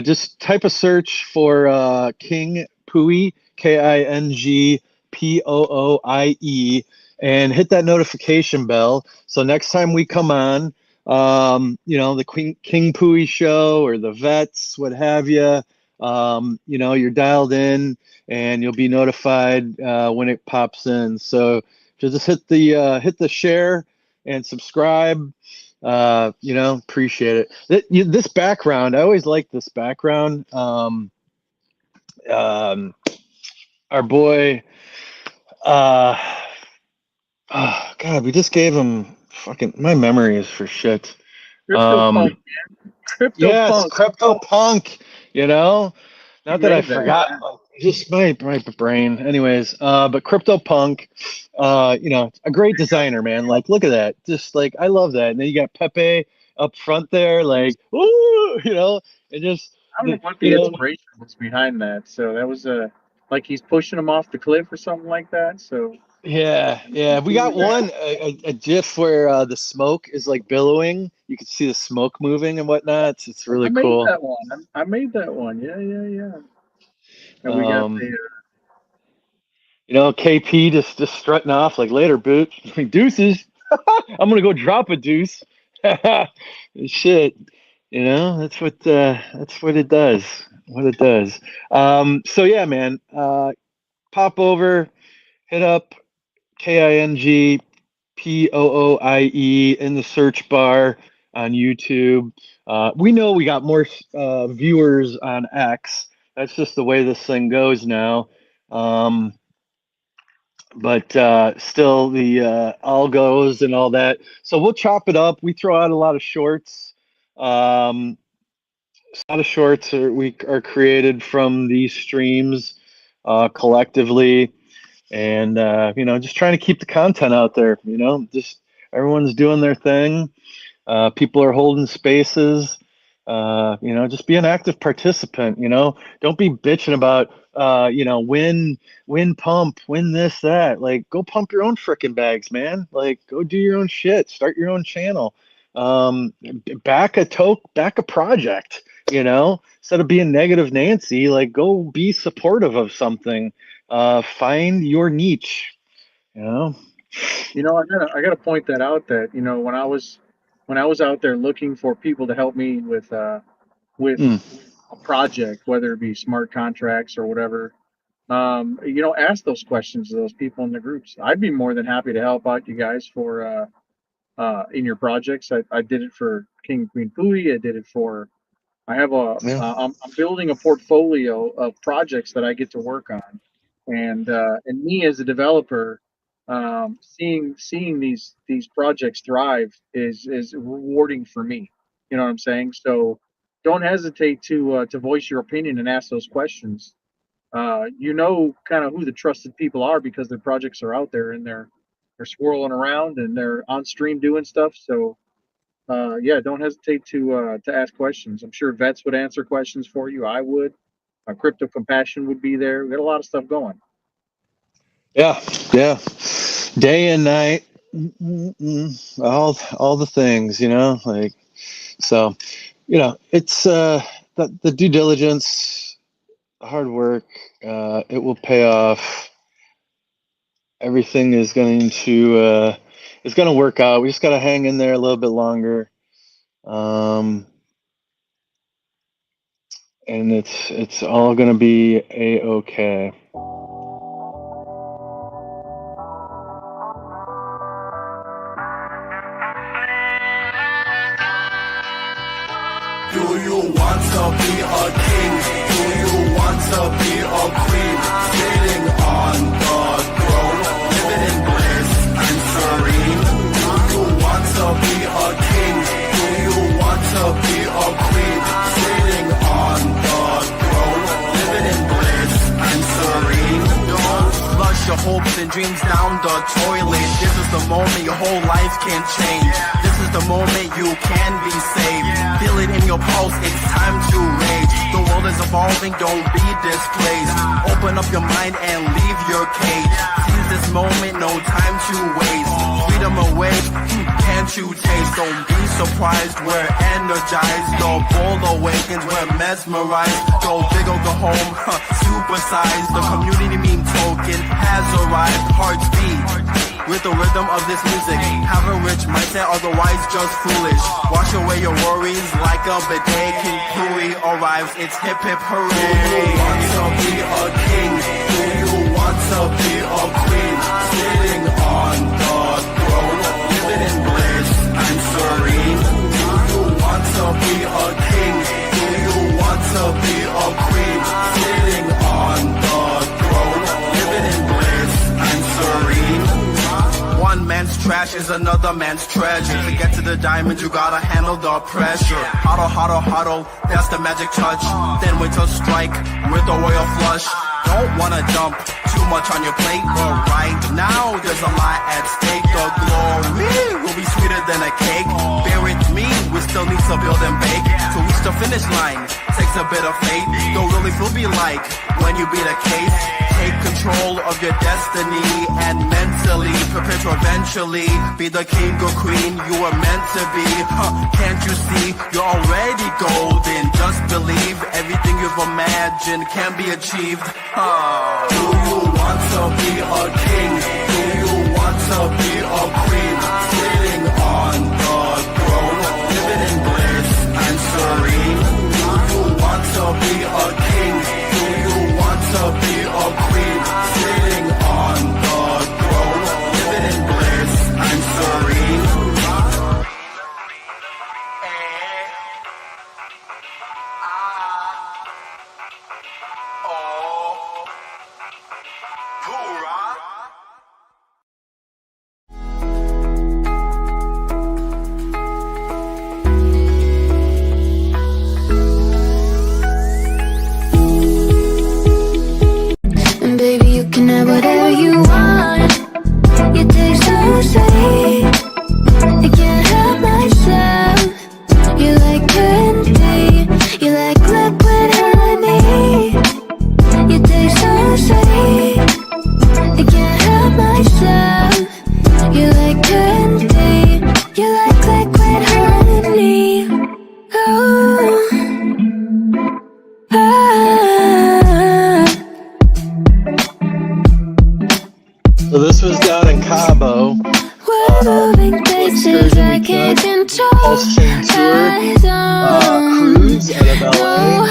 Just type a search for King Pooey, KingPooie, and hit that notification bell. So next time we come on, the King Pooey show or the vets, what have you. You're dialed in and you'll be notified when it pops in. So just hit the share and subscribe. Appreciate it. This background, I always like this background. Our boy, oh God, we just gave him fucking. My memory is for shit. CryptoPunk, man. Yes, CryptoPunk. CryptoPunk. He Not that I made that. forgot, just my brain. Anyways, but CryptoPunk, a great designer, man. Like, look at that. Just like I love that. And then you got Pepe up front there, like, ooh, and just I don't know what the inspiration was behind that. So that was like he's pushing him off the cliff or something like that. So yeah. We got one a GIF where the smoke is like billowing. You can see the smoke moving and whatnot. It's I really made cool. that one. I made that one. Yeah. And we got Um, the KP just strutting off like later, boot. Deuces. I'm gonna go drop a deuce. Shit. That's what it does. What it does. So yeah, man. Pop over, hit up KingPooie in the search bar on YouTube. We know we got more viewers on X. That's just the way this thing goes now. But still the algos and all that. So we'll chop it up. We throw out a lot of shorts. A lot of shorts are created from these streams collectively, and just trying to keep the content out there. Just everyone's doing their thing. People are holding spaces. Just be an active participant. Don't be bitching about win pump, win this, that. Like, go pump your own frickin' bags, man. Like, go do your own shit. Start your own channel. Back a project. Instead of being negative Nancy, like, go be supportive of something. Find your niche. I gotta point that out that when I was out there looking for people to help me with Mm. a project, whether it be smart contracts or whatever, ask those questions to those people in the groups. I'd be more than happy to help out you guys for in your projects. I did it for King and Queen Pooey. I did it for. Yeah. I'm building a portfolio of projects that I get to work on, and me as a developer, seeing these projects thrive is rewarding for me. You know what I'm saying? So don't hesitate to voice your opinion and ask those questions. Kind of who the trusted people are because their projects are out there and they're swirling around and they're on stream doing stuff. So yeah, don't hesitate to ask questions. I'm sure vets would answer questions for you. I would. Crypto Compassion would be there. We got a lot of stuff going. Yeah. Day and night, all the things, like so. it's the due diligence, the hard work. It will pay off. Everything is going to work out. We just got to hang in there a little bit longer. And it's all gonna be a-okay. Do you want to be a king? Do you want to be a queen? Sitting on the throne, living in bliss and serene. Do you want to be a king? Do you want to be a queen? Sitting on the throne, living in bliss and serene. Don't flush your hopes and dreams down the toilet. This is the moment your whole life can change. This is the moment you can be saved. Feel it in your pulse, it's time to rage. The world is evolving, don't be displaced. Open up your mind and leave your cage. Seize this moment, no time to waste. Freedom away, can't you taste? Don't be surprised, we're energized. The bull awakens, we're mesmerized. Go big or go home, supersize. The community meme token has arrived. Hearts beat with the rhythm of this music. Have a rich mindset, otherwise just foolish. Wash away your worries like a bidet. King Pui arrives, it's hip hip hooray. Do you want to be a king? Do you want to be a queen? Sitting on the throne, living in bliss and serene. Do you want to be a king? Do you want to be a queen? Sitting on the throne, living in bliss and serene. One man's trash is another man's treasure. To get to the diamond, you gotta handle the pressure. Huddle, huddle, huddle, that's the magic touch. Then winter strike with the royal flush. Don't wanna dump too much on your plate, but right now there's a lot at stake. The glory will be sweeter than a cake. Bear with me, we still need to build and bake. To reach the finish line takes a bit of faith. Don't really feel be like when you beat a case. Take control of your destiny and mentally prepare to eventually be the king or queen you were meant to be. Can't you see you're already golden? Just believe everything you've imagined can be achieved. Do you want to be a king? Do you want to be a queen? Sitting on the throne, living in bliss and serene. Do you want to be a king? Do you want to be a queen? Sitting on the throne, living in bliss and serene. And baby, you can have whatever you want. You taste so sweet, I can't help myself. You like candy, you like liquid honey. You taste so sweet, I can't help myself. You like candy, you like liquid honey. Oh, So this was down in Cabo. moving places I can't control. Pulse Chain Tour cruise out of LA.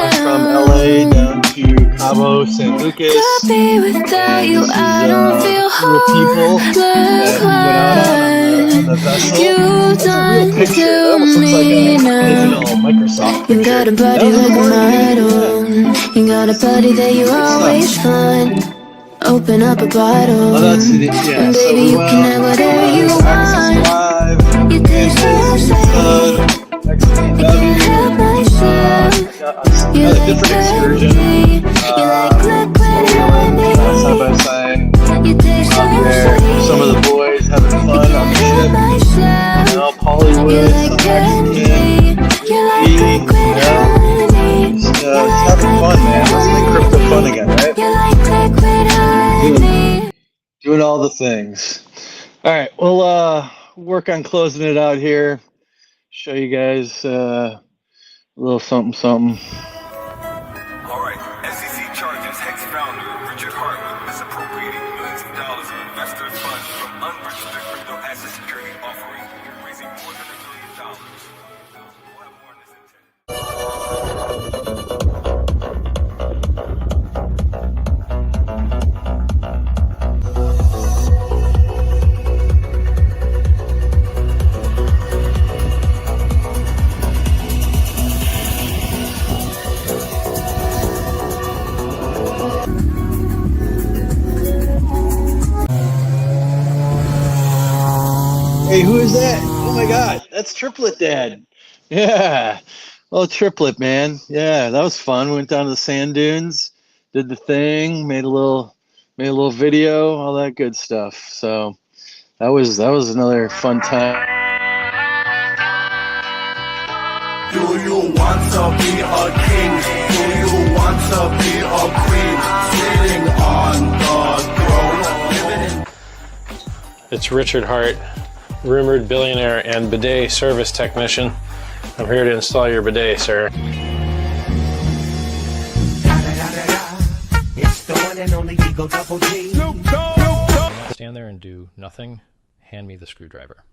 Went from LA down to Cabo, San Lucas. Be without you, I don't feel people that went out on the vessel. You've That's a real done picture. That to almost looks like me a now. digital Microsoft You got a picture. body That was like a recorded. model. You got a body that you always find. Open up a bottle. Oh, that's it. Yeah, And so baby, we you went can have whatever you Access want. Live, You taste so sweet, I can't help myself. You another like different excursion. candy, you like liquid honey. Side by side. You taste so Out there, sweet, some of the boys having fun on the help ship. myself. You know, You Hollywood, like some candy, Mexican, you like eating, liquid honey. just having fun, man. Let's make crypto fun again, right? You like liquid honey. Doing all the things. All right, we'll work on closing it out here. Show you guys A little something, something. All right, SEC charges Hex founder Richard Hart with misappropriating millions of dollars of investors' funds from unregistered crypto asset security offering, raising more than $1 billion. We'll have more on this in 10. Hey, who is that? Oh my God, that's Triplet Dad. Yeah, well, Triplet, man. Yeah, that was fun. Went down to the sand dunes, did the thing, made a little video, all that good stuff. So that was another fun time. Do you want to be a king? Do you want to be a queen? Sitting on the throne, living in... It's Richard Hart, rumored billionaire and bidet service technician. I'm here to install your bidet, sir. It's the one and only Eagle Double G. Stand there and do nothing. Hand me the screwdriver.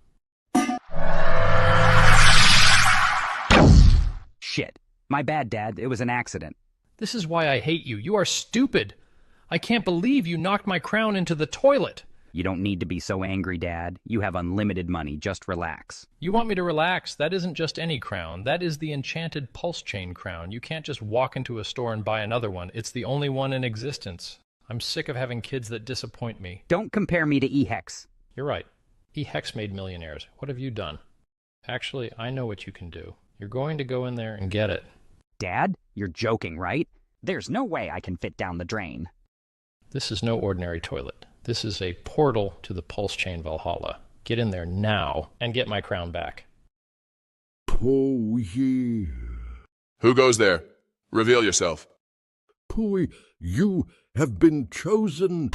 Shit. My bad, Dad. It was an accident. This is why I hate you. You are stupid. I can't believe you knocked my crown into the toilet. You don't need to be so angry, Dad. You have unlimited money. Just relax. You want me to relax? That isn't just any crown. That is the enchanted pulse chain crown. You can't just walk into a store and buy another one. It's the only one in existence. I'm sick of having kids that disappoint me. Don't compare me to E-Hex. You're right. E-Hex made millionaires. What have you done? Actually, I know what you can do. You're going to go in there and get it. Dad, you're joking, right? There's no way I can fit down the drain. This is no ordinary toilet. This is a portal to the pulse chain Valhalla. Get in there now and get my crown back. Oh, yeah. Who goes there? Reveal yourself. Pooey, you have been chosen.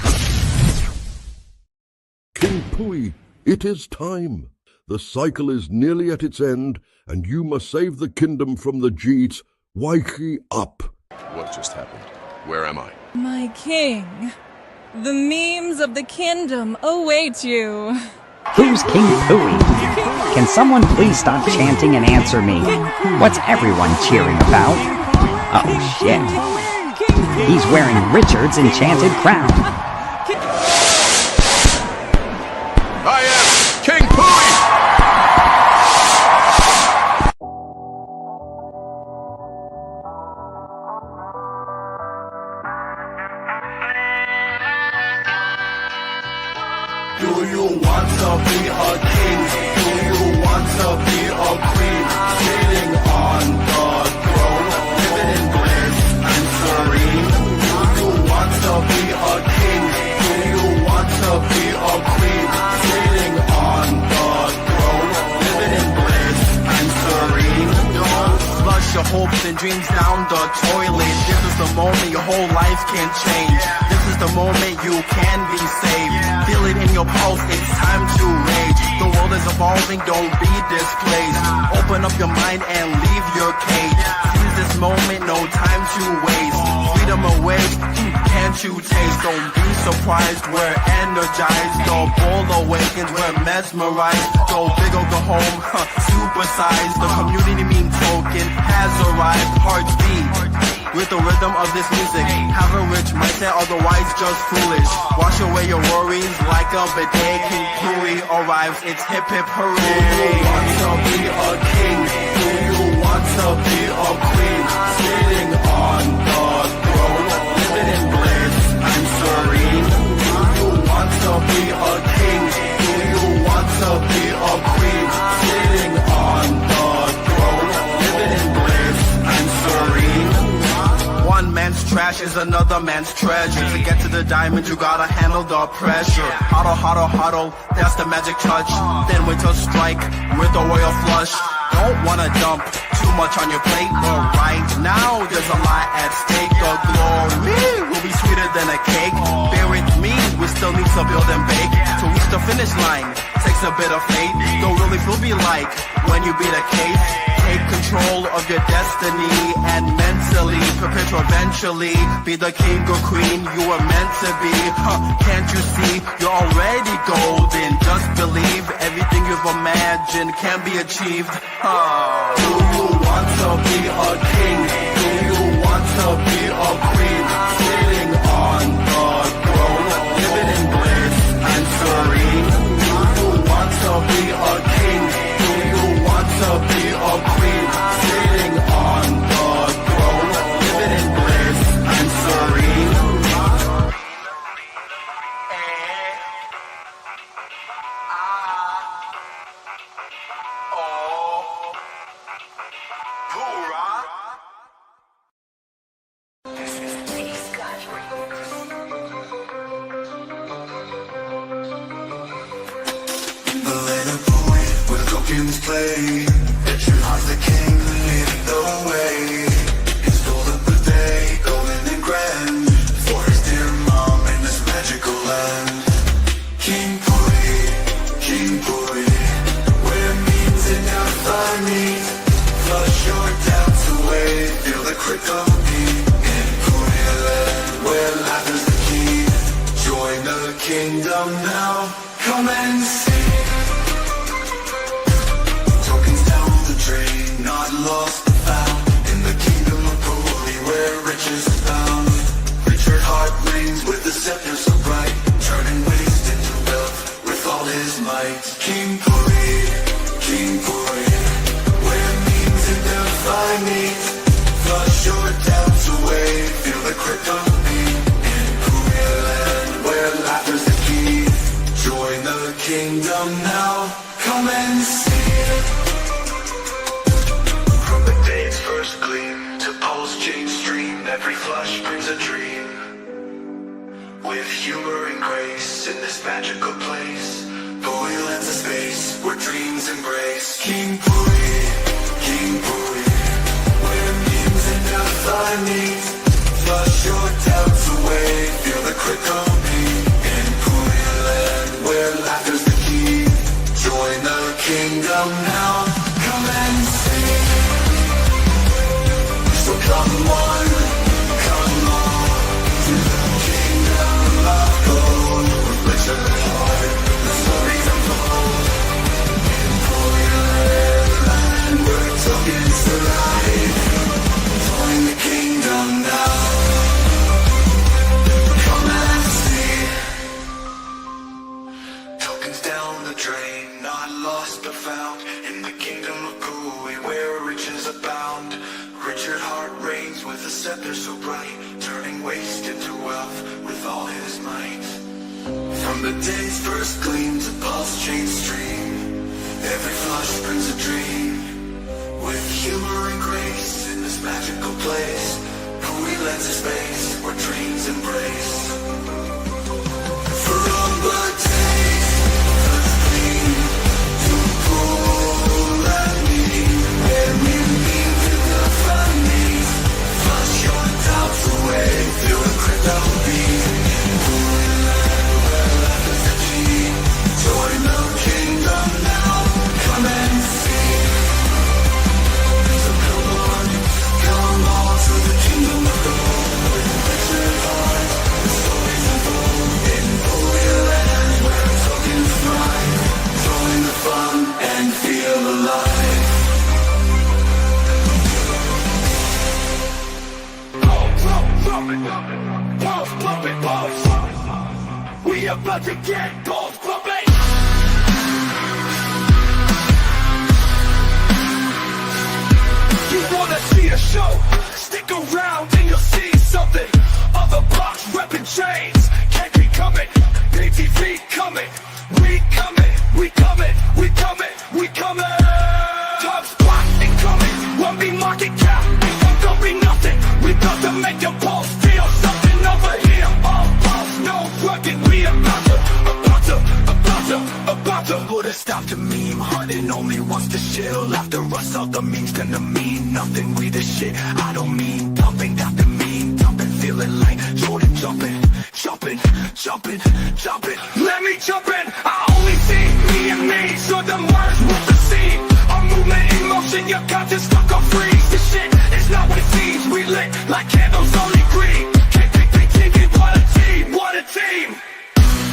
King Pooey, it is time. The cycle is nearly at its end, and you must save the kingdom from the Jeets. Wake up. What just happened? Where am I? My king, the memes of the kingdom await you. Who's King Pooey? Can someone please stop chanting and answer me? What's everyone cheering about? Oh shit. He's wearing Richard's enchanted crown. I am King Pooey! Do you want to be a king? Do you want to be a queen? Sitting on the throne, living in bliss and serene. Do you want to be a king? Do you want to be a queen? Sitting on the throne, living in bliss and serene. Don't flush your hopes and dreams down the toilet. This is the moment your whole life can change. This is the moment you can be saved. Feel it in your pulse, it's time to rage. The world is evolving, don't be displaced. Open up your mind and leave your cage. Seize this moment, no time to waste. Freedom awaits, can't you taste? Don't be surprised, we're energized. The ball awakens, we're mesmerized. Go big or go home, supersize. The community meme token has arrived. Hearts beat with the rhythm of this music. Have a rich mindset, otherwise just foolish. Wash away your worries like a bidet. King Pooey arrives, it's hip hip hooray. Do you want to be a king? Do you want to be a queen? Sitting on the throne, living in bliss and serene. Do you want to be a king? Do you want to be a queen? Sitting on the throne, living in bliss and serene. One man's trash is another man's treasure. To get to the diamond, you gotta handle the pressure. Huddle, huddle, huddle, that's the magic touch. Then wait to strike with a royal flush. Don't wanna dump too much on your plate, but right now there's a lot at stake. The glory will be sweeter than a cake. Bear with me, we still need to build and bake to reach the finish line. takes a bit of faith. Don't really feel me like when you beat a case. Take control of your destiny and mentally prepare to eventually be the king or queen you were meant to be. Can't you see you're already golden? Just believe everything you've imagined can be achieved. Do you want to be a king? Do you want to be a queen? Sitting on the throne, living in bliss and serene. Do you want to be a king? Do you want to be a queen? Sitting on the throne, living in bliss and serene. The little boy where the tokens play. Picture of the king leading the way. He stole up the day, golden and grand, for his dear mom in this magical land. King Puri, where means and now meet. Flush your doubts away, feel the crypto beat. In Puri land, where life is the key. Join the kingdom now, come and see. Not lost but found in the kingdom of Puri, where riches abound. Richard heart reigns with the scepter so bright, turning waste into wealth with all his might. King Puri, where means and divine meet. Flush your doubts away, feel the crypto beat. In Puri land, where laughter's the key. Join the kingdom now, come and see. First gleam to pulse chain stream, every flush brings a dream. With humor and grace in this magical place, Puri lands a space where dreams embrace. King Puri, where memes and divine meet. Flush your doubts away, feel the crypto beat. In Puri land, where laughter's the key. Join the kingdom now, come and see. So come on, to the kingdom of gold. With pleasure and heart, the stories unfold. In Puri land, where tokens thrive. Join the kingdom now, come and see. Tokens down the drain, not lost but found. In the kingdom of Puri, where riches abound. Richard heart reigns with a scepter so bright, turning waste into wealth with all his might. From the day's first gleam to pulse chain stream, every flush brings a dream. With humor and grace in this magical place, Puri lends a space where dreams embrace. From the day's first gleam to pull and lean, where we meet to define me. Flush your doubts away, feel the crypto beat. Puri land, where life is the key. Join the kingdom now, come and see. So come on to the kingdom of gold. With Richard heart, the stories unfold. In Puri land, where tokens thrive. Join the fun and feel alive. We about to get both pumping. You wanna see the show? Stick around and you'll see something. Other blocks repping chains, can't be coming. PTV coming, we coming, we coming, we coming, we coming. Top spot incoming, won't be market cap, don't be nothing. We about to make your pulse feel something over here. All pulse, no rugged, we about to put a stop to meme hunting. Only wants to chill. After us, all the memes gonna mean nothing. We the shit, I don't mean dumping. That the mean dumping, feeling like Jordan jumping. Let me jump in. I only see me got this fuck off freeze. This shit is not what it seems. We lit like candles, only green. King, what a team, what a team.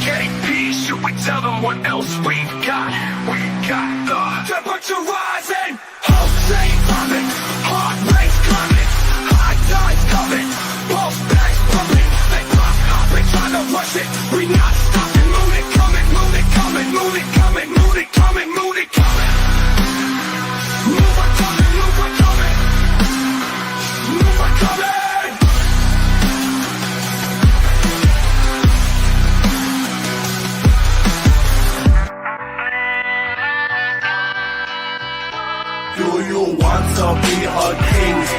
KP, should we tell them what else we got? We got the temperature rising, whole chain popping, heart rate's climbing, high tides coming, pulse bags pumping. They pop up and trying to rush it. We not stopping, mood it coming, mood it coming, mood it coming, mood it coming, mood it coming. Move it coming, move it coming, move it coming. Do you want to be a king?